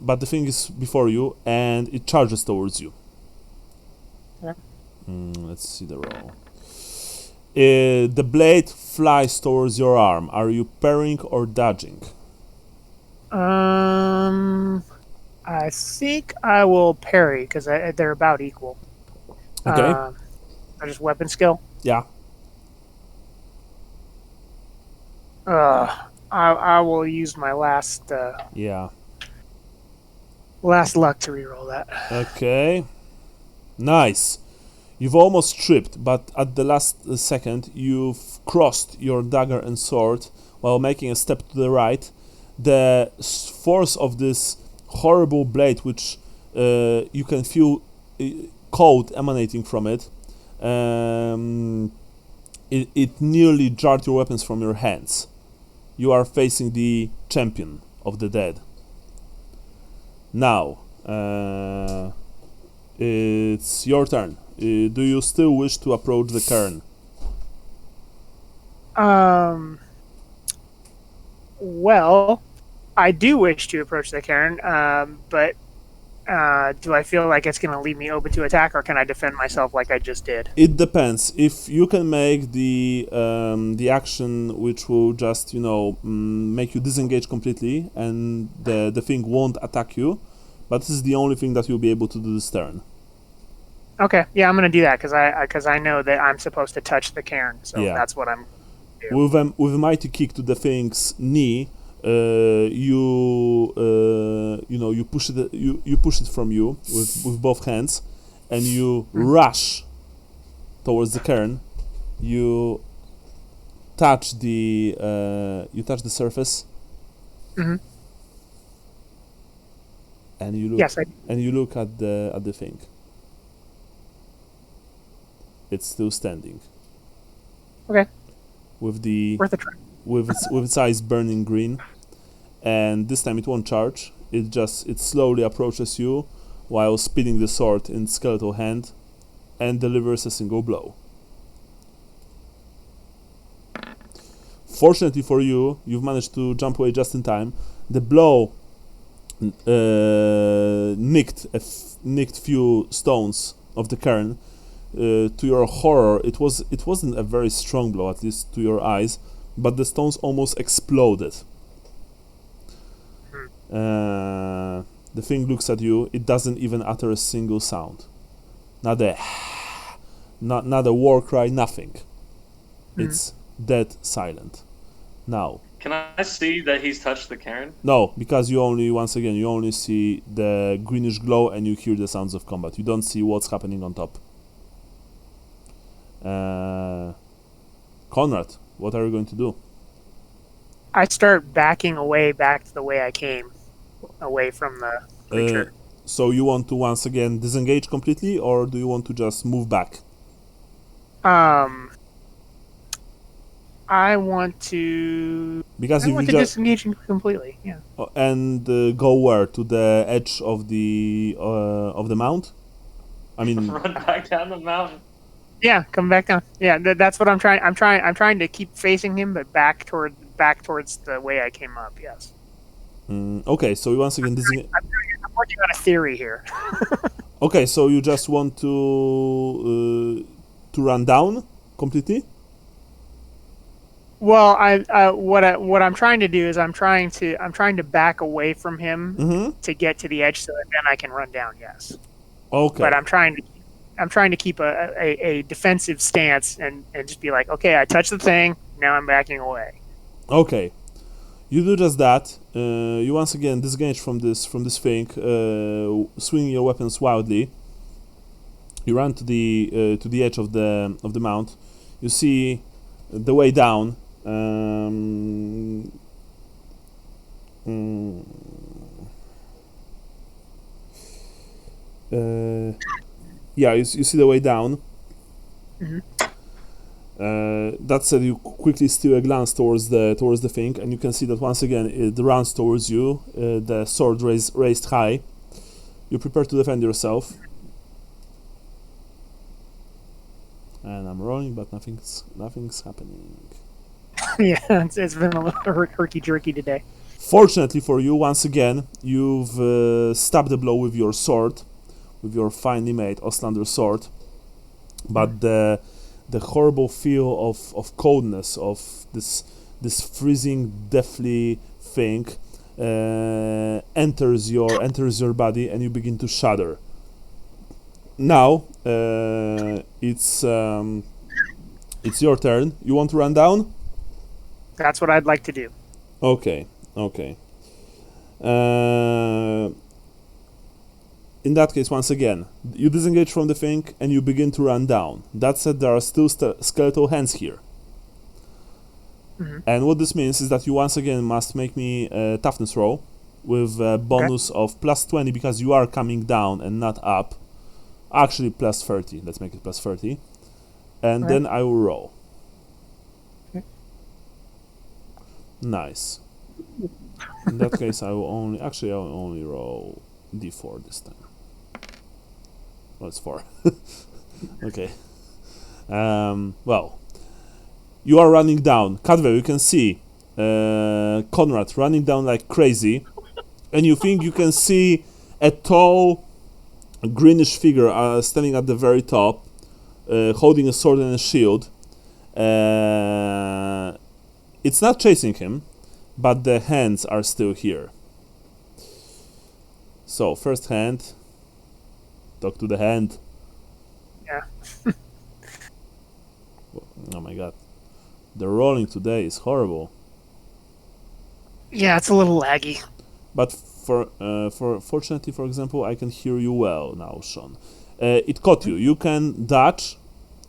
but the thing is before you, and it charges towards you. Yeah. Let's see the roll. The blade flies towards your arm. Are you parrying or dodging? I think I will parry because they're about equal. Okay. Just weapon skill. Yeah. I will use my last last luck to reroll that. Okay. Nice. You've almost tripped, but at the last second, you've crossed your dagger and sword while making a step to the right. The force of this horrible blade, which you can feel cold emanating from it, it nearly jarred your weapons from your hands. You are facing the champion of the dead. Now, it's your turn. Do you still wish to approach the cairn? Well, I do wish to approach the cairn, but do I feel like it's going to leave me open to attack, or can I defend myself like I just did? It depends. If you can make the action which will just make you disengage completely, and the thing won't attack you, but this is the only thing that you'll be able to do this turn. Okay, yeah, I'm going to do that because I know that I'm supposed to touch the cairn, so that's what I'm doing. With a mighty kick to the thing's knee, you push it from you with both hands, and you rush towards the cairn. You touch the surface. Mm-hmm. And you look. Yes, I do. And you look at the thing. It's still standing. Okay. With the worth a try. with its eyes burning green, and this time it won't charge. It slowly approaches you while spinning the sword in its skeletal hand, and delivers a single blow. Fortunately for you, you've managed to jump away just in time. The blow nicked few stones of the cairn. To your horror, it wasn't a very strong blow, at least to your eyes, but the stones almost exploded. The thing looks at you. It doesn't even utter a single sound. Not a war cry. Nothing. It's dead silent. Now. Can I see that he's touched the cairn? No, because you only see the greenish glow and you hear the sounds of combat. You don't see what's happening on top. Conrad, what are you going to do? I start backing away back to the way I came, away from the creature. So you want to once again disengage completely, or do you want to just move back? I want to. Because I if want you to just disengage completely. Yeah. And go where? To the edge of the mount? I mean, Run back down the mountain. Yeah, come back down. Yeah, that's what I'm trying. I'm trying to keep facing him, but back towards the way I came up. Yes. Okay, so you once again I'm working on a theory here. Okay, so you just want to run down completely? Well, what I'm trying to do is I'm trying to back away from him to get to the edge, so that then I can run down. Yes. Okay. But I'm trying to keep a defensive stance and just be like, okay, I touched the thing, now I'm backing away. Okay. You do just that. You once again disengage from this thing, swinging your weapons wildly. You run to the edge of the mount. You see the way down. Yeah, you see the way down. That said, you quickly steal a glance towards the thing, and you can see that once again it runs towards you. The sword raised high. You prepare to defend yourself. And I'm rolling, but nothing's happening. Yeah, it's been a little herky-jerky today. Fortunately for you, once again, you've stabbed the blow with your sword, with your finely made Ostlander sword. But the horrible feel of coldness, of this freezing, deathly thing, enters your body, and you begin to shudder. Now, it's your turn. You want to run down? That's what I'd like to do. Okay. In that case, once again, you disengage from the thing and you begin to run down. That said, there are still skeletal hands here. And what this means is that you once again must make me a toughness roll with a bonus of plus 20 because you are coming down and not up. Actually, plus 30. Let's make it plus 30. And then I will roll. Nice. In that case, I'll only roll d4 this time. Well, it's 4. Okay. Well, you are running down. Cadver, you can see Conrad running down like crazy, and you think you can see a tall, greenish figure standing at the very top, holding a sword and a shield. It's not chasing him, but the hands are still here. So, first hand. Talk to the hand. Yeah. Oh my god. The rolling today is horrible. Yeah, it's a little laggy. But fortunately, for example, I can hear you well now, Sean. It caught you. You can dodge,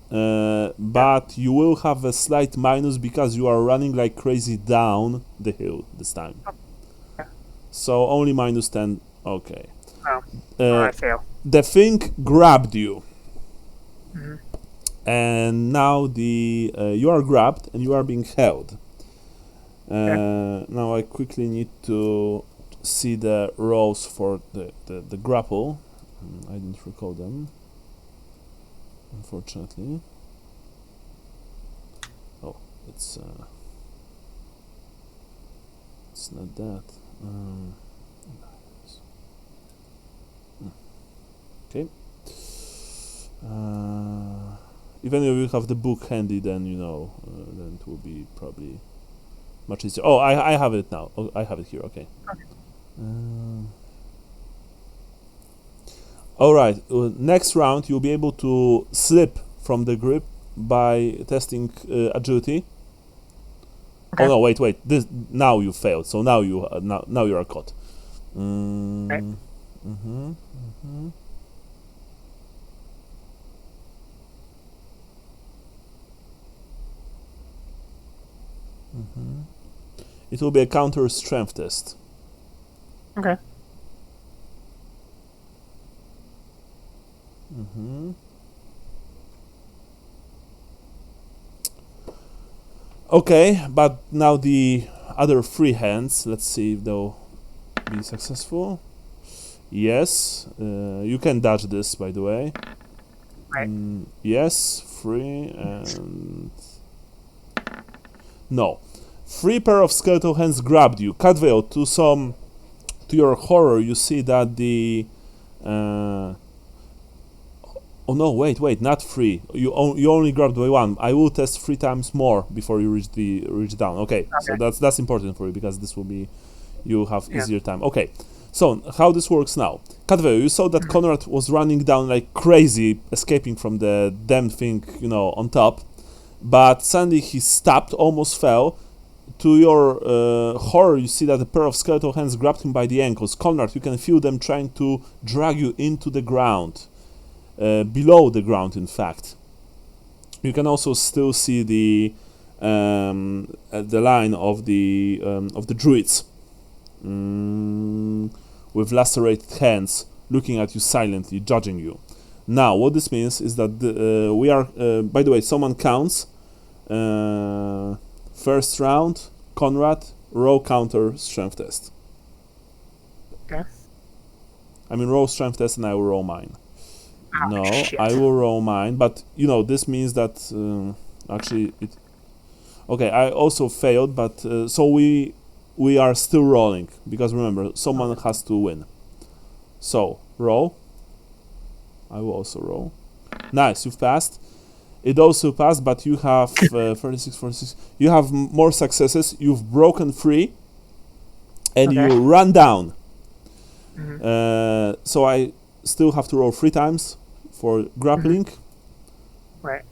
but you will have a slight minus because you are running like crazy down the hill this time. So only minus 10. Okay. I fail. The thing grabbed you. And now you are grabbed and you are being held. Now I quickly need to see the rolls for the grapple. I didn't recall them, unfortunately. Oh, it's not that. Okay. If any of you have the book handy, then then it will be probably much easier. Oh, I have it now. Oh, I have it here. Okay. All right. Next round, you'll be able to slip from the grip by testing agility. Okay. Oh no! Wait. This now you failed. So now now you are caught. Okay. It will be a counter strength test. Okay. Okay, but now the other three hands. Let's see if they'll be successful. Yes, you can dodge this, by the way. Right. Yes, 3 and no. 3 pair of skeletal hands grabbed you. Cadvale, to your horror, you see that the oh no! Wait! Not 3. You only grabbed by 1. I will test 3 times more before you reach down. Okay, so that's important for you because this will be you have easier time. Okay, so how this works now? Cadvale, you saw that Conrad was running down like crazy, escaping from the damn thing, on top. But suddenly he stopped, almost fell. To your horror, you see that a pair of skeletal hands grabbed him by the ankles. Conrad, you can feel them trying to drag you into the ground. Below the ground, in fact. You can also still see the line of the druids with lacerated hands looking at you silently, judging you. Now, what this means is that we are. By the way, someone counts. First round, Conrad, roll counter strength test. Okay. I mean, roll strength test, and I will roll mine. No, shit. I will roll mine, but this means that actually it. Okay, I also failed, but so we are still rolling because remember someone has to win. So roll. I will also roll. Nice, you've passed. It also passed, but you have 46. You have more successes. You've broken free, and you run down. So I still have to roll 3 times for grappling. Right.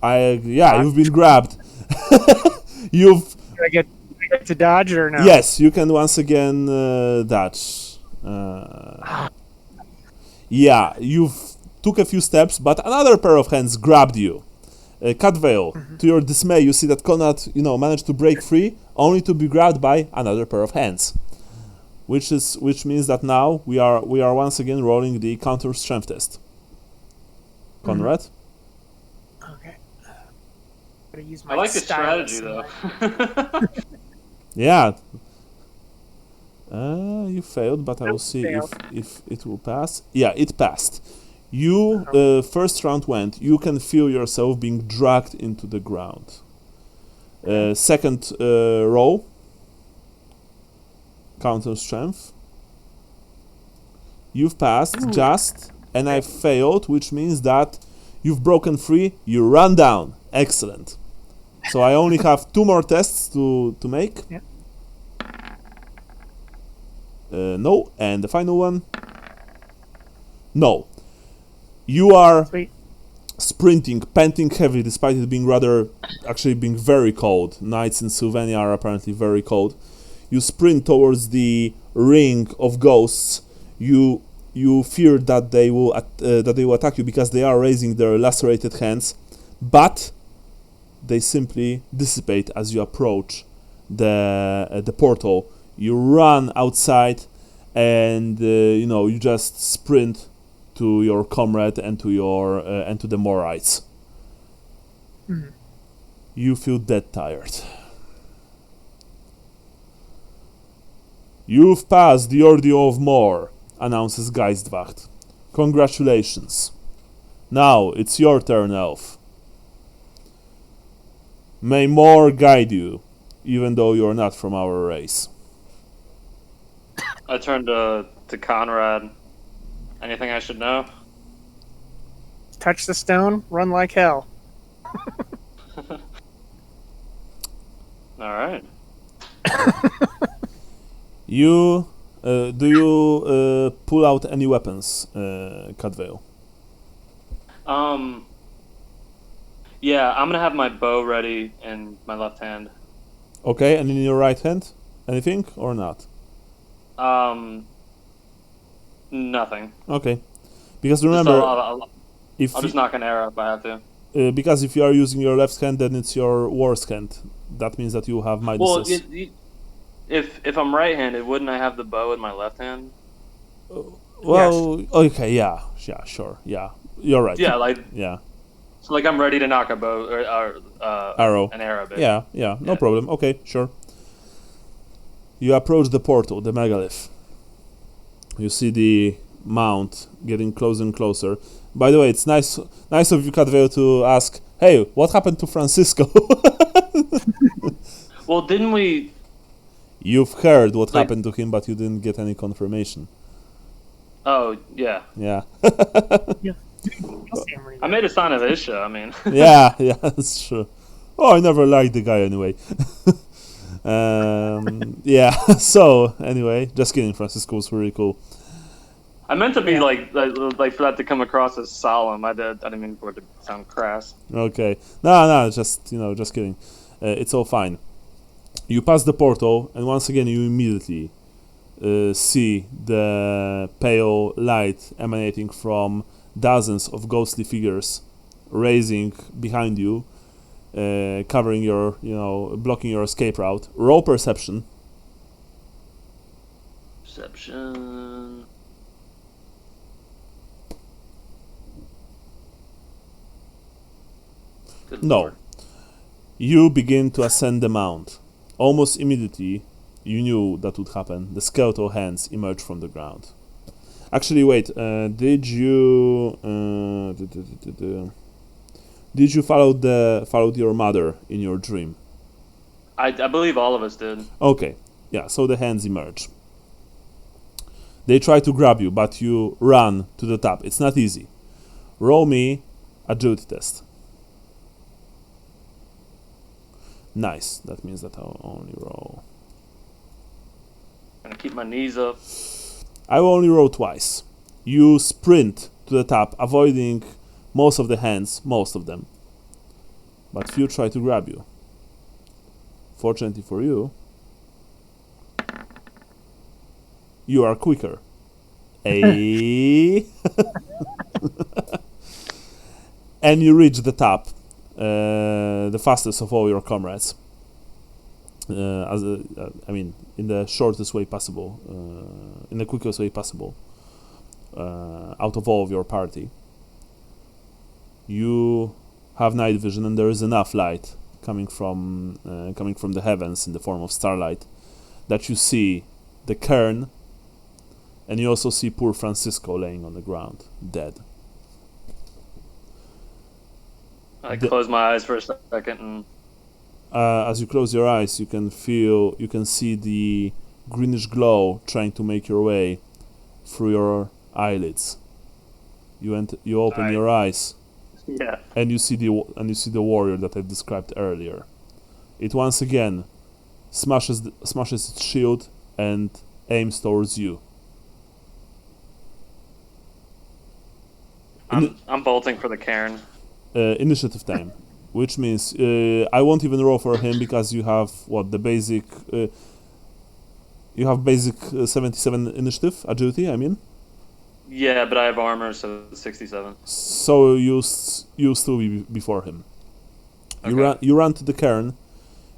You've been grabbed. Do I get to dodge or no? Yes, you can once again dodge. You've took a few steps, but another pair of hands grabbed you. Cadvale, to your dismay, you see that Conrad, managed to break free, only to be grabbed by another pair of hands. Which means that now we are once again rolling the counter strength test. Conrad? Okay. I like the strategy though. Yeah. You failed, but I will see if it will pass. Yeah, it passed. You first round went. You can feel yourself being dragged into the ground. Second roll. Counter strength. You've passed just, and I failed, which means that you've broken free. You run down. Excellent. So I only have 2 more tests to make. Yeah. No, and the final one. No. You are sprinting, panting heavily, despite it being being very cold. Nights in Sylvania are apparently very cold. You sprint towards the ring of ghosts. You fear that they will attack you because they are raising their lacerated hands, but they simply dissipate as you approach the portal. You run outside, and you just sprint to your comrade and to the Morrites. You feel dead tired. You've passed the ordeal of Mor, announces Geistwacht. Congratulations. Now it's your turn, Elf. May Mor guide you, even though you're not from our race. I turn to to Conrad. Anything I should know? Touch the stone, run like hell. All right. You do you pull out any weapons, Cadvale? Yeah, I'm gonna have my bow ready in my left hand. Okay, and in your right hand, anything or not? Nothing. Okay, because Just remember, I'll if just knock an arrow if I have to. because if you are using your left hand, then it's your worst hand. That means that you have Well, Midas. if I'm right-handed, wouldn't I have the bow in my left hand? Well, okay, yeah, sure, yeah, you're right. Yeah, like Yeah, so like I'm ready to knock a bow or arrow. an arrow. Basically. Yeah, no Yeah. problem. Okay, sure. You approach the portal, the megalith. You see the mount getting closer and closer. By the way, it's nice of you, Cadvale, to ask, hey, what happened to Francisco? Well, didn't we? You've heard what Like- happened to him, but you didn't get any confirmation. Oh yeah, Yeah. I made a sign of Isha. I mean, yeah, that's true. Oh, I never liked the guy anyway. Yeah, so, anyway, just kidding, Francisco was really cool. I meant to be like for that to come across as solemn. I didn't mean for it to sound crass. Okay. No, just, just kidding. It's all fine. You pass the portal, and once again you immediately see the pale light emanating from dozens of ghostly figures raising behind you, covering your, blocking your escape route. Roll perception. Perception. Good No. lord. You begin to ascend the mount. Almost immediately, you knew that would happen. The skeletal hands emerge from the ground. Actually, wait. Did you did you followed your mother in your dream? I believe all of us did. Okay. Yeah. So the hands emerge. They try to grab you, but you run to the top. It's not easy. Roll me agility test. Nice. That means that I'll only roll. Gonna keep my knees up. I will only roll twice. You sprint to the top, avoiding most of the hands, most of them. But few try to grab you. Fortunately for you, you are quicker. And you reach the top, the fastest of all your comrades. In the shortest way possible, in the quickest way possible, out of all of your party. You have night vision, and there is enough light coming from the heavens in the form of starlight that you see the cairn, and you also see poor Francisco laying on the ground, dead. I close my eyes for a second and. As you close your eyes, you can see the greenish glow trying to make your way through your eyelids. You open your eyes, Yeah. and you see the warrior that I described earlier. It once again smashes its shield and aims towards you. I'm bolting for the cairn. Initiative time. Which means I won't even roll for him because you have the basic. You have basic 77 initiative agility. I mean. Yeah, but I have armor, so 67. So you still be before him. Okay. You run to the cairn.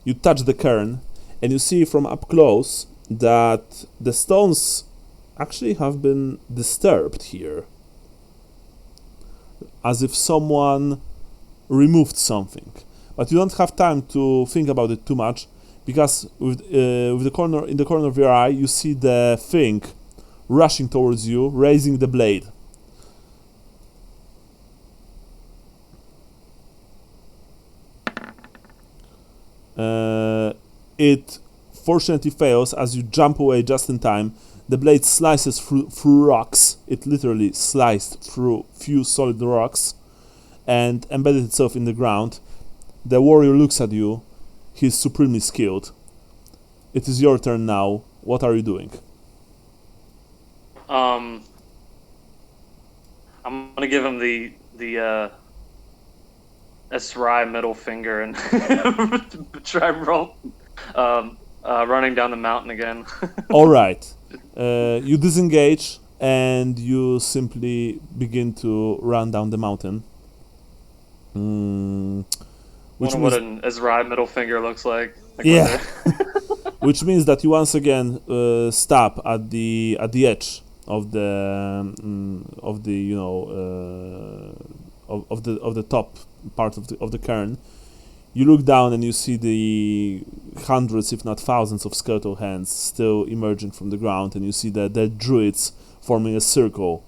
You touch the cairn, and you see from up close that the stones actually have been disturbed here, as if someone removed something, but you don't have time to think about it too much because with the corner of your eye you see the thing rushing towards you, raising the blade. It fortunately fails as you jump away just in time. The blade slices through rocks. It literally sliced through few solid rocks and embedded itself in the ground. The warrior looks at you. He's supremely skilled. It is your turn now. What are you doing? I'm gonna give him the Esrai middle finger and try roll running down the mountain again. All right. You disengage and you simply begin to run down the mountain. Which what an Esrai middle finger looks like. Yeah. Which means that you once again stop at the edge of the top part of the cairn. You look down and you see the hundreds, if not thousands, of skeletal hands still emerging from the ground, and you see the druids forming a circle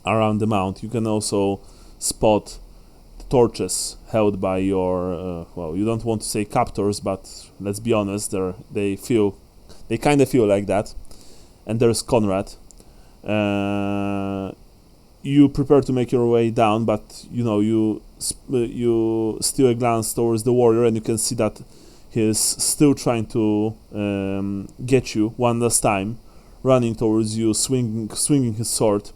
around the mount. You can also spot the torches held by your you don't want to say captors, but let's be honest, they kind of feel like that. And there's Conrad. You prepare to make your way down, but you steal a glance towards the warrior, and you can see that he's still trying to get you one last time, running towards you, swinging his sword,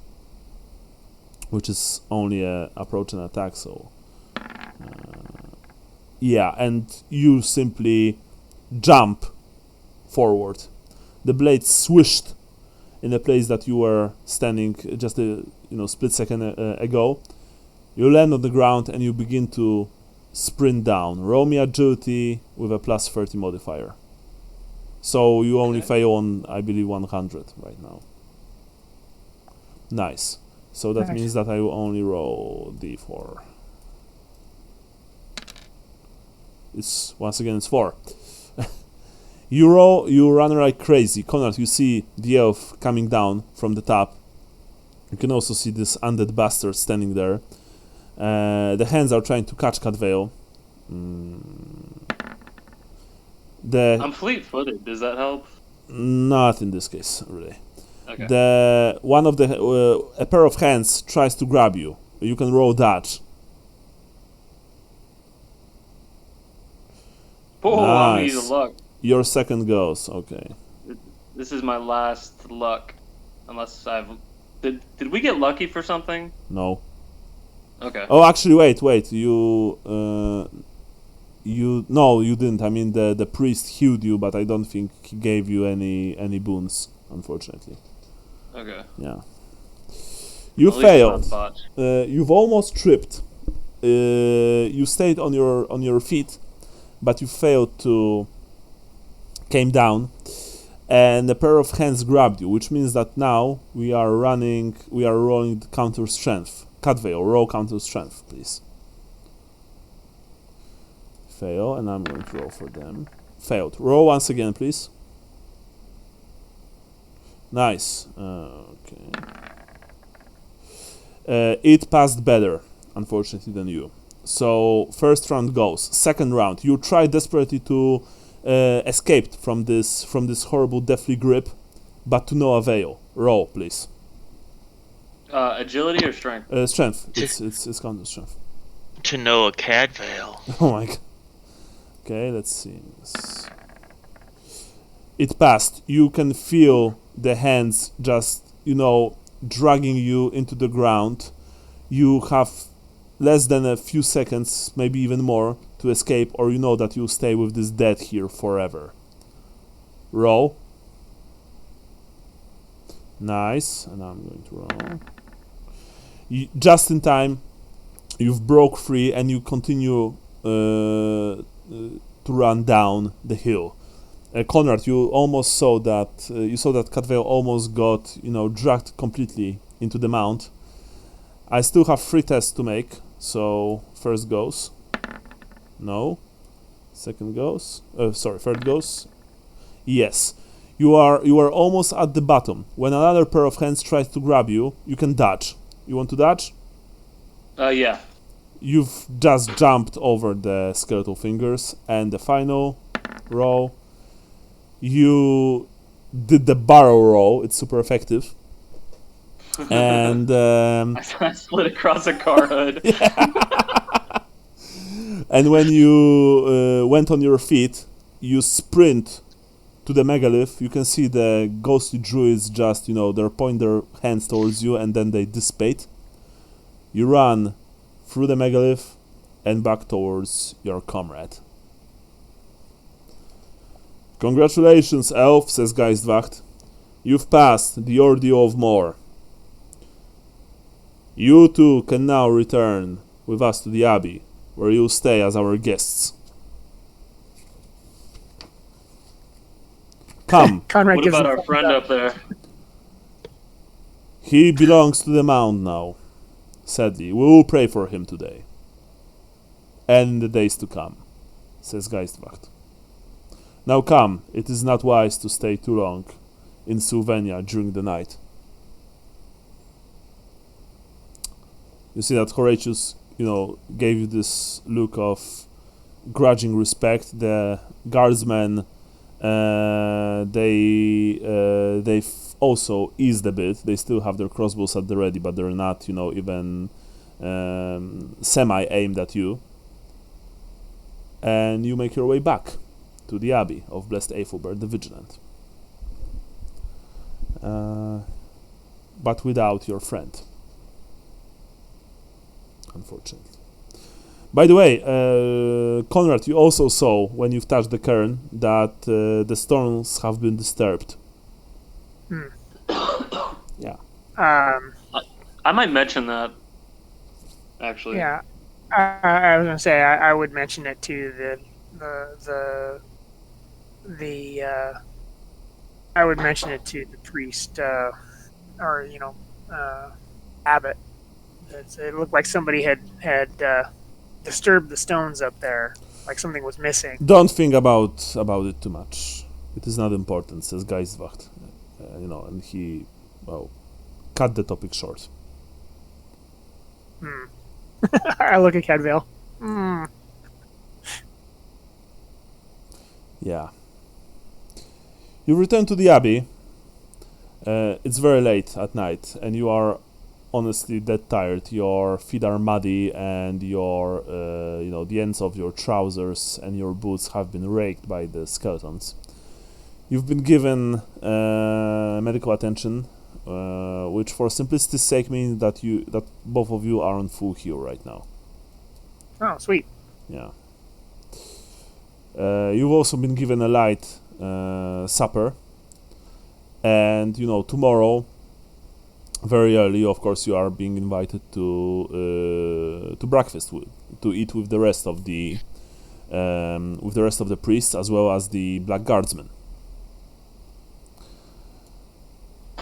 which is only a approach and attack. So, and you simply jump forward. The blade swished in the place that you were standing just a split second ago. You land on the ground and you begin to sprint down. Roll me agility with a plus 30 modifier. So you only fail on, I believe, 100 right now. Nice. So that means that I will only roll d4. Once again, it's 4. You run like crazy. Conrad, you see the elf coming down from the top. You can also see this undead bastard standing there. The hands are trying to catch Cadveil. I'm fleet-footed. Does that help? Not in this case, really. Okay. A pair of hands tries to grab you. You can roll dodge. Oh, nice. I'm gonna use a luck. Your second goes, okay. This is my last luck, unless I've. Did we get lucky for something? No. Okay. Oh, actually, wait. You didn't. I mean, the priest healed you, but I don't think he gave you any boons, unfortunately. Okay. Yeah. You failed. You've almost tripped. You stayed on your feet, but you failed to came down, and a pair of hands grabbed you, which means that now we are rolling counter strength. Cadveil, roll counter strength, please. Fail, and I'm going to roll for them. Failed. Roll once again, please. Nice. Okay. It passed better, unfortunately, than you. So, first round goes. Second round, you try desperately to escape from this horrible deathly grip, but to no avail. Roll, please. Agility or strength? Strength. It's counter strength. To know a Cadveil. Oh my god. Okay, let's see. It passed. You can feel the hands just, dragging you into the ground. You have less than a few seconds, maybe even more, to escape, or you know that you'll stay with this dead here forever. Roll. Nice. And I'm going to roll. Just in time, you've broke free and you continue to run down the hill. Conrad, you almost saw that Cadveil almost got dragged completely into the mount. I still have 3 tests to make, so first goes. No. Second goes. Third goes. Yes. You are almost at the bottom. When another pair of hands tries to grab you, you can dodge. You want to dodge? Yeah. You've just jumped over the skeletal fingers, and the final roll. you did the barrel roll. It's super effective. And I slid across a car hood. and when you went on your feet, you sprint to the megalith. You can see the ghostly druids just, they point their hands towards you and then they dissipate. You run through the megalith and back towards your comrade. Congratulations, elf, says Geistwacht. You've passed the ordeal of Moor. You too can now return with us to the Abbey, where you'll stay as our guests. Come. What about our friend up there? He belongs to the Mound now. Sadly, we will pray for him today. And in the days to come, says Geistwacht. Now come, it is not wise to stay too long in Sylvania during the night. You see that Horatius, gave you this look of grudging respect. The guardsmen, they've also eased a bit. They still have their crossbows at the ready, but they're not, even semi-aimed at you. And you make your way back to the Abbey of Blessed Aethelbert the Vigilant. But without your friend. Unfortunately. By the way, Conrad, you also saw when you've touched the cairn that the stones have been disturbed. Yeah. I might mention that. Actually. Yeah. I was gonna say I would mention it to I would mention it to the priest or abbot. It looked like somebody had disturbed the stones up there, like something was missing. Don't think about it too much. It is not important, says Geistwacht. And he, cut the topic short. I look at Cadvale. Yeah. You return to the Abbey. It's very late at night, and you are honestly dead tired. Your feet are muddy, and your, the ends of your trousers and your boots have been raked by the skeletons. You've been given medical attention, which, for simplicity's sake, means that both of you are on full heal right now. Oh, sweet. Yeah. You've also been given a light supper, and tomorrow, very early, of course, you are being invited to breakfast to eat with the rest of the priests as well as the Black Guardsmen.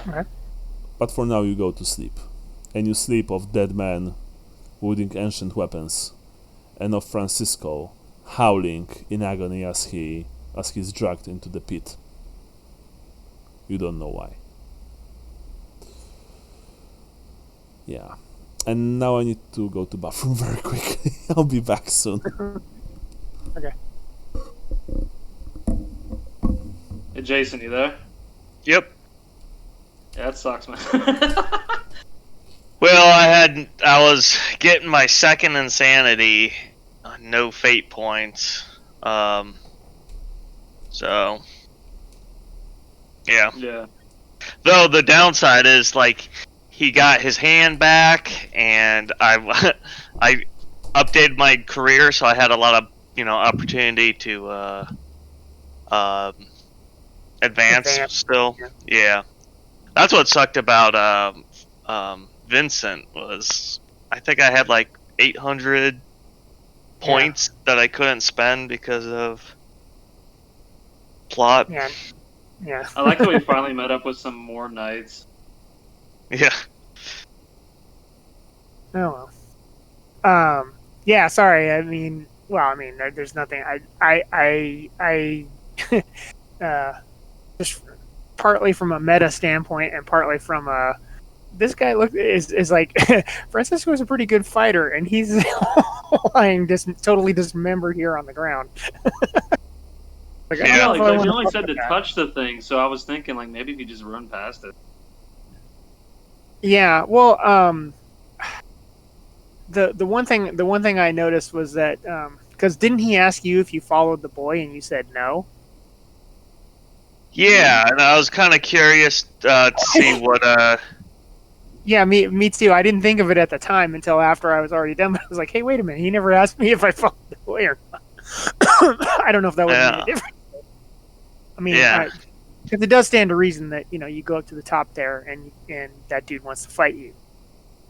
Okay. But for now, you go to sleep, and you sleep of dead men wielding ancient weapons, and of Francisco howling in agony as he's dragged into the pit. You don't know why. Yeah. And now I need to go to bathroom very quickly. I'll be back soon. Okay. Hey, Jason, you there? Yep. Yeah, that sucks, man. Well, I was getting my second insanity, no fate points. So yeah. Yeah. Though the downside is he got his hand back, and I updated my career, so I had a lot of opportunity to advance still. Yeah. That's what sucked about Vincent was I think I had 800 points that I couldn't spend because of plot. Yeah. I like that we finally met up with some more knights. Yeah. Oh well. Yeah. Sorry. There's nothing. I just partly from a meta standpoint and partly from this guy is like Francisco is a pretty good fighter, and he's lying totally dismembered here on the ground. Like, I Yeah. don't know Like, if I they wanna only fuck said with to that. touch the thing, so I was thinking like maybe if you just run past it. Yeah, well, the one thing I noticed was that because didn't he ask you if you followed the boy and you said no? Yeah, and I was kind of curious to see what. Yeah, me too. I didn't think of it at the time until after I was already done. But I was like, hey, wait a minute. He never asked me if I followed the boy or not. I don't know if that would have made a Yeah. difference. I mean, Yeah. because it does stand to reason that you go up to the top there and that dude wants to fight you,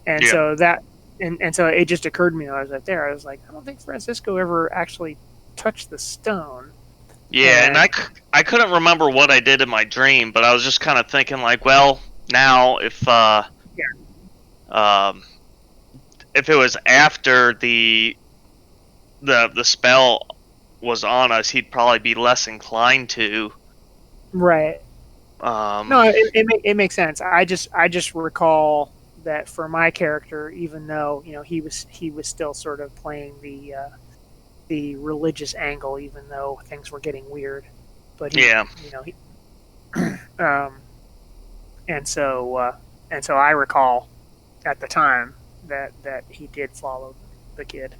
and Yeah. so that and so it just occurred to me when I was right there. I was like, I don't think Francisco ever actually touched the stone. Yeah, and I couldn't remember what I did in my dream, but I was just kind of thinking like, well, now if it was after the spell was on us, he'd probably be less inclined to. Right. Um, No, it makes sense. I just recall that for my character, even though he was still sort of playing the religious angle, even though things were getting weird, but Yeah. he, um, and so I recall at the time that he did follow the kid.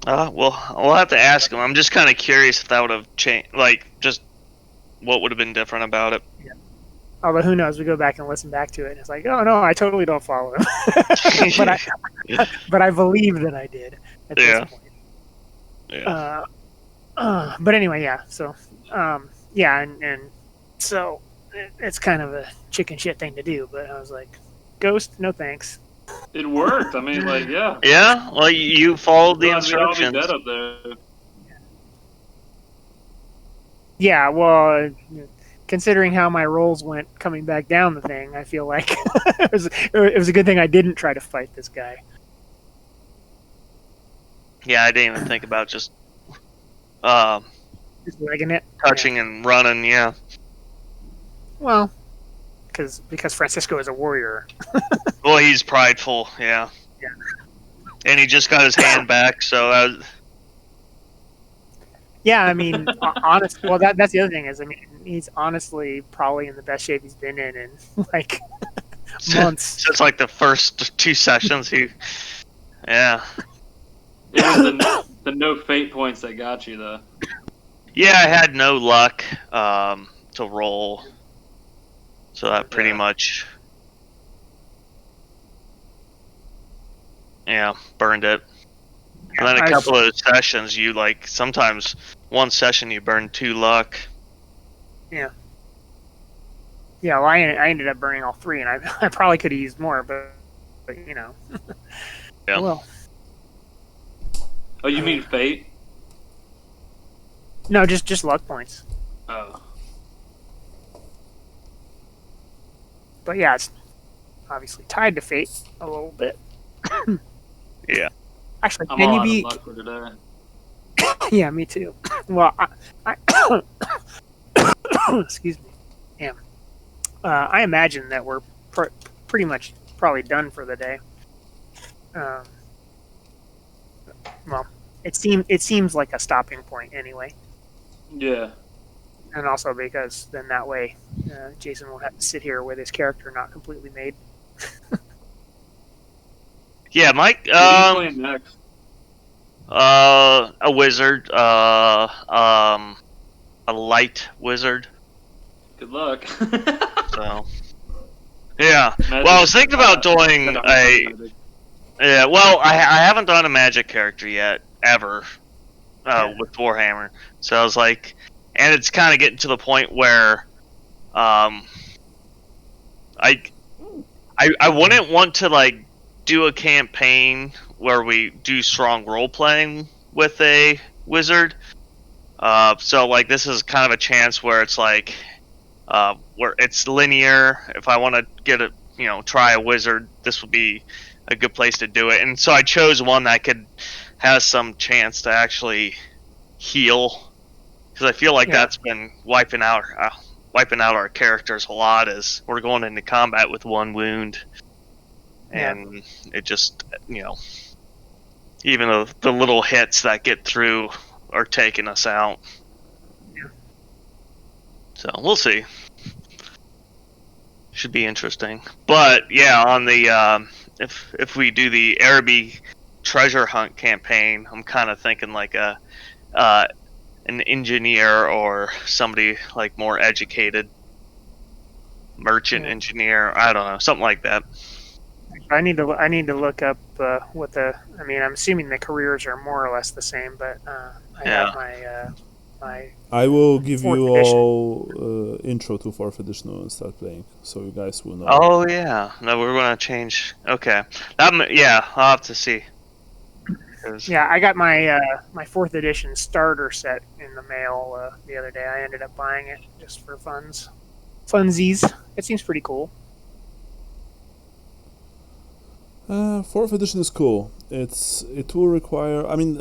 well, we'll have to ask him. I'm just kind of curious if that would have changed, like, just what would have been different about it. Although who knows? We go back and listen back to it, and it's like, oh no, I totally don't follow him, but I believe that I did at Yeah. this point. Yeah. But anyway, yeah. So, yeah, and so it's kind of a chicken shit thing to do. But I was like, Ghost, no thanks. It worked. I mean, like, yeah. Yeah. Well, you followed the Otherwise, we'd all be instructions. dead up there. Yeah, well, considering how my rolls went coming back down the thing, I feel like it was a good thing I didn't try to fight this guy. Yeah, I didn't even think about just Just legging it. touching and running. Yeah. Well, because Francisco is a warrior. Well, he's prideful. Yeah. Yeah. And he just got his hand back, so Yeah, I mean, honest. Well, that's the other thing is, I mean, he's honestly probably in the best shape he's been in like months. since like the first 2 sessions, yeah. It was the no fate points that got you, though. Yeah, I had no luck to roll, so that pretty much, burned it. And then a couple of sessions, you sometimes one session you burn 2 luck. Yeah. Yeah, well, I ended up burning all 3, and I probably could have used more, but Yeah. Well, Oh, you mean fate? no, just luck points. Oh. But yeah, it's obviously tied to fate a little bit. Yeah. Actually, I'm can all you out be? of luck for today. Yeah, me too. Well, I excuse me. Damn. I imagine that we're pretty much probably done for the day. Well, it seems like a stopping point anyway, Yeah. and also because then that way Jason won't have to sit here with his character not completely made. Yeah, Mike. What are you playing next? A wizard. A light wizard. Good luck. So. Yeah. Magic, Well, I was thinking about doing magic. Yeah. Well, I haven't done a magic character yet, ever, with Warhammer. So I was like, and it's kind of getting to the point where, I wouldn't want to do a campaign where we do strong role playing with a wizard. So this is kind of a chance where it's where it's linear. If I want to get try a wizard, this would be a good place to do it. And so I chose one that has some chance to actually heal, because I feel like that's been wiping out our characters a lot as we're going into combat with 1 wound. And it just, even the little hits that get through are taking us out. So we'll see. Should be interesting. But yeah, on the if we do the Araby treasure hunt campaign, I'm kind of thinking like an engineer or somebody like more educated, merchant engineer. I don't know, something like that. I need to look up what the. I mean, I'm assuming the careers are more or less the same, but I have my. I will give you edition. all intro to 4th edition and start playing, so you guys will know. Oh yeah, no, we're gonna change. Okay, yeah, I'll have to see. Yeah, I got my my 4th edition starter set in the mail the other day. I ended up buying it just for funsies. It seems pretty cool. 4th edition is cool. It will require. I mean,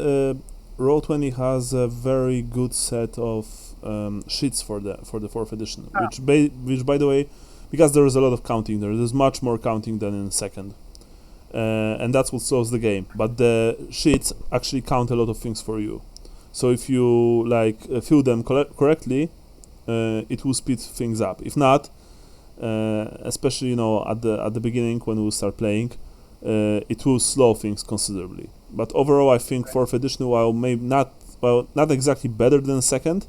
Roll20 has a very good set of sheets for the 4th edition, which by the way, because there is a lot of counting there's much more counting than in 2nd, and that's what slows the game. But the sheets actually count a lot of things for you. So if you fill them correctly, it will speed things up. If not, especially at the beginning when we start playing, it will slow things considerably. But overall, I think 4th edition, while maybe not exactly better than 2nd,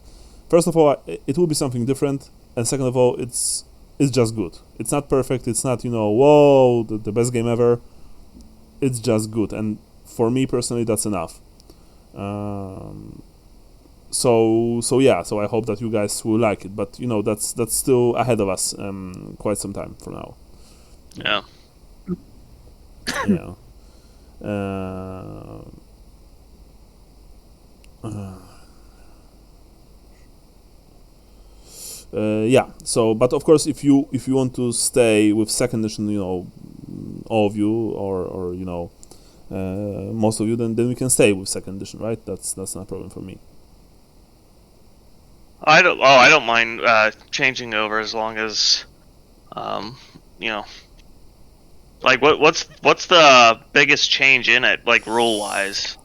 first of all, it will be something different, and second of all, it's just good. It's not perfect. It's not whoa, the best game ever. It's just good, and for me personally, that's enough. So I hope that you guys will like it. But that's still ahead of us, quite some time from now. Yeah. Yeah. Yeah. So, but of course, if you want to stay with 2nd edition, all of you, or most of you, then we can stay with 2nd edition, right? That's not a problem for me. I don't mind changing over as long as, like what's the biggest change in it, like rule wise?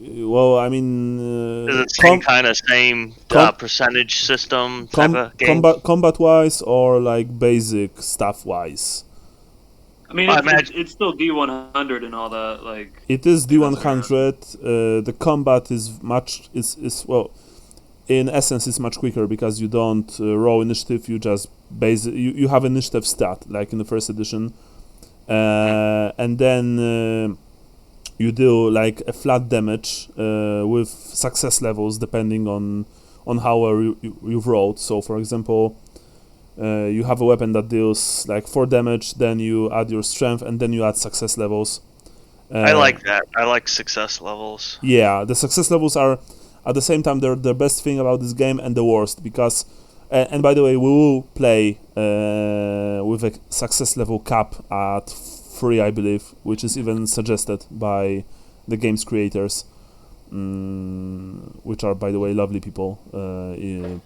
Well, I mean, is it same percentage system type of game? Combat wise, or like basic stuff wise? I mean, it's still D100 and all that. Like it is D100. The combat is well. In essence, it's much quicker because you don't roll initiative. You just you have initiative stat like in the 1st edition, and then you do like a flat damage with success levels depending on how well you've rolled. So, for example, you have a weapon that deals like 4 damage, then you add your strength, and then you add success levels. I like that. I like success levels. Yeah, the success levels are. At the same time, they're the best thing about this game and the worst, because, and by the way, we will play with a success level cap at 3, I believe, which is even suggested by the game's creators, which are, by the way, lovely people,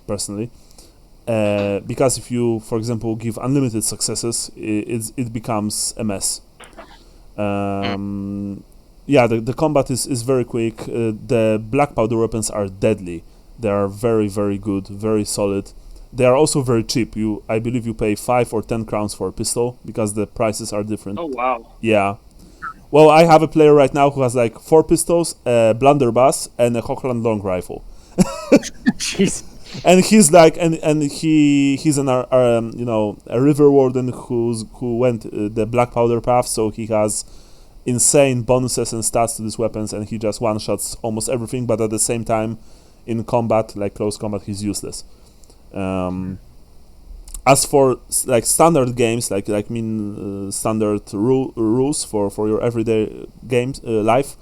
personally. Because if you, for example, give unlimited successes, it becomes a mess. Yeah, the combat is very quick. The black powder weapons are deadly. They are very, very good, very solid. They are also very cheap. I believe you pay 5 or 10 crowns for a pistol because the prices are different. Oh wow! Yeah. Well, I have a player right now who has like 4 pistols, a blunderbuss, and a Hochland long rifle. Jeez. And he's like, and he's a river warden who went the black powder path, so he has insane bonuses and stats to these weapons, and he just one-shots almost everything, but at the same time in combat, like close combat, he's useless. As for like standard games, standard rules for your everyday games life,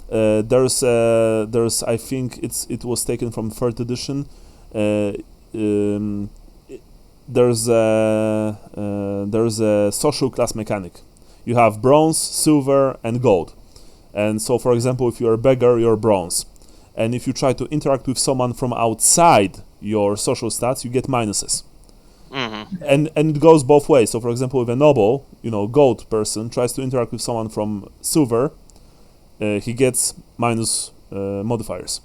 there's I think it was taken from 3rd edition. There's a social class mechanic. You have bronze, silver, and gold. And so, for example, if you're a beggar, you're bronze. And if you try to interact with someone from outside your social stats, you get minuses. Mm-hmm. And it goes both ways. So, for example, if a noble, gold person tries to interact with someone from silver, he gets minus modifiers.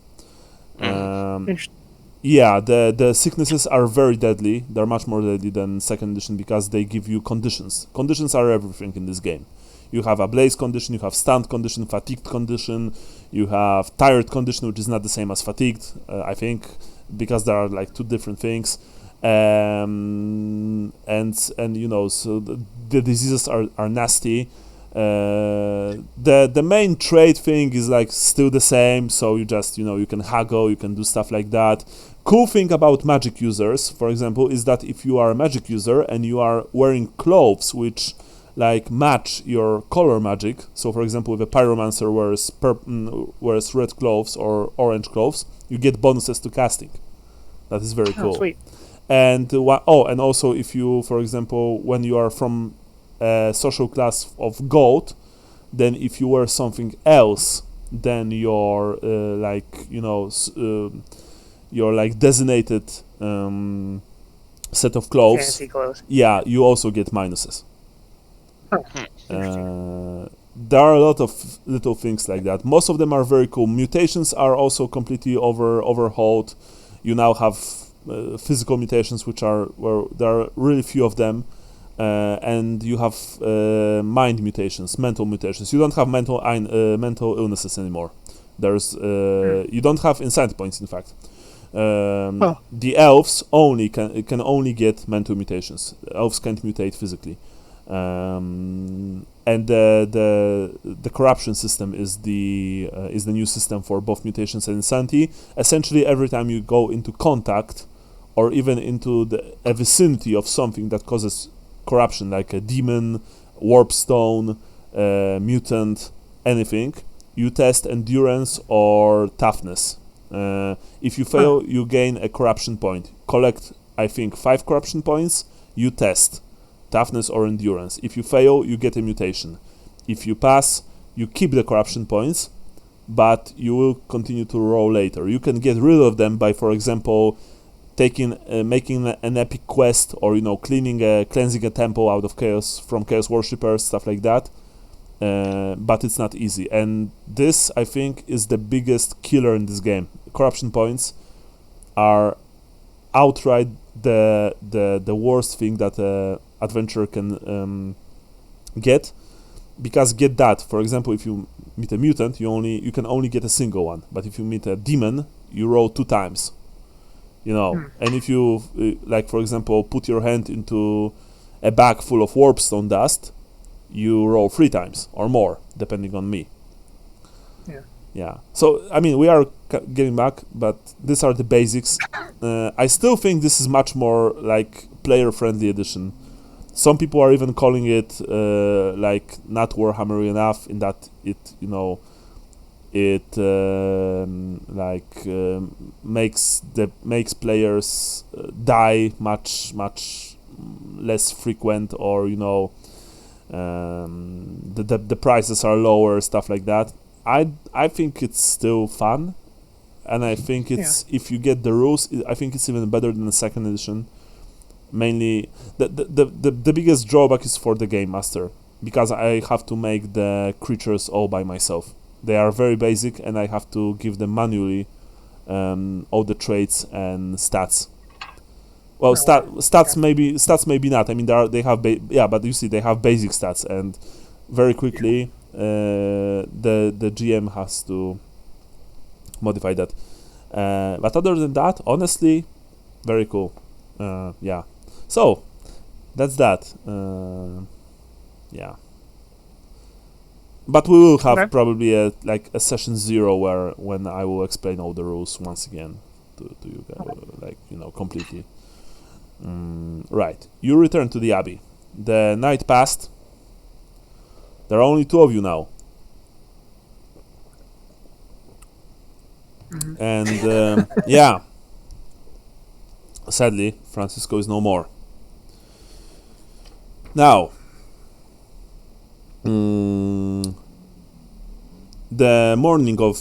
Yeah, the sicknesses are very deadly. They're much more deadly than second edition because they give you conditions. Conditions are everything in this game. You have a blaze condition, you have stunned condition, fatigued condition, you have tired condition, which is not the same as fatigued, I think, because there are like two different things. And you know, so the diseases are nasty. The main trade thing is like still the same, so you just, you know, you can haggle, you can do stuff like that. Cool thing about magic users, for example, is that if you are a magic user and you are wearing clothes which like match your color magic, so for example if a pyromancer wears red clothes or orange clothes, you get bonuses to casting. That is very cool. Sweet. And and also if you, for example, when you are from a social class of gold, then if you wear something else than your like, you know, your like designated set of clothes, Fancy clothes. yeah, you also get minuses. Oh. There are a lot of little things like that. Most of them are very cool. Mutations are also completely overhauled. You now have physical mutations, which are where there are really few of them, and you have mind mutations, mental mutations. You don't have mental illnesses anymore. There's you don't have insanity points, in fact. The elves can only get mental mutations. Elves can't mutate physically. And the corruption system is the new system for both mutations and insanity. Essentially, every time you go into contact, or even into a vicinity of something that causes corruption, like a demon, warp stone, mutant, anything, you test endurance or toughness. If you fail, you gain a corruption point. Collect, I think, 5 corruption points. You test toughness or endurance. If you fail, you get a mutation. If you pass, you keep the corruption points, but you will continue to roll later. You can get rid of them by, for example, making an epic quest, or, you know, cleansing a temple out of chaos from chaos worshippers, stuff like that. But it's not easy, and this, I think, is the biggest killer in this game. Corruption points are outright the worst thing that adventurer can get, because get that, for example, if you meet a mutant, you can only get a single one, but if you meet a demon, you roll 2 times, you know. And if you like, for example, put your hand into a bag full of warpstone dust, you roll 3 times or more, depending on me. Yeah. So, I mean, we are getting back, but these are the basics. I still think this is much more like player-friendly edition. Some people are even calling it like not Warhammer enough, in that it, you know, it makes players die much less frequent, or, you know, the prices are lower, stuff like that. I think it's still fun, and I think it's if you get the rules, I think it's even better than the second edition. Mainly, the biggest drawback is for the game master, because I have to make the creatures all by myself. They are very basic, and I have to give them manually all the traits and stats. Well, stats maybe not. I mean, they have but you see, they have basic stats, and very quickly the GM has to modify that. But other than that, honestly, very cool. Yeah. So that's that. Yeah. But we will have probably a session 0 when I will explain all the rules once again to you guys, like, you know, completely. Right. You return to the Abbey. The night passed. There are only 2 of you now. And yeah. Sadly, Francisco is no more. Now, the morning of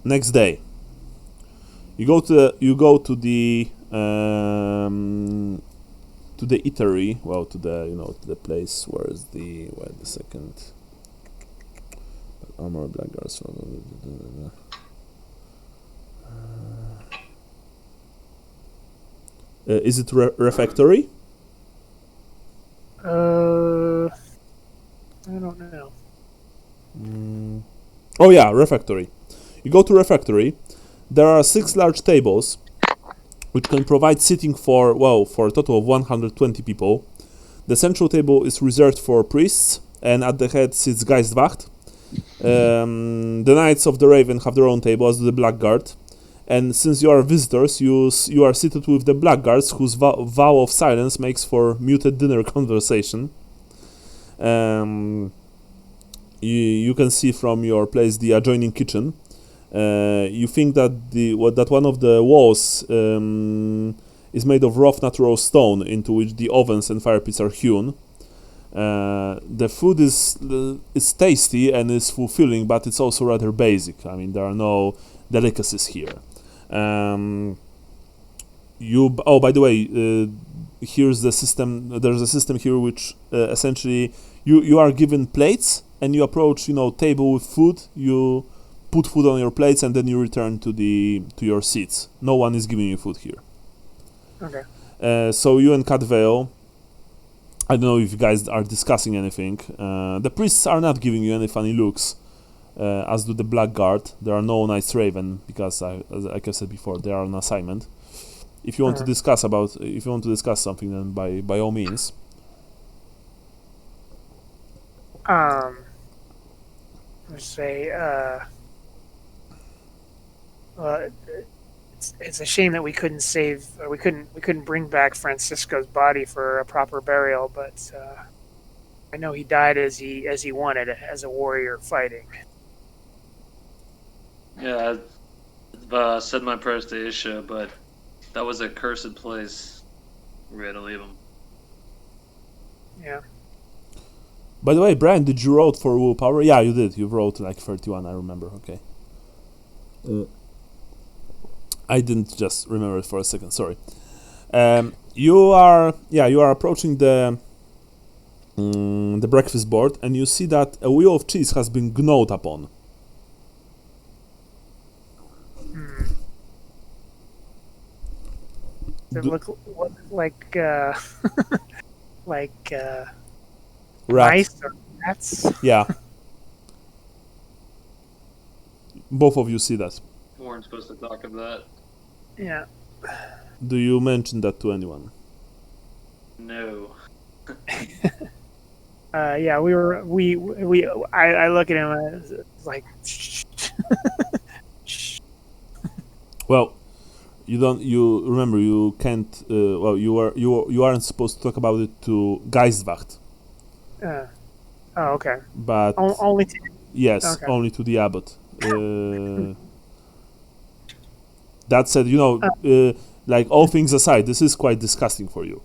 next day, you go to the eatery. Well, to the place where the second armor blackguards. Is it refectory? I don't know. Oh yeah, refectory. You go to refectory. There are 6 large tables, which can provide seating for a total of 120 people. The central table is reserved for priests, and at the head sits Geistwacht. The Knights of the Raven have their own table, as do the Blackguard. And since you are visitors, you are seated with the Blackguards, whose vow of silence makes for muted dinner conversation. You can see from your place the adjoining kitchen. You think that that one of the walls is made of rough natural stone, into which the ovens and fire pits are hewn. The food is tasty and is fulfilling, but it's also rather basic. I mean, there are no delicacies here. By the way, here's the system. There's a system here which essentially you are given plates, and you approach table with food. You put food on your plates, and then you return to your seats. No one is giving you food here. Okay. So you and Cadvale, I don't know if you guys are discussing anything. The priests are not giving you any funny looks, as do the Blackguard. There are no Knights Raven because, like I said before, they are on assignment. If you want to discuss something, then by all means. Let's say, it's a shame that we couldn't bring back Francisco's body for a proper burial, but I know he died as he wanted, as a warrior fighting. Yeah, I've said my prayers to Isha, but that was a cursed place. We had to leave him. Yeah. By the way, Brian, did you roll for willpower? Yeah, you did. You rolled like 31, I remember. Okay. I didn't just remember it for a second. Sorry. You are approaching the breakfast board, and you see that a wheel of cheese has been gnawed upon. Does it look like like Rats. mice or rats? Yeah. Both of you see that. We weren't supposed to talk of that. Yeah. Do you mention that to anyone? No. Yeah, I look at him and it's like, Well, you remember you can't. You aren't supposed to talk about it to Geistwacht. oh, okay. But Only to, yes, okay. only to the abbot. That said, like all things aside, this is quite disgusting for you.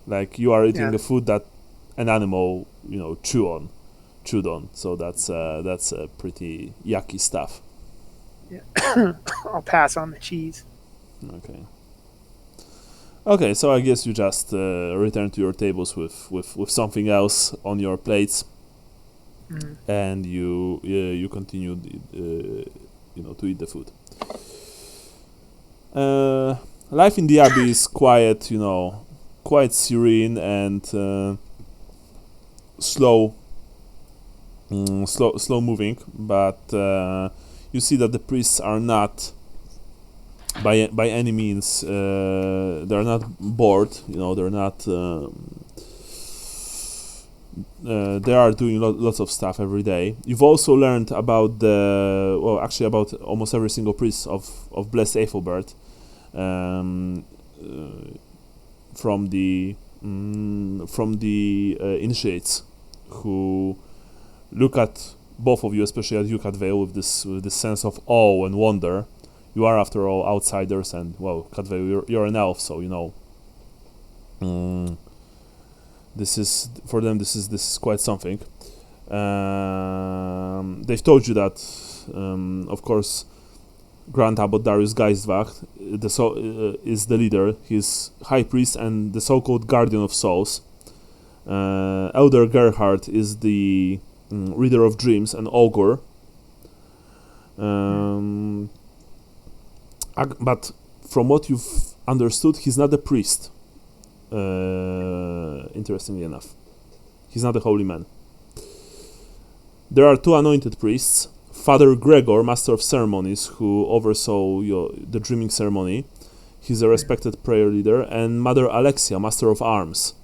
Like you are eating a food that an animal, chewed on. So that's pretty yucky stuff. Yeah. I'll pass on the cheese. Okay, so I guess you just return to your tables with something else on your plates, and you continue to eat the food. Life in the Abbey is quiet, quite serene and slow moving, but you see that the priests are not by any means they're not bored, they're not they are doing lots of stuff every day. You've also learned about about almost every single priest of Blessed Aethelbert from the initiates, who look at both of you, especially at you, Cadvale, with this sense of awe and wonder. You are, after all, outsiders, and Cadvale, you're an elf, so this is for them. This is quite something. They've told you that, of course, Grand Abbot Darius Geistwacht is the leader. He's high priest and the so-called guardian of souls. Elder Gerhard is the reader of dreams and augur. But from what you've understood, he's not a priest. Interestingly enough, he's not a holy man. There are 2 anointed priests: Father Gregor, master of ceremonies, who oversaw the dreaming ceremony. He's a respected prayer leader, and Mother Alexia, master of arms.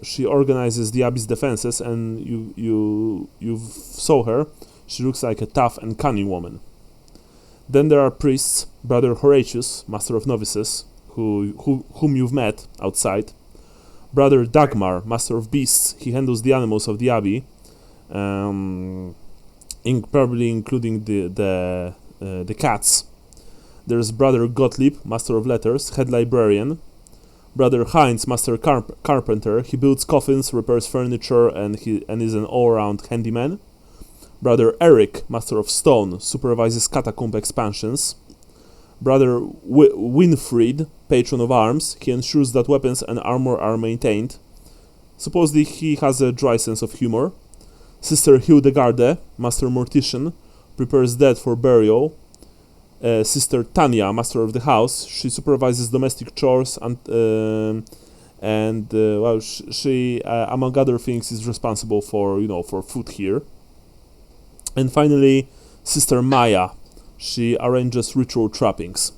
She organizes the abbey's defenses, and you saw her. She looks like a tough and cunning woman. Then there are priests: Brother Horatius, master of novices, whom you've met outside. Brother Dagmar, master of beasts. He handles the animals of the abbey, probably including the cats. There's Brother Gottlieb, master of letters, head librarian. Brother Heinz, master carpenter. He builds coffins, repairs furniture, and is an all-around handyman. Brother Eric, master of stone, supervises catacomb expansions. Brother Winfried, patron of arms. He ensures that weapons and armor are maintained. Supposedly he has a dry sense of humor. Sister Hildegarde, master mortician, prepares dead for burial. Sister Tanya, master of the house, she supervises domestic chores and she among other things is responsible for food here. And finally, Sister Maya, she arranges ritual trappings.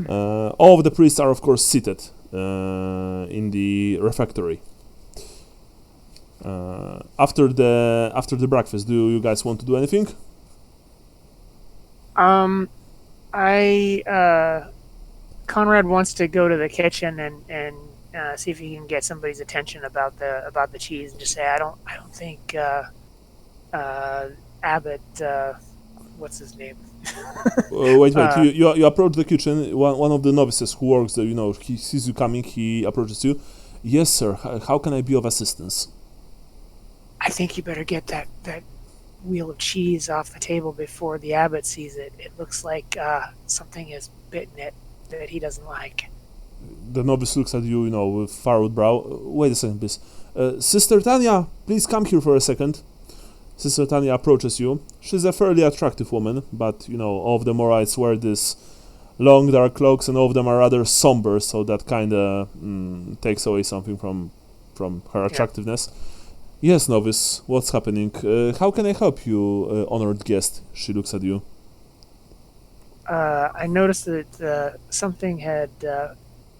All of the priests are of course seated in the refectory. After the breakfast, do you guys want to do anything? Conrad wants to go to the kitchen and see if he can get somebody's attention about the cheese, and just say, I don't think Abbott, what's his name? Wait. You approach the kitchen. One of the novices who works there, he sees you coming. He approaches you. Yes, sir. How can I be of assistance? I think you better get that wheel of cheese off the table before the abbot sees it. It looks like something has bitten it that he doesn't like. The novice looks at you, with furrowed brow. Wait a second, please. Sister Tanya, please come here for a second. Sister Tanya approaches you. She's a fairly attractive woman, but, all of the Morrites wear this long dark cloaks, and all of them are rather somber, so that kind of takes away something from her attractiveness. Yes, novice, what's happening? How can I help you, honored guest? She looks at you. I noticed that something had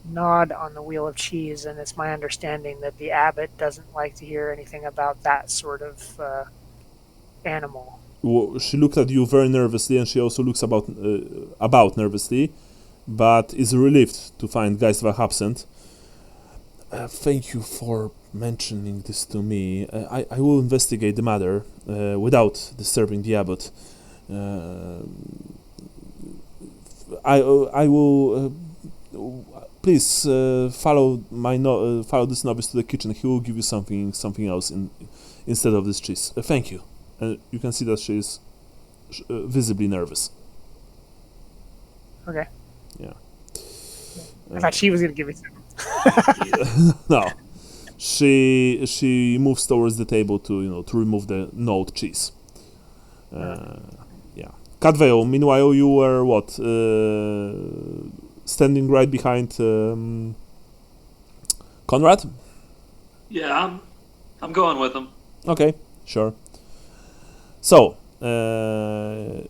gnawed on the wheel of cheese, and it's my understanding that the abbot doesn't like to hear anything about that sort of animal. She looked at you very nervously, and she also looks about nervously, but is relieved to find Geistwach absent. Thank you for mentioning this to me. I will investigate the matter without disturbing the abbot. I will. Please follow this novice to the kitchen. He will give you something else instead of this cheese. Thank you. And you can see that she is visibly nervous. Okay. Yeah. I thought she was going to give me some. No. She moves towards the table to remove the gnawed cheese. Yeah. Cadveo, meanwhile, you were what? Standing right behind Conrad? Yeah, I'm going with him. Okay, sure. So, the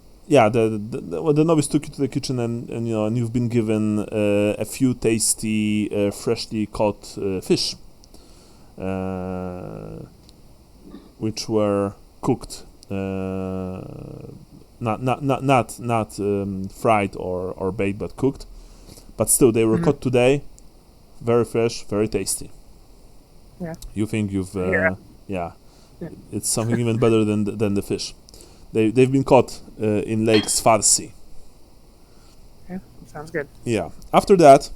novice took you to the kitchen, and you've been given a few tasty, freshly caught fish, which were cooked, not fried or baked, but cooked. But still, they were caught today. Very fresh, very tasty. Yeah. You think you've it's something even better than the fish. They've been caught in Lake Svarsi. Yeah, sounds good. Yeah. After that,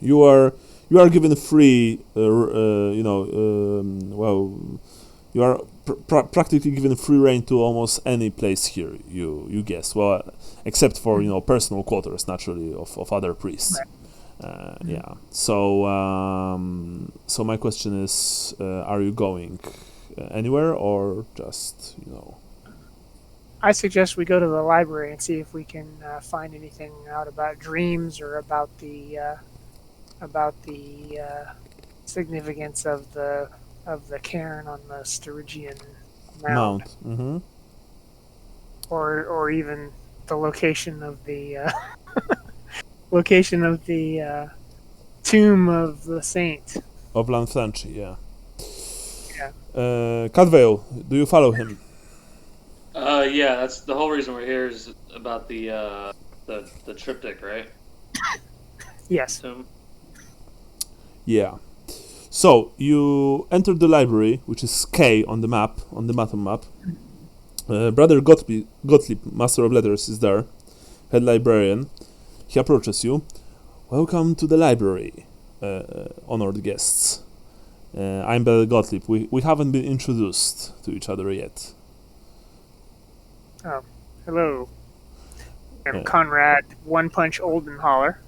you are given free. You are practically given free reign to almost any place here. You guess. Well, except for personal quarters, naturally, of other priests. Right. Yeah. So my question is, are you going anywhere or just I suggest we go to the library and see if we can find anything out about dreams or about the significance of the cairn on the Stygian mound. Mm-hmm. Or even the location of the tomb of the saint. Of Lanfranchi, yeah. Yeah. Cadvale, do you follow him? Yeah, that's the whole reason we're here is about the triptych, right? Yes. Yeah. So you enter the library, which is K on the map, on the bottom map. Brother Gottlieb, Master of Letters, is there, head librarian. He approaches you. Welcome to the library, honored guests. I'm Brother Gottlieb. We haven't been introduced to each other yet. Oh, hello. I'm Conrad One Punch Oldenhaler.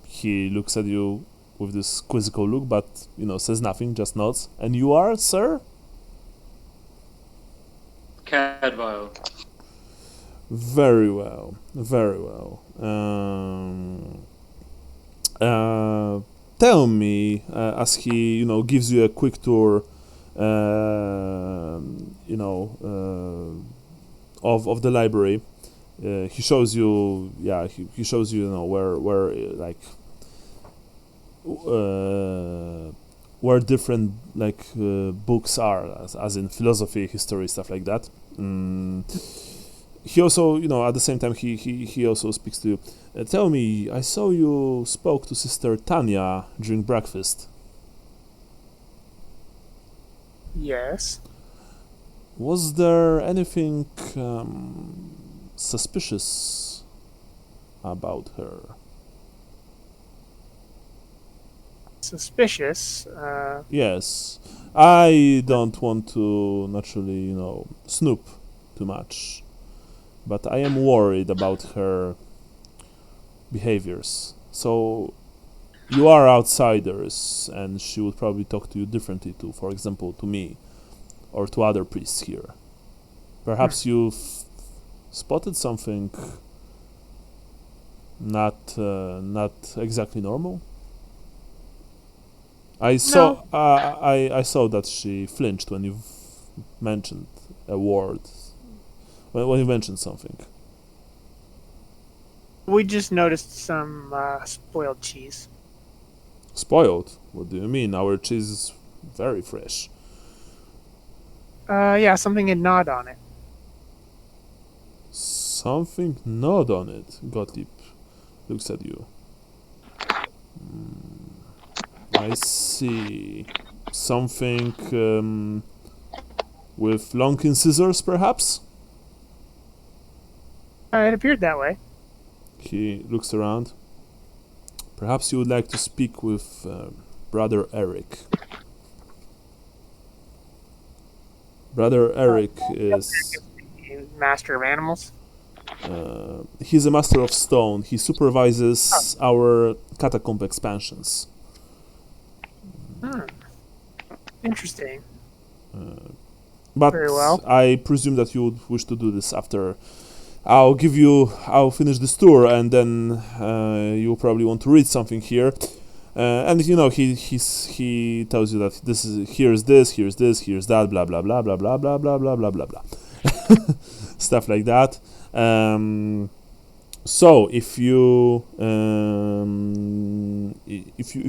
He looks at you with this quizzical look, but says nothing, just nods. And you are, sir? Cadvile. Very well, very well. Tell me, as he, gives you a quick tour, of the library. He shows you, he shows you, where different books are, as in philosophy, history, stuff like that. He also, at the same time, he also speaks to you. Tell me, I saw you spoke to Sister Tanya during breakfast. Yes. Was there anything suspicious about her? Suspicious? Yes. I don't want to naturally, snoop too much. But I am worried about her behaviors. So, you are outsiders, and she would probably talk to you differently to, for example, to me, or to other priests here. Perhaps you've spotted something not exactly normal? I saw I saw that she flinched when you mentioned a word. When you mentioned something. We just noticed some spoiled cheese. Spoiled? What do you mean? Our cheese is very fresh. Yeah, something had gnawed on it. Something gnawed on it. Gottlieb looks at you. I see. Something with long incisors, perhaps? It appeared that way. He looks around. Perhaps you would like to speak with Brother Eric. Brother Eric is... Master of animals? He's a master of stone. He supervises our catacomb expansions. Interesting. But very well. I presume that you would wish to do this after... I'll finish this tour, and then you'll probably want to read something here. And he tells you that here's that, blah blah blah blah blah blah blah blah blah blah blah, stuff like that. So if you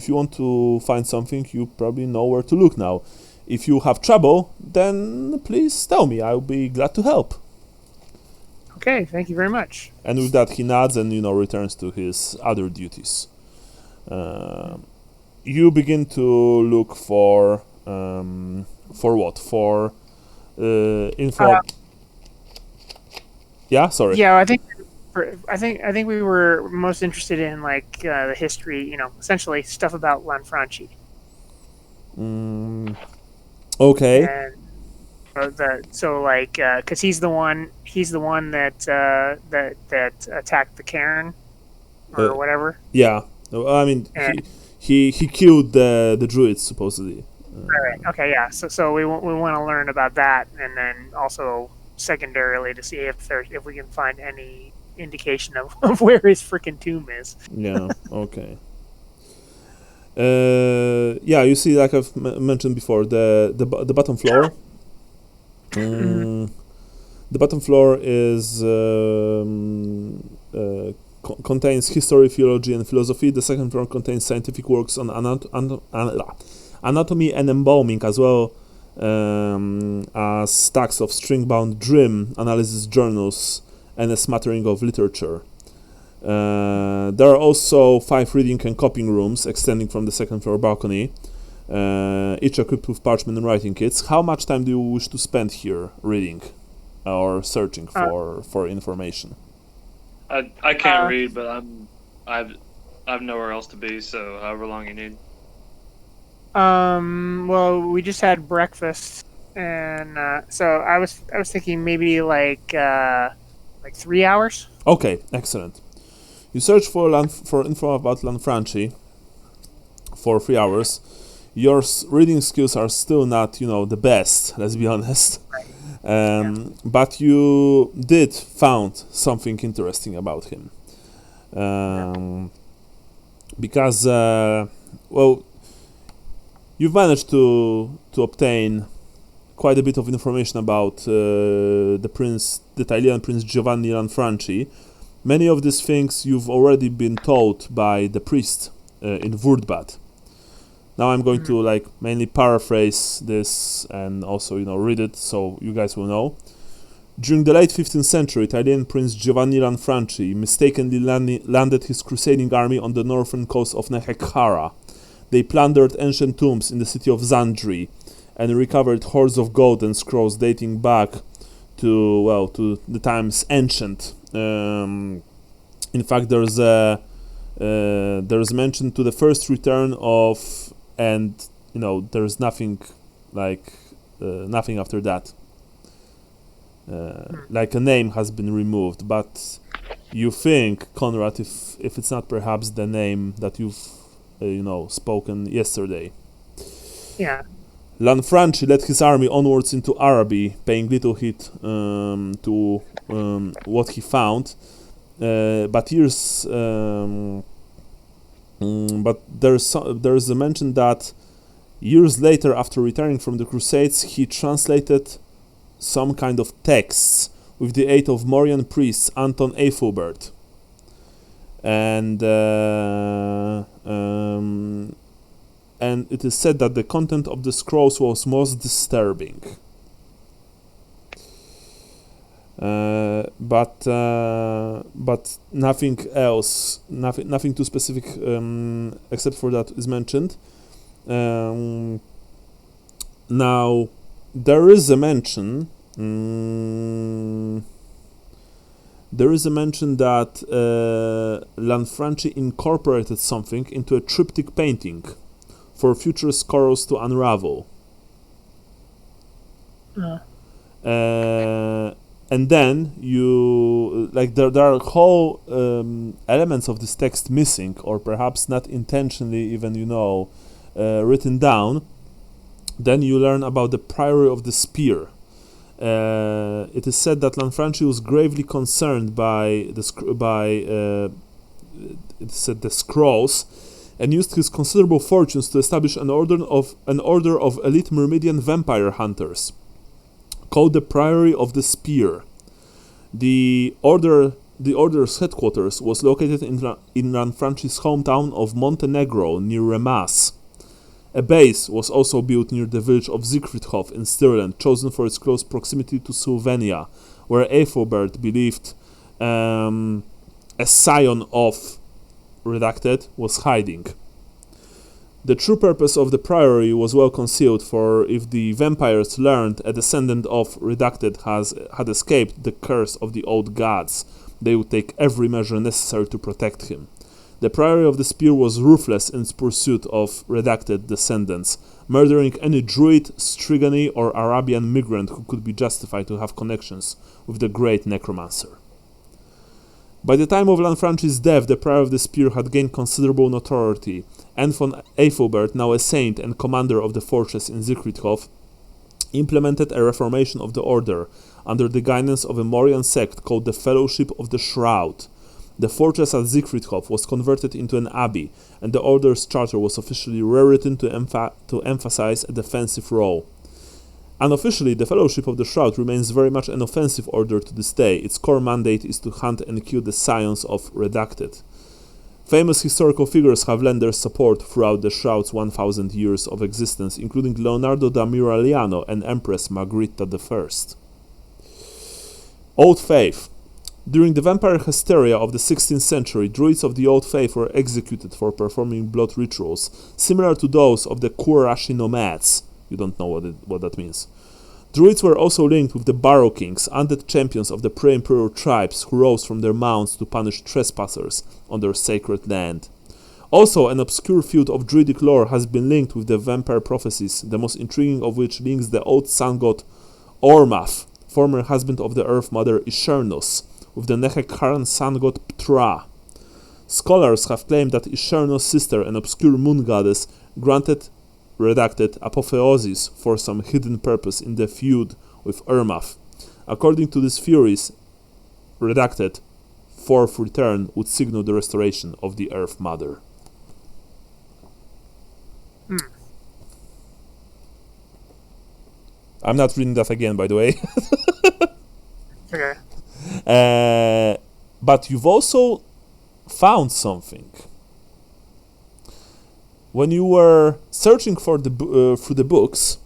want to find something, you probably know where to look now. If you have trouble, then please tell me. I'll be glad to help. Okay, thank you very much. And with that, he nods and returns to his other duties. You begin to look for what? For info. Yeah, sorry. Yeah, I think we were most interested in the history. Essentially stuff about Lanfranchi. Okay. And because he's the one that attacked the cairn or whatever. Yeah, I mean he killed the druids supposedly. Right. Okay. Yeah. So we want to learn about that, and then also secondarily to see if we can find any indication of where his freaking tomb is. Yeah. Okay. Yeah, you see, like I've mentioned before, the bottom floor. The bottom floor is contains history, theology, and philosophy. The second floor contains scientific works on anatomy and embalming, as well as stacks of string-bound dream analysis journals and a smattering of literature. There are also 5 reading and copying rooms extending from the second floor balcony, each equipped with parchment and writing kits. How much time do you wish to spend here reading or searching for information? I can't read, but I've nowhere else to be, so however long you need. Well, we just had breakfast, and so I was thinking maybe like 3 hours. Okay, excellent. You search for info about Lanfranchi for 3 hours. Your reading skills are still not, the best. Let's be honest. But you did found something interesting about him, because you've managed to obtain quite a bit of information about the Italian Prince Giovanni Lanfranchi. Many of these things you've already been told by the priest in Wurtbad. Now I'm going to mainly paraphrase this and also read it so you guys will know. During the late 15th century, Italian Prince Giovanni Lanfranchi mistakenly landed his crusading army on the northern coast of Nehekhara. They plundered ancient tombs in the city of Zandri and recovered hoards of gold and scrolls dating back to the times ancient. In fact, there's mention to the first return of, and there's nothing nothing after that. Like a name has been removed, but you think, Conrad, if it's not perhaps the name that you've spoken yesterday. Yeah. Lanfranchi led his army onwards into Araby, paying little heed to what he found. But there's a mention that years later, after returning from the Crusades, he translated some kind of texts with the aid of Mauryan priest Anton Aethelbert. And it is said that the content of the scrolls was most disturbing. But nothing else, nothing too specific, except for that is mentioned. Now, there is a mention. There is a mention that Lanfranchi incorporated something into a triptych painting for future scrolls to unravel. And then there are whole elements of this text missing, or perhaps not intentionally even written down. Then you learn about the priory of the spear. It is said that Lanfranchi was gravely concerned by the scrolls, and used his considerable fortunes to establish an order of elite Myrmidian vampire hunters, called the Priory of the Spear. The order's headquarters was located in Lanfranchi's hometown of Montenegro, near Remas. A base was also built near the village of Xathrodox86's in Stirland, chosen for its close proximity to Sylvania, where Aethelbert believed a scion of Redacted was hiding. The true purpose of the priory was well concealed, for if the vampires learned a descendant of Redacted had escaped the curse of the old gods, they would take every measure necessary to protect him. The Priory of the Spear was ruthless in its pursuit of Redacted descendants, murdering any druid, Strigany, or Arabian migrant who could be justified to have connections with the great necromancer. By the time of Lanfranchi's death, the Priory of the Spear had gained considerable notoriety. Anton Aethelbert, now a saint and commander of the fortress in Xathrodox86, implemented a reformation of the order under the guidance of a Morrian sect called the Fellowship of the Shroud. The fortress at Siegfriedhof was converted into an abbey, and the order's charter was officially rewritten to emphasize a defensive role. Unofficially, the Fellowship of the Shroud remains very much an offensive order to this day. Its core mandate is to hunt and kill the scions of Redacted. Famous historical figures have lent their support throughout the Shroud's 1,000 years of existence, including Leonardo da Miragliano and Empress Margherita I. Old Faith. During the vampire hysteria of the 16th century, druids of the Old Faith were executed for performing blood rituals, similar to those of the Kuarashi nomads. You don't know what that means. Druids were also linked with the Barrow Kings, undead champions of the pre-imperial tribes who rose from their mounds to punish trespassers on their sacred land. Also, an obscure feud of druidic lore has been linked with the vampire prophecies, the most intriguing of which links the old sun god Ormath, former husband of the Earth Mother Ishernus, with the Nehekharan sun god Ptra. Scholars have claimed that Ishernus' sister, an obscure moon goddess, granted Redacted apotheosis for some hidden purpose in the feud with Ormath. According to these theories, Redacted fourth return would signal the restoration of the Earth Mother. I'm not reading that again, by the way. Okay. But you've also found something. When you were searching for through the books,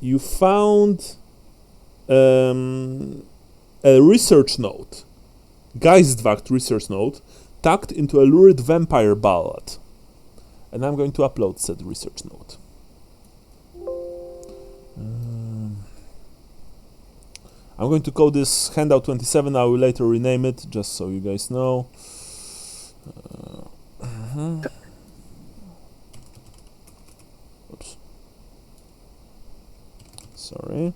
you found a research note, Geistwacht research note, tucked into a lurid vampire ballad. And I'm going to upload said research note. I'm going to call this handout 27. I will later rename it, just so you guys know. Oops. Sorry.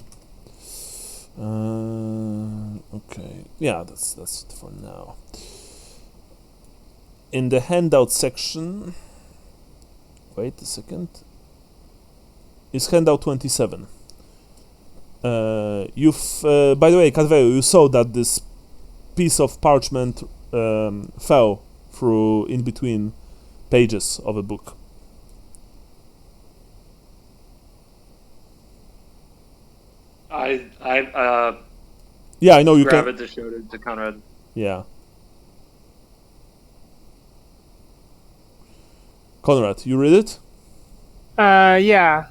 Okay. Yeah, that's it for now. In the handout section, wait a second, is handout 27. You've, by the way, Cadveo, you saw that this piece of parchment fell through in between pages of a book. Yeah, I know you grab can. it to show it to Conrad. Yeah. Conrad, you read it? Yeah.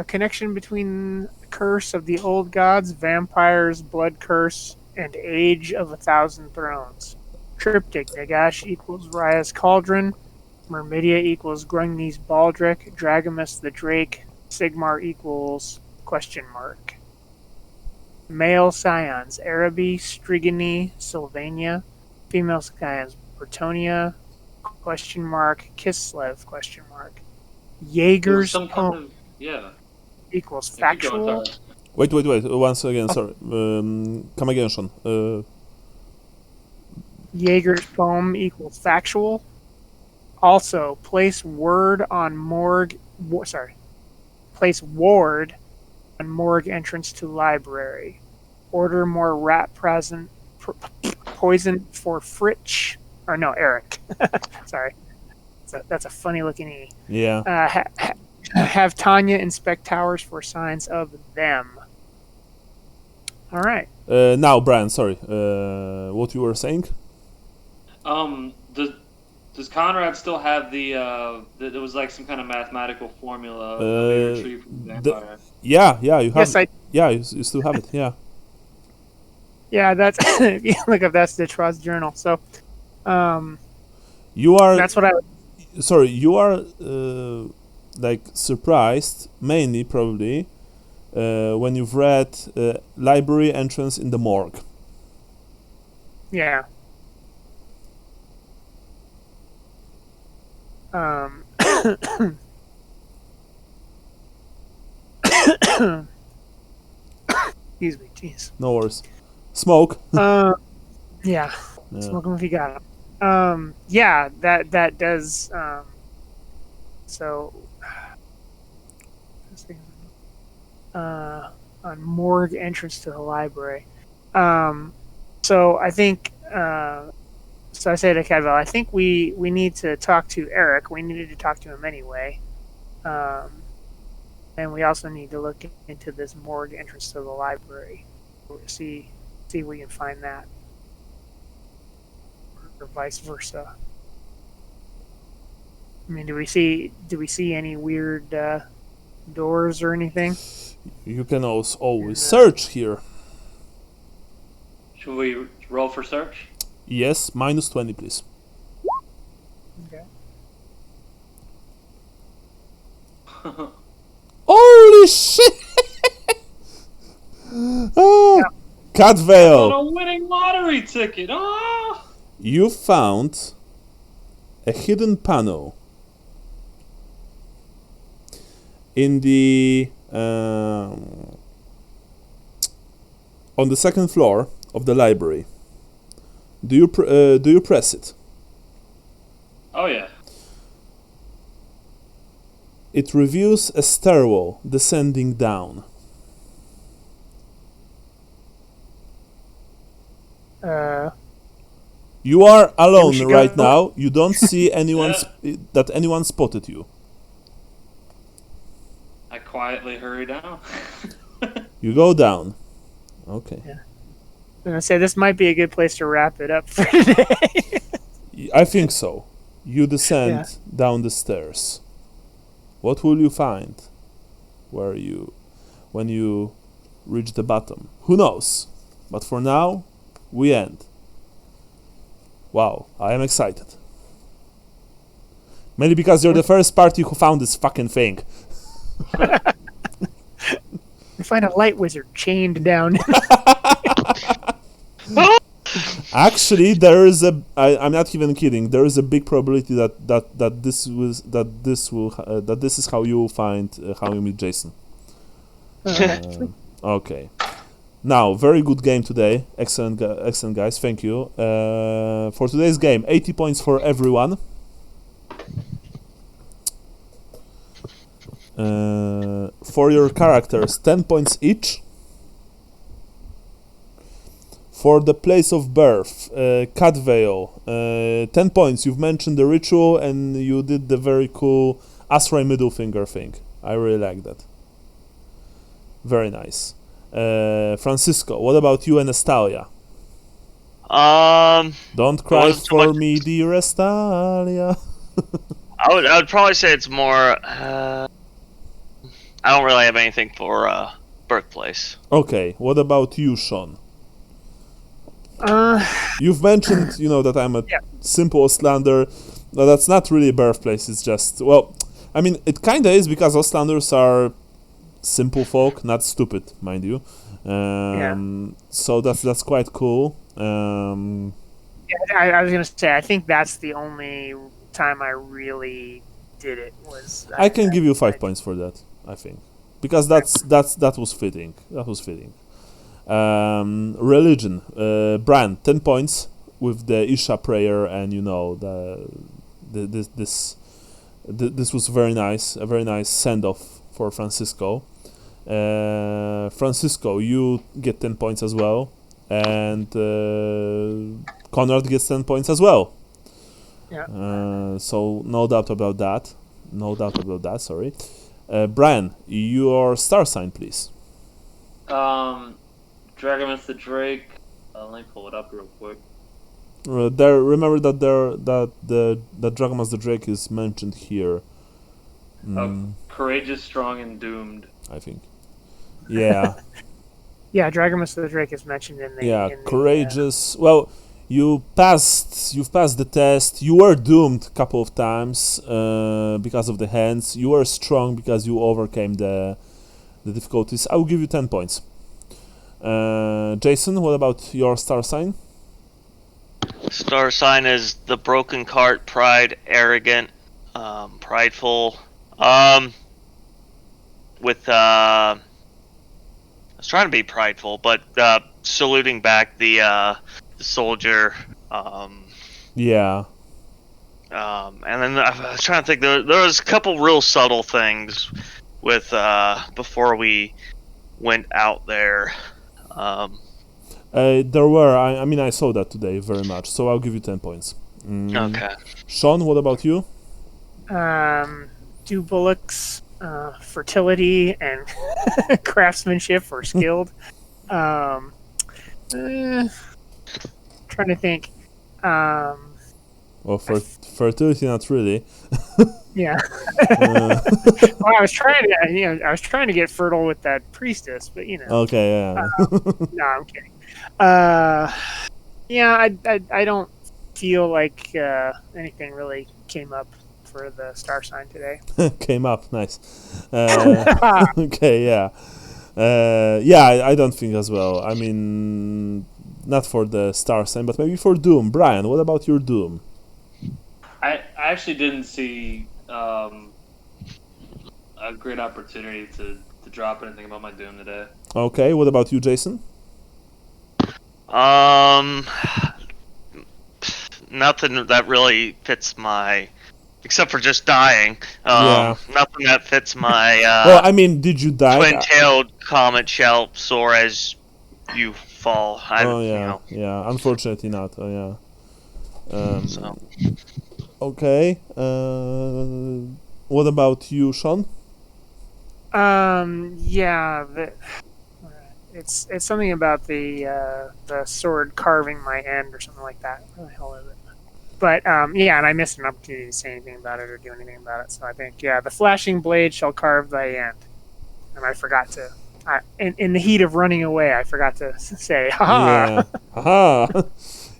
Connection between Curse of the Old Gods, Vampires, Blood Curse, and Age of 1,000 Thrones. Triptych, Nagash equals Raya's Cauldron, Myrmidia equals Grungni's Baldric, Dragamus the Drake, Sigmar equals question mark. Male scions, Araby, Strigony, Sylvania. Female scions, Bretonia, question mark, Kislev, question mark. Jaeger's poem equals factual. Wait, once again, sorry. Come again, Sean. Jaeger's poem equals factual. Also, place ward on place ward on morgue entrance to library. Order more rat poison for Fritsch. Or no, Eric. Sorry. That's a funny looking E. Yeah. Have Tanya inspect towers for signs of them. All right. Now, Brian, sorry. What you were saying? Does Conrad still have there was like some kind of mathematical formula that we retrieved from the vampire? Yeah, you have. Yes, you still have it. Yeah. Yeah, that's look up. That's the Trust Journal. So, you are. That's what I. Sorry, you are like surprised, mainly probably, when you've read library entrance in the morgue. Yeah. Excuse me, jeez. No worries. Smoke. Yeah. Smoke them if you got them. Yeah, that does. So. on morgue entrance to the library. So I think. So I say to Cadwell, I think we need to talk to Eric. We needed to talk to him anyway. And we also need to look into this morgue entrance to the library. See if we can find that. Or vice versa. I mean, do we see any weird doors or anything? You can always search here. Should we roll for search? Yes, -20, please. Okay. Holy shit! Oh, Cadvale, Got a winning lottery ticket! Oh! you found a hidden panel in the on the second floor of the library. Do you press it? Oh yeah. It reveals a stairwell descending down. You are alone should right go. now. You don't see anyone that anyone spotted you. I quietly hurry down. You go down. Okay. Yeah. I'm gonna say this might be a good place to wrap it up for today. I think so. You descend down the stairs. What will you find when you reach the bottom? Who knows? But for now, we end. Wow, I am excited. Mainly because you're the first party who found this fucking thing. We find a light wizard chained down. Actually, there is I'm not even kidding. There is a big probability that this is how you find how you meet Jason. Okay. Now, very good game today. Excellent guys. Thank you for today's game. 80 points for everyone. For your characters, 10 points each. For the place of birth, Cadvale, 10 points. You've mentioned the ritual and you did the very cool Asray middle finger thing. I really like that. Very nice. Francisco, what about you and Estalia? Don't cry wasn't too for much- me, dear Estalia. I would probably say it's more. I don't really have anything for birthplace. Okay, what about you, Sean? You've mentioned, that I'm a simple Ostlander. No, that's not really a birthplace. It's just, well, I mean, it kind of is because Ostlanders are simple folk, not stupid, mind you. So that's quite cool. I was gonna say I think that's the only time I really did it was. I can give you 5 points for that, I think, because that was fitting. That was fitting. Religion, Bran, 10 points with the Isha prayer, and this was very nice, a very nice send off for Francisco. Francisco, you get 10 points as well, and Conrad gets 10 points as well. Yeah. So no doubt about that. Sorry. Brian, your star sign, please. Dragonus the Drake. Let me pull it up real quick. Remember that the Dragonmas the Drake is mentioned here. Courageous, strong, and doomed. I think. Yeah. Yeah, Dragonus the Drake is mentioned in the. Courageous. Well, you've passed the test. You were doomed a couple of times because of the hands. You were strong because you overcame the difficulties. I will give you 10 points. Jason, what about your star sign? Star sign is the broken cart, pride, arrogant, prideful. With I was trying to be prideful, but saluting back the soldier. Yeah. And then I was trying to think. There was a couple real subtle things with before we went out there. There were. I mean, I saw that today very much. So I'll give you 10 points. Okay. Sean, what about you? Do bullocks, fertility, and craftsmanship or skilled. Trying to think. Well, fertility, not really. Yeah. Uh, Well, I was trying to get fertile with that priestess, but okay, yeah. no, I'm kidding. Yeah, I don't feel like anything really came up for the star sign today. Came up, nice. Okay, yeah. Yeah, I don't think as well. I mean, not for the star sign, but maybe for Doom. Brian, what about your Doom? I actually didn't see a great opportunity to drop anything about my Doom today. Okay, what about you, Jason? Nothing that really fits my, except for just dying. Yeah. Nothing that fits my Well, I mean, did you die? twin-tailed comet shall soar as you fall. Yeah. Unfortunately, not. Oh, yeah. So. Okay. What about you, Sean? Yeah, it's something about the sword carving my end or something like that. What the hell is it? But yeah, and I missed an opportunity to say anything about it or do anything about it. So I think, yeah, the flashing blade shall carve thy end, and I forgot to. In the heat of running away, I forgot to say, "Ha!" Yeah. Haha.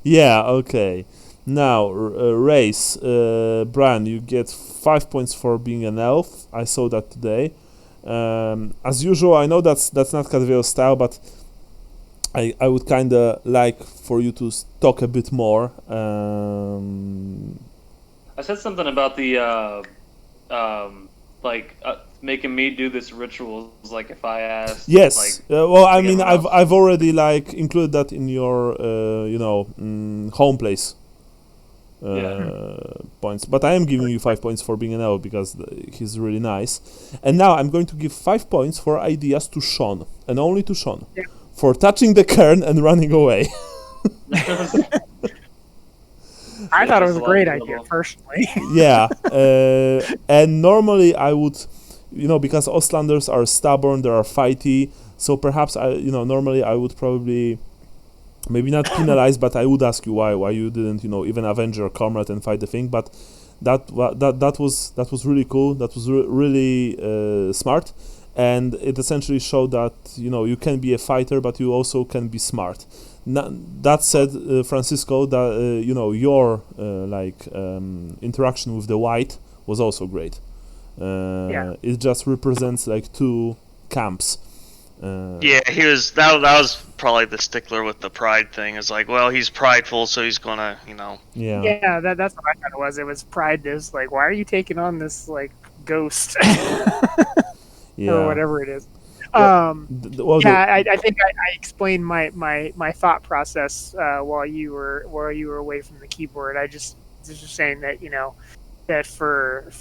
Yeah. Okay. Now, race. Brian, you get 5 points for being an elf. I saw that today. As usual, I know that's not Cadveo's style, but I would kind of like for you to talk a bit more. I said something about the making me do this rituals, like if I asked. Yes. Well, I mean, enough. I've already included that in your home place. Points, but I am giving you 5 points for being an elf because he's really nice. And now I'm going to give 5 points for ideas to Sean, and only to Sean, for touching the cairn and running away. I thought it was a great idea, personally. Yeah, and normally I would, because Ostlanders are stubborn, they are fighty, so perhaps normally I would probably. Maybe not penalize, but I would ask you why you didn't, even avenge your comrade and fight the thing. But that was really cool. That was really smart, and it essentially showed that you can be a fighter, but you also can be smart. That said, Francisco, that your interaction with the white was also great. It just represents like two camps. Yeah, that was probably the stickler with the pride thing. Is like, well, he's prideful, so he's gonna, Yeah. Yeah, that's what I thought it was. It was pride. This like, why are you taking on this like ghost or whatever it is? I think I explained my thought process while you were away from the keyboard. I just saying that that for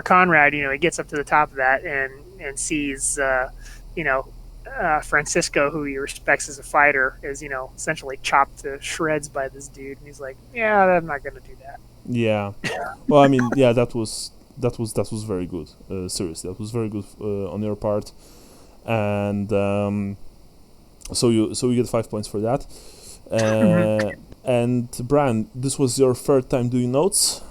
Conrad, he gets up to the top of that and sees, Francisco, who he respects as a fighter, is essentially chopped to shreds by this dude, and he's like, "Yeah, I'm not gonna do that." Yeah. Well, I mean, yeah, that was very good. Seriously, that was very good on your part, and so you get 5 points for that. And Brian, this was your third time doing notes.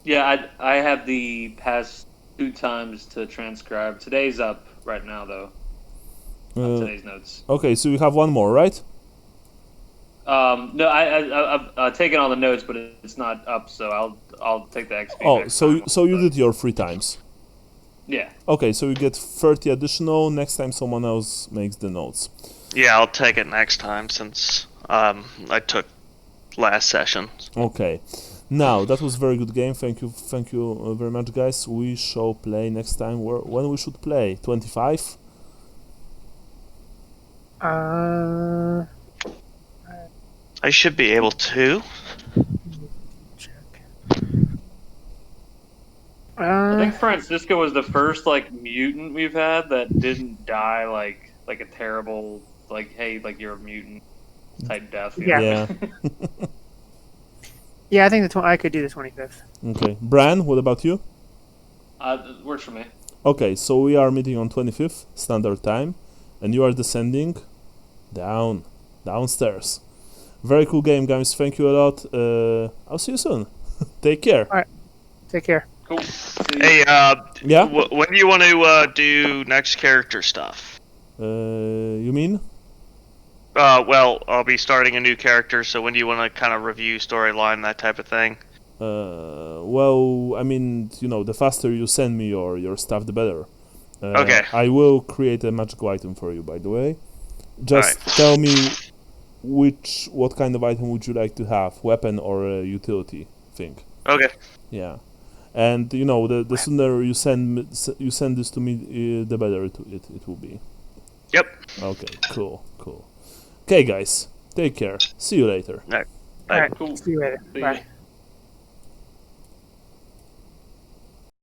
Yeah, I have the past 2 times to transcribe. Today's up right now, though. Today's notes. Okay, so you have one more, right? No, I've taken all the notes, but it's not up, so I'll take the XP. Oh, so you did your 3 times. Yeah. Okay, so you get 30 additional next time someone else makes the notes. Yeah, I'll take it next time since I took last session. Okay. Now, that was a very good game. Thank you very much, guys. We shall play next time. When we should play? 25? I should be able to. Check. think Francisco was the first like mutant we've had that didn't die like a terrible like hey like you're a mutant type death. you know? Yeah. Yeah, I think I could do the 25th. Okay. Bran, what about you? Works for me. Okay, so we are meeting on 25th standard time, and you are descending downstairs. Very cool game, guys. Thank you a lot. I'll see you soon. Take care. All right. Take care. Cool. Hey, Yeah? when do you want to do next character stuff? You mean? Well, I'll be starting a new character, so when do you want to kind of review storyline, that type of thing? Well, I mean, the faster you send me your stuff, the better. Okay. I will create a magical item for you, by the way. Just Alright. tell me what kind of item would you like to have, weapon or a utility thing. Okay. Yeah, and the sooner you send this to me, the better it will be. Yep. Okay, cool. Okay, guys, take care. See you later. Bye. All right. Cool. See you later. See Bye. ya.